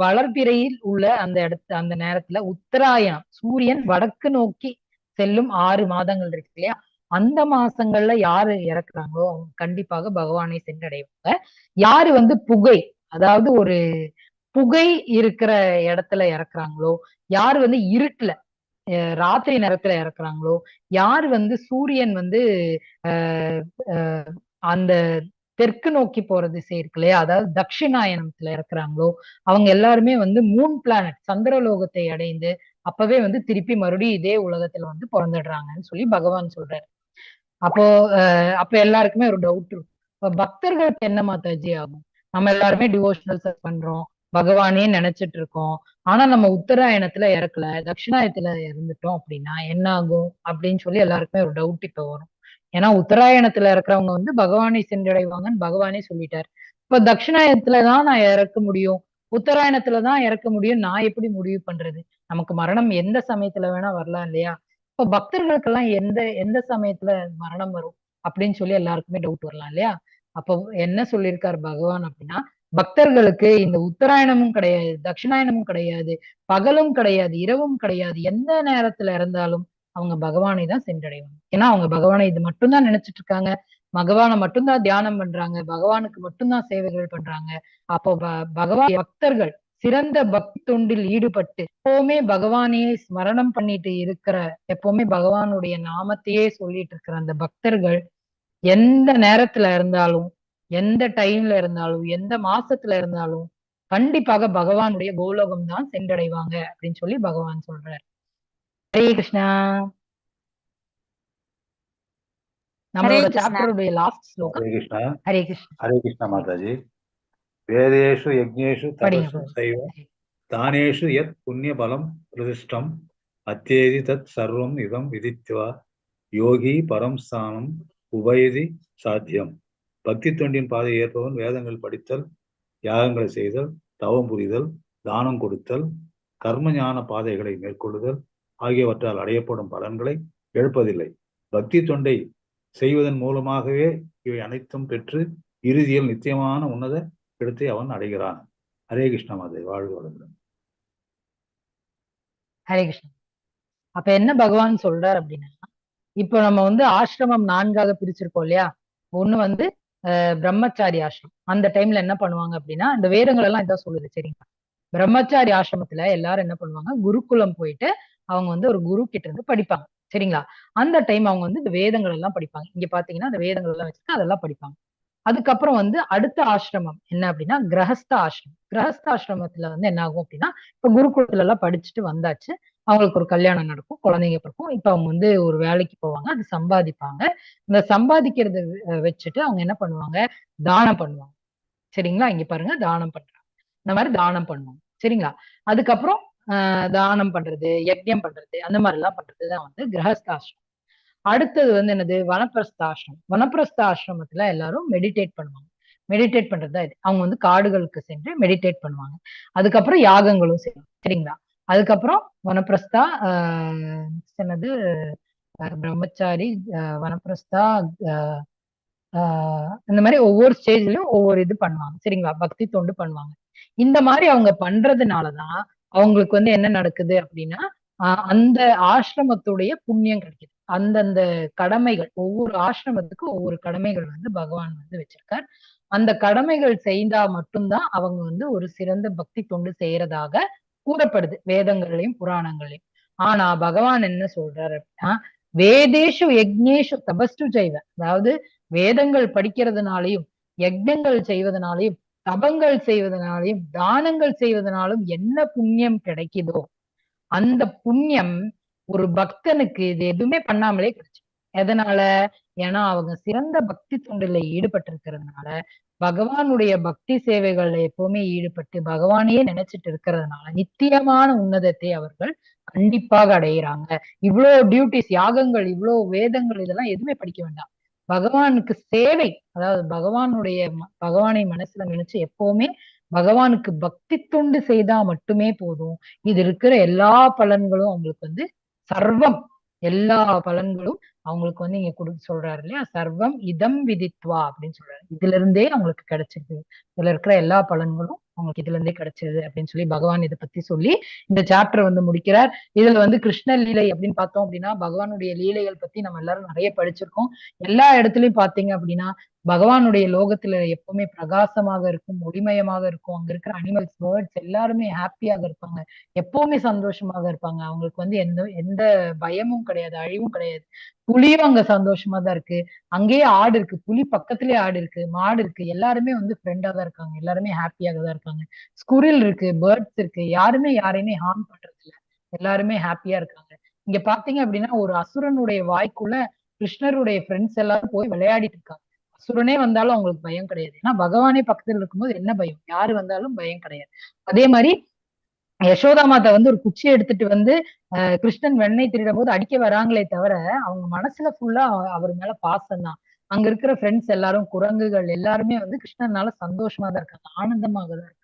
வளர்பிறையில் உள்ள அந்த அந்த நேரத்துல உத்தராயணம், சூரியன் வடக்கு நோக்கி செல்லும் 6 மாதங்கள் இருக்கு இல்லையா? அந்த மாசங்கள்ல யாரு இறக்குறாங்களோ அவங்க கண்டிப்பாக பகவானை சென்றடைவாங்க. யாரு வந்து புகை, அதாவது ஒரு புகை இருக்கிற இடத்துல இறக்குறாங்களோ, யாரு வந்து இருட்டுல ராத்திரி நேரத்துல இறக்குறாங்களோ, யாரு வந்து சூரியன் வந்து அஹ் அஹ் அந்த தெற்கு நோக்கி போற திசை இருக்கு இல்லையா, அதாவது தட்சிணாயனத்துல இறக்குறாங்களோ, அவங்க எல்லாருமே வந்து மூன் பிளானட் சந்திரலோகத்தை அடைந்து அப்பவே வந்து திருப்பி மறுபடியும் இதே உலகத்துல வந்து பிறந்துடுறாங்கன்னு சொல்லி பகவான் சொல்றாரு. அப்போ அப்ப எல்லாருக்குமே ஒரு டவுட் இருக்கும், இப்ப பக்தர்களுக்கு என்ன மாதாஜி ஆகும்? நம்ம எல்லாருமே டிவோஷனல் சர்ச் பண்றோம், பகவானே நினைச்சிட்டு இருக்கோம், ஆனா நம்ம உத்தராயணத்துல இறக்கல, தட்சிணாயத்துல இருந்துட்டோம் அப்படின்னா என்ன ஆகும் அப்படின்னு சொல்லி எல்லாருக்குமே ஒரு டவுட் இப்ப வரும். ஏன்னா உத்தராயணத்துல இருக்கிறவங்க வந்து பகவானை சென்றடைவாங்கன்னு பகவானே சொல்லிட்டாரு. இப்ப தட்சிணாயனத்துலதான் நான் இறக்க முடியும், உத்தராயணத்துலதான் இறக்க முடியும், நான் எப்படி முடிவு பண்றது? நமக்கு மரணம் எந்த சமயத்துல வேணா வரலாம் இல்லையா? இப்ப பக்தர்களுக்கெல்லாம் எந்த எந்த சமயத்துல மரணம் வரும் அப்படின்னு சொல்லி எல்லாருக்குமே டவுட் வரலாம் இல்லையா? அப்போ என்ன சொல்லியிருக்காரு பகவான் அப்படின்னா, பக்தர்களுக்கு இந்த உத்தராயணமும் கிடையாது, தட்சிணாயனமும் கிடையாது, பகலும் கிடையாது, இரவும் கிடையாது, எந்த நேரத்துல இருந்தாலும் அவங்க பகவானை தான் சென்றடைவாங்க. ஏன்னா அவங்க பகவானை இது மட்டும்தான் நினைச்சிட்டு இருக்காங்க, பகவானை மட்டும்தான் தியானம் பண்றாங்க, பகவானுக்கு மட்டும்தான் சேவைகள் பண்றாங்க. அப்போ பகவான் பக்தர்கள் சிறந்த பக்தி தொண்டில் ஈடுபட்டு எப்பவுமே பகவானையே ஸ்மரணம் பண்ணிட்டு இருக்கிற, எப்பவுமே பகவானுடைய நாமத்தையே சொல்லிட்டு இருக்கிற அந்த பக்தர்கள் எந்த நேரத்துல இருந்தாலும், எந்த டைம்ல இருந்தாலும், எந்த மாசத்துல இருந்தாலும் கண்டிப்பாக பகவானுடைய கோலோகம் தான் சென்றடைவாங்க அப்படின்னு சொல்லி பகவான் சொல்றாரு. ஹரே கிருஷ்ணா. ஹரே நம்மளோட கிருஷ்ணா. சாப்டருடைய லாஸ்ட் ஸ்லோகம். ஹரே கிருஷ்ணா. ஹரே கிருஷ்ணா. ஹரே கிருஷ்ணா மாதாஜி. வேதேஷு யஜ்ஞேஷு படிங்க தபசு பிரபு. சைவ தானேஷு யத் புண்ணிய பலம் பிரதிஷ்டம் அத்தேதி தத் சர்வம் இதம் விதித்வா யோகி பரம் ஸ்தானம் உபயதி சாத்தியம். பக்தி தொண்டின் பாதை ஏற்பவன் வேதங்கள் படித்தல், யாகங்களை செய்தல், தவம் புரிதல், தானம் கொடுத்தல், கர்ம ஞான பாதைகளை மேற்கொள்ளுதல் ஆகியவற்றால் அடையப்படும் பலன்களை இழப்பதில்லை. பக்தி தொண்டை செய்வதன் மூலமாகவே இவை அனைத்தும் பெற்று இறுதியில் நித்தியமான உன்னத இடத்தை அவன் அடைகிறான். ஹரே கிருஷ்ண மாதை. வாழ்க வளமுடன். ஹரே கிருஷ்ணா. அப்ப என்ன பகவான் சொல்றார் அப்படின்னா, இப்போ நம்ம வந்து ஆசிரமம் 4ஆக பிரிச்சிருக்கோம் இல்லையா? ஒண்ணு வந்து பிரம்மச்சாரி ஆசிரமம். அந்த டைம்ல என்ன பண்ணுவாங்க அப்படின்னா, இந்த வேதங்கள் எல்லாம் இதான் சொல்லுது. சரிங்களா? பிரம்மச்சாரி ஆசிரமத்துல எல்லாரும் என்ன பண்ணுவாங்க, குருகுலம் போயிட்டு அவங்க வந்து ஒரு குரு கிட்ட இருந்து படிப்பாங்க. சரிங்களா? அந்த டைம் அவங்க வந்து இந்த வேதங்கள் எல்லாம் படிப்பாங்க. இங்க பாத்தீங்கன்னா இந்த வேதங்கள் எல்லாம் வச்சுட்டு அதெல்லாம் படிப்பாங்க. அதுக்கப்புறம் வந்து அடுத்த ஆசிரமம் என்ன அப்படின்னா கிரகஸ்த ஆசிரமம். கிரகஸ்த ஆசிரமத்துல வந்து என்ன ஆகும் அப்படின்னா, இப்ப குருகுலத்துல எல்லாம் படிச்சுட்டு வந்தாச்சு, அவங்களுக்கு ஒரு கல்யாணம் நடக்கும், குழந்தைங்க பிறக்கும், இப்ப அவங்க வந்து ஒரு வேலைக்கு போவாங்க, அது சம்பாதிப்பாங்க. இந்த சம்பாதிக்கிறத வச்சுட்டு அவங்க என்ன பண்ணுவாங்க, தானம் பண்ணுவாங்க. சரிங்களா? இங்க பாருங்க, தானம் பண்றாங்க. இந்த மாதிரி தானம் பண்ணுவாங்க. சரிங்களா? அதுக்கப்புறம் தானம் பண்றது, யஜ்யம் பண்றது, அந்த மாதிரி எல்லாம் பண்றதுதான் வந்து கிரகஸ்தாசிரமம். அடுத்தது வந்து என்னது? வனப்பிரஸ்தாசிரமம். வனப்பிரஸ்தாசிரமத்துல எல்லாரும் மெடிடேட் பண்ணுவாங்க. மெடிடேட் பண்றதுதான் இது. அவங்க வந்து காடுகளுக்கு சென்று மெடிடேட் பண்ணுவாங்க. அதுக்கப்புறம் யாகங்களும் செய்வாங்க. சரிங்களா? அதுக்கப்புறம் வனப்பிரஸ்தா, next என்னது, பிரம்மச்சாரி, வனப்பிரஸ்தா, இந்த மாதிரி ஒவ்வொரு ஸ்டேஜ்லயும் ஒவ்வொரு இது பண்ணுவாங்க. சரிங்களா? பக்தி தொண்டு பண்ணுவாங்க. இந்த மாதிரி அவங்க பண்றதுனாலதான் அவங்களுக்கு வந்து என்ன நடக்குது அப்படின்னா, அந்த ஆசிரமத்துடைய புண்ணியம் கிடைக்குது. அந்தந்த கடமைகள், ஒவ்வொரு ஆசிரமத்துக்கும் ஒவ்வொரு கடமைகள் வந்து பகவான் வந்து வச்சிருக்கார். அந்த கடமைகள் செய்தா மட்டும்தான் அவங்க வந்து ஒரு சிறந்த பக்தி தொண்டு செய்யறதாக கூறப்படுது வேதங்கள்லயும் புராணங்கள்லயும். ஆனா பகவான் என்ன சொல்றாரு அப்படின்னா, வேதேஷு யக்ஞேஷு தபஸ்டு செய்வ, அதாவது வேதங்கள் படிக்கிறதுனாலையும் யஜ்ஞங்கள் செய்வதனாலையும் தபங்கள் செய்வதனாலையும் தானங்கள் செய்வதனாலும் என்ன புண்ணியம் கிடைக்குதோ அந்த புண்ணியம் ஒரு பக்தனுக்கு இது எதுவுமே பண்ணாமலே கிடைச்சு. எதனால? ஏன்னா அவங்க சிறந்த பக்தி தொண்டில ஈடுபட்டு இருக்கிறதுனால, பகவானுடைய பக்தி சேவைகள்ல எப்பவுமே ஈடுபட்டு பகவானையே நினைச்சிட்டு இருக்கிறதுனால நித்தியமான உன்னதத்தை அவர்கள் கண்டிப்பாக அடையிறாங்க. இவ்வளவு டியூட்டிஸ், யாகங்கள், இவ்வளவு வேதங்கள், இதெல்லாம் எதுவுமே படிக்க வேண்டாம். பகவானுக்கு சேவை, அதாவது பகவானை மனசுல நினைச்சு எப்பவுமே பகவானுக்கு பக்தி தொண்டு செய்தா மட்டுமே போதும். இது இருக்கிற எல்லா பலன்களும் அவங்களுக்கு வந்து சர்வம், எல்லா பலன்களும் அவங்களுக்கு வந்து இங்க சொல்றாரு இல்லையா, சர்வம் இதம் விதித்வா அப்படின்னு சொல்றாரு. இதுல இருந்தே அவங்களுக்கு கிடைச்சிருது, இதுல இருக்கிற எல்லா பலன்களும் அவங்களுக்கு இதுல இருந்தே கிடைச்சிருது அப்படின்னு சொல்லி பகவான் இதை பத்தி சொல்லி இந்த சாப்டர் வந்து முடிக்கிறார். இதுல வந்து கிருஷ்ண லீலை அப்படின்னு பார்த்தோம் அப்படின்னா, பகவானுடைய லீலைகள் பத்தி நம்ம எல்லாரும் நிறைய படிச்சிருக்கோம். எல்லா இடத்துலயும் பாத்தீங்க அப்படின்னா பகவானுடைய லோகத்துல எப்பவுமே பிரகாசமாக இருக்கும், ஒளிமயமாக இருக்கும். அங்க இருக்கிற அனிமல்ஸ், பேர்ட்ஸ் எல்லாருமே ஹாப்பியாக இருப்பாங்க, எப்பவுமே சந்தோஷமாக இருப்பாங்க. அவங்களுக்கு வந்து எந்த எந்த பயமும் கிடையாது, அழிவும் கிடையாது. புலியும் அங்க சந்தோஷமா தான் இருக்கு. அங்கேயே ஆடு இருக்கு, புலி பக்கத்துலயே ஆடு இருக்கு, மாடு இருக்கு. எல்லாருமே வந்து ஃப்ரெண்டா தான் இருக்காங்க, எல்லாருமே ஹாப்பியாக தான் இருக்காங்க. ஸ்குரில் இருக்கு, பேர்ட்ஸ் இருக்கு, யாருமே யாரையுமே ஹார்ம் பண்றது இல்ல, எல்லாருமே ஹாப்பியா இருக்காங்க. இங்க பாத்தீங்க அப்படின்னா ஒரு அசுரனுடைய வாய்க்குள்ள கிருஷ்ணருடைய ஃப்ரெண்ட்ஸ் எல்லாரும் போய் விளையாடிட்டு இருக்காங்க. அசுரனே வந்தாலும் அவங்களுக்கு பயம் கிடையாது. ஏன்னா பகவானே பக்கத்துல இருக்கும்போது என்ன பயம்? யாரு வந்தாலும் பயம் கிடையாது. அதே மாதிரி யசோதா மாதா வந்து ஒரு குச்சி எடுத்துட்டு வந்து கிருஷ்ணன் வெண்ணெய் திருடும் போது அடிக்க வராங்களே தவிர அவங்க மனசுல ஃபுல்லா அவர் மேல பாசம் தான். அங்க இருக்கிற ஃப்ரெண்ட்ஸ் எல்லாரும், குரங்குகள் எல்லாருமே வந்து கிருஷ்ணனால சந்தோஷமா தான் இருக்காங்க, ஆனந்தமாக தான் இருக்காங்க.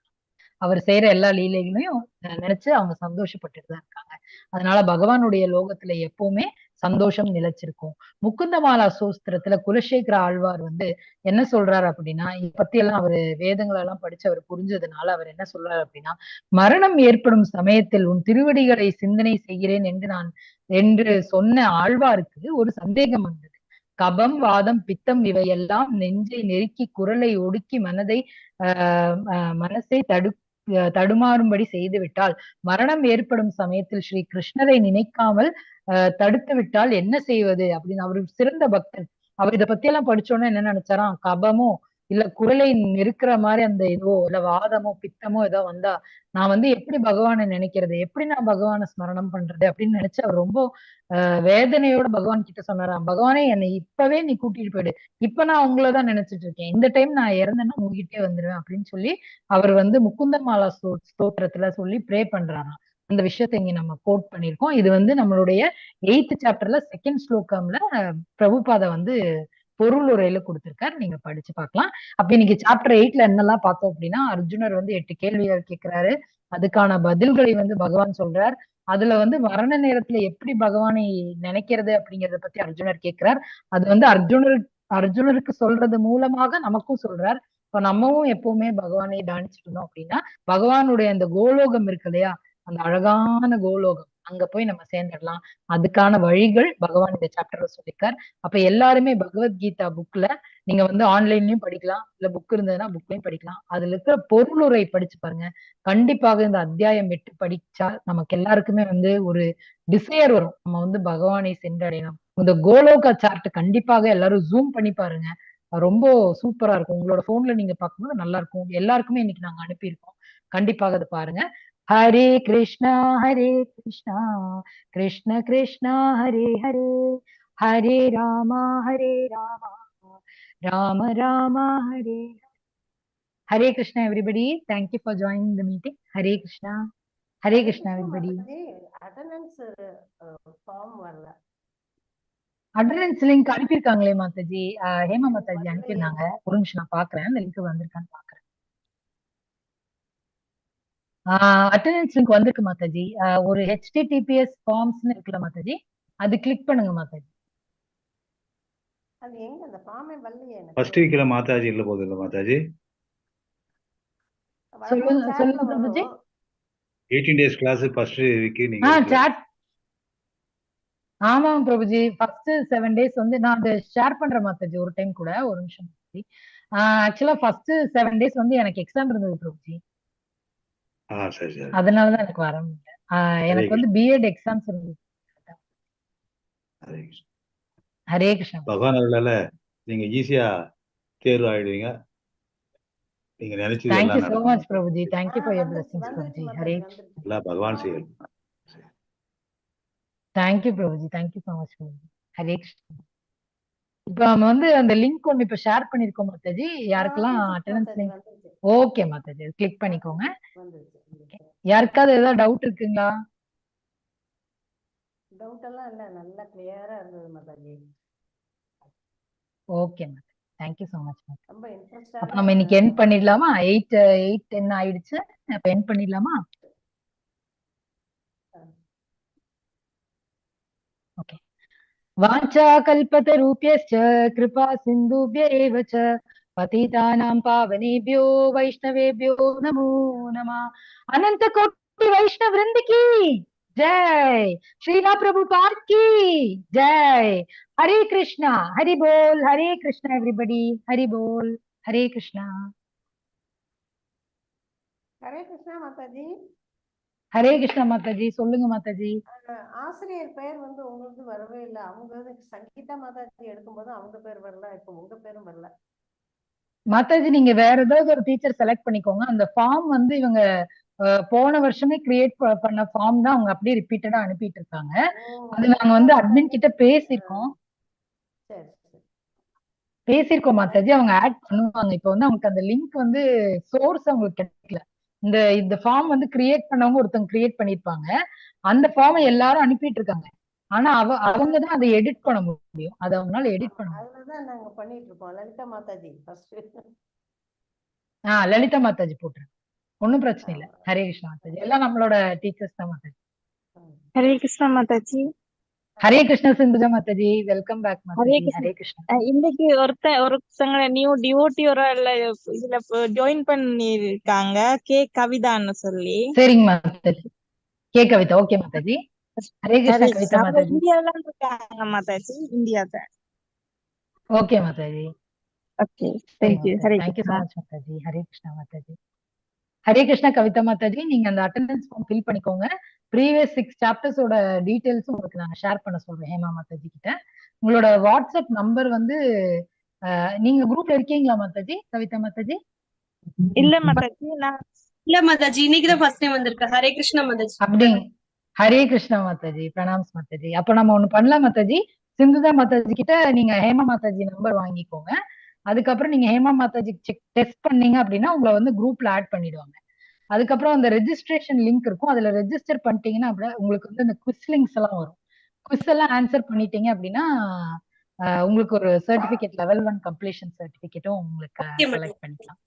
அவர் செய்யற எல்லா லீலைகளையும் நினைச்சு அவங்க சந்தோஷப்பட்டுட்டு தான் இருக்காங்க. அதனால பகவானுடைய லோகத்துல எப்பவுமே சந்தோஷம் நிலைச்சிருக்கும். முகுந்தமாலா சூஸ்திரத்துல குலசேகர ஆழ்வார் வந்து என்ன சொல்றாரு அப்படின்னா, இத பத்தி எல்லாம் அவரு வேதங்கள் எல்லாம் படிச்சு அவர் புரிஞ்சதுனால அவர் என்ன சொல்றாரு அப்படின்னா, மரணம் ஏற்படும் சமயத்தில் உன் திருவடிகளை சிந்தனை செய்கிறேன் என்று சொன்ன ஆழ்வாருக்கு ஒரு சந்தேகம் வந்தது. கபம், வாதம், பித்தம் இவையெல்லாம் நெஞ்சை நெருக்கி குரலை ஒடுக்கி மனசை தடுமாறும்படி செய்துவிட்டால், மரணம் ஏற்படும் சமயத்தில் ஸ்ரீ கிருஷ்ணரை நினைக்காமல் தடுத்து விட்டால் என்ன செய்வது அப்படின்னு. அவரு சிறந்த பக்தன். அவர் இதை பத்தி எல்லாம் படிச்சோன்னா என்ன நினைச்சாராம், கபமோ இல்ல குரலை நெருக்கிற மாதிரி அந்த இதோ இல்ல வாதமோ பித்தமோ ஏதோ வந்தா நான் வந்து எப்படி பகவானை நினைக்கிறது, எப்படி நான் பகவானை ஸ்மரணம் பண்றது அப்படின்னு நினைச்சு அவர் ரொம்ப வேதனையோட பகவான் கிட்ட சொன்னாராம், பகவானே என்னை இப்பவே நீ கூட்டிட்டு போயிடு, இப்ப நான் உங்களதான் நினைச்சிட்டு இருக்கேன், இந்த டைம் நான் இறந்தேன்னா உங்ககிட்டே வந்துருவேன் அப்படின்னு சொல்லி அவர் வந்து முகுந்தமாலா ஸ்தோத்திரத்துல சொல்லி ப்ரே பண்றாராம். அந்த விஷயத்தை இங்க நம்ம கோட் பண்ணிருக்கோம். இது வந்து நம்மளுடைய 8th சாப்டர்ல 2nd ஸ்லோகம்ல பிரபுபாத வந்து பொருள் உரையில கொடுத்திருக்காரு, நீங்க படிச்சு பார்க்கலாம். அப்ப இன்னைக்கு சாப்டர் 8ல என்னெல்லாம் பார்த்தோம் அப்படின்னா, அர்ஜுனர் வந்து 8 கேள்விகள் கேட்கிறாரு, அதுக்கான பதில்களை வந்து பகவான் சொல்றார். அதுல வந்து மரண நேரத்துல எப்படி பகவானை நினைக்கிறது அப்படிங்கறத பத்தி அர்ஜுனர் கேட்கிறார். அது வந்து அர்ஜுனருக்கு சொல்றது மூலமாக நமக்கும் சொல்றார். இப்ப நம்மவும் எப்பவுமே பகவானை தியானிச்சுட்டு இருந்தோம் அப்படின்னா பகவானுடைய அந்த கோலோகம் இருக்கு இல்லையா, அந்த அழகான கோலோகம், அங்க போய் நம்ம சேர்ந்துடலாம். அதுக்கான வழிகள் பகவான் இந்த சாப்டர்ல சொல்லியிருக்கார். அப்ப எல்லாருமே பகவத்கீதா புக்ல நீங்க வந்து ஆன்லைன்லயும் படிக்கலாம், இல்ல புக் இருந்ததுன்னா புக்லயும் படிக்கலாம். அதுல இருக்கிற பொருளுரை படிச்சு பாருங்க. கண்டிப்பாக இந்த அத்தியாயம் 8 படிச்சா நமக்கு எல்லாருக்குமே வந்து ஒரு டிசையர் வரும், நம்ம வந்து பகவானை சென்றடையணும். இந்த கோலோகா சார்ட் கண்டிப்பாக எல்லாரும் ஜூம் பண்ணி பாருங்க, ரொம்ப சூப்பரா இருக்கும். உங்களோட போன்ல நீங்க பார்க்கும்போது நல்லா இருக்கும். எல்லாருக்குமே இன்னைக்கு நாங்க அனுப்பியிருக்கோம், கண்டிப்பாக அதை பாருங்க. Hare Krishna Krishna Krishna Hare Hare, Hare Rama Rama Rama Rama Hare Hare Krishna, everybody. Thank you for joining the meeting. Hare Krishna. Hare Krishna, everybody. Attendance form வரல. அட்டெண்டன்ஸ் லிங்க் அனுப்பியிருக்காங்களே மாதாஜி. ஹேமா மாதாஜி அனுப்பியிருந்தாங்க. ஒரு நிமிஷம் நான் பாக்குறேன், அந்த லிங்க் வந்திருக்கான்னு பாக்குறேன். அட்டெண்டன்ஸ் லிங்க் வந்திருக்கு மாதாஜி. ஒரு HTTPS ஃபார்ம்ஸ்னு இருக்குல்ல மாதாஜி, அது கிளிக் பண்ணுங்க மாதாஜி. அது எங்க அந்த ஃபார்மே வரலையே எனக்கு. ஃபர்ஸ்ட் வீக்ல மாதாஜி இல்ல போகுது இல்ல மாதாஜி. சொல்லுங்க சொல்லுங்க பிரபுஜி. 18 days கிளாஸ் ஃபர்ஸ்ட் வீக் நீங்க சாட். ஆமாம் பிரபுஜி, ஃபர்ஸ்ட் 7 days வந்து நான் அதை ஷேர் பண்றேன் மாதாஜி ஒரு டைம் கூட. ஒரு நிமிஷம் மாதாஜி. ஆக்சுவலா ஃபர்ஸ்ட் 7 days வந்து எனக்கு எக்ஸாம் இருந்தது பிரபுஜி. சரி சரி. அதனாலதான் எனக்கு வர முடியல. எனக்கு வந்து பிஎட் எக்ஸாம்ஸ் இருந்தது. ஹரே கிருஷ்ணா. பகவான் அருளால நீங்க ஈஸியா தேர்வு ஆயிடுவீங்க. நீங்க நினைச்சது Thank you எல்லாம் so நடக்கும். much Prabhuji. Thank you for your blessings Prabhuji. Hare எல்லாம் பகவான் செயல். Thank you Prabhuji. Thank you so much Prabhuji. Hare Krishna. இப்ப நம்ம வந்து அந்த லிங்க் ஒன்னு இப்ப ஷேர் பண்ணிருக்கோம் மாதாஜி. யாருக்கெல்லாம் attendance link okay Mataji, click பண்ணிக்கோங்க. யாருக்காவது ஏதாவது டவுட் இருக்குங்களா? டவுட் எல்லாம் இல்ல, நல்லா கிளியரா இருந்தது Mataji. Okay Mataji. Thank you so much Mataji. ரொம்ப இன்ட்ரஸ்டா. அப்ப நம்ம இன்னைக்கு எண்ட் பண்ணிடலாமா? 8:10 ஆயிடுச்சு. அப்ப எண்ட் பண்ணிடலாமா? ஓகே. வாஞ்சா கல்பதரூப்யஸ்ச கிருபா சிந்துப்ய ஏவ ச பதிதானாம் பாவனேபியோ வைஷ்ணவேபியோ நமோ நமः. अनंत कोटि वैष्णव वृंद की जय, श्रीला प्रभुपाद की जय. हरे कृष्णा, हरि बोल. हरे कृष्णा एवरीबॉडी, हरि बोल. हरे कृष्णा. ஹரே கிருஷ்ணா மாதாஜி. ஹரே கிருஷ்ணா மாதாஜி. சொல்லுங்க மாதாஜி. ஆசிரியர் பெயர் வந்து உங்களுக்கு வரவே இல்லை. அவங்க சங்கீதா மாதாஜி எடுக்கும்போது அவங்க பேர் வரல, இப்ப உங்க பேரும் வரல. மாதாஜி நீங்க வேற ஏதாவது ஒரு டீச்சர் செலக்ட் பண்ணிக்கோங்க. அந்த ஃபார்ம் வந்து இவங்க போன வருஷமே கிரியேட் பண்ண ஃபார்ம் தான் அவங்க அப்படியே ரிப்பீட்டடா அனுப்பிட்டு இருக்காங்க. அது நாங்க வந்து அட்மின் கிட்ட பேசியிருக்கோம் மாதாஜி. அவங்க ஆட் பண்ணுவாங்க. இப்ப வந்து அவங்களுக்கு அந்த லிங்க் வந்து சோர்ஸ் அவங்களுக்கு கிடைக்கல. இந்த ஃபார்ம் வந்து கிரியேட் பண்ணவங்க ஒருத்தவங்க கிரியேட் பண்ணிருப்பாங்க. அந்த ஃபார்மை எல்லாரும் அனுப்பிட்டு இருக்காங்க. ஆனா அவங்க தான் அதை எடிட் பண்ண முடியும். அதை அவங்களால எடிட் பண்ண முடியும். அதுலதான் நாங்க பண்ணிட்டு இருக்கோம். லலிதா மாதாஜி ஃபர்ஸ்ட். லலிதா மாதாஜி போட்டுருங்க, ஒன்னும் பிரச்சனை இல்லை. ஹரே கிருஷ்ணா மாதாஜி. எல்லாம் நம்மளோட டீச்சர்ஸ் தான் மாதாஜி. ஹரே கிருஷ்ணா மாதாஜி. ஹரே கிருஷ்ணா சிந்துஜா மாதாஜி. Welcome back Mataji. ஹரே கிருஷ்ணா. இன்னைக்கு ஒருத்தங்க நியூ டிவோட்டி ஒரு இதுல ஜாயின் பண்ணிருக்காங்க, கே கவிதான்னு சொல்லி. சரிங்க மாதாஜி. கே கவிதா. ஓகே மாதாஜி. ஹரே கிருஷ்ணா கவிதா மாதாஜி. இந்தியால இருக்காங்க மாதாஜி, இந்தியால. Okay Mataji. Okay, thank you. Hare thank you Krishna. So much Mataji. Hare Krishna Mataji. Hare Krishna Kavitha Mataji. நீங்க அந்த அட்டெண்டன்ஸ் ஃபார்ம் ஃபில் பண்ணிக்கோங்க. ப்ரீவியஸ் 6 சாப்டர்ஸோட டீடைல்ஸும் உங்களுக்கு நாங்க ஷேர் பண்ண சொல்றோம் ஹேமா மாதாஜி கிட்ட. உங்களோட வாட்ஸ்அப் நம்பர் வந்து நீங்க குரூப்ல இருக்கீங்களா மாதாஜி? கவிதா மாதாஜி. இல்ல மாதாஜி, இல்ல மாதாஜி, இன்னைக்குதான் ஃபர்ஸ்ட் டைம் வந்திருக்கேன். ஹரே கிருஷ்ணா மாதாஜி. அப்படி ஹரே கிருஷ்ணா மாதாஜி. பிரணாம்ஸ் மாதாஜி. அப்ப நம்ம ஒண்ணு பண்ணலாம் மாதாஜி. சிந்துதா மாதாஜி கிட்ட நீங்க ஹேமா மாதாஜி நம்பர் வாங்கிக்கோங்க. அதுக்கப்புறம் நீங்க ஹேமா மாதாஜி டெஸ்ட் பண்ணீங்க அப்படின்னா உங்களை வந்து குரூப்ல ஆட் பண்ணிடுவாங்க. அதுக்கப்புறம் அந்த ரெஜிஸ்ட்ரேஷன் லிங்க் இருக்கும். அதுல ரெஜிஸ்டர் பண்ணிட்டீங்கன்னா அப்படியே உங்களுக்கு வந்து அந்த குவிஸ் லிங்க்ஸ் எல்லாம் வரும். குவிஸ் எல்லாம் ஆன்சர் பண்ணிட்டீங்க அப்படின்னா உங்களுக்கு ஒரு சர்டிபிகேட், லெவல் 1 கம்ப்ளீஷன் சர்டிபிகேட்டும் உங்களுக்கு செலக்ட் பண்ணிக்கலாம்.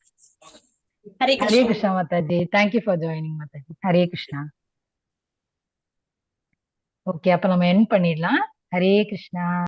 Hare Krishna Mataji. Thank you for joining Mataji. Hare Krishna. Okay, அப்ப நம்ம எண்ட் பண்ணிடலாம். ஹரே கிருஷ்ணா.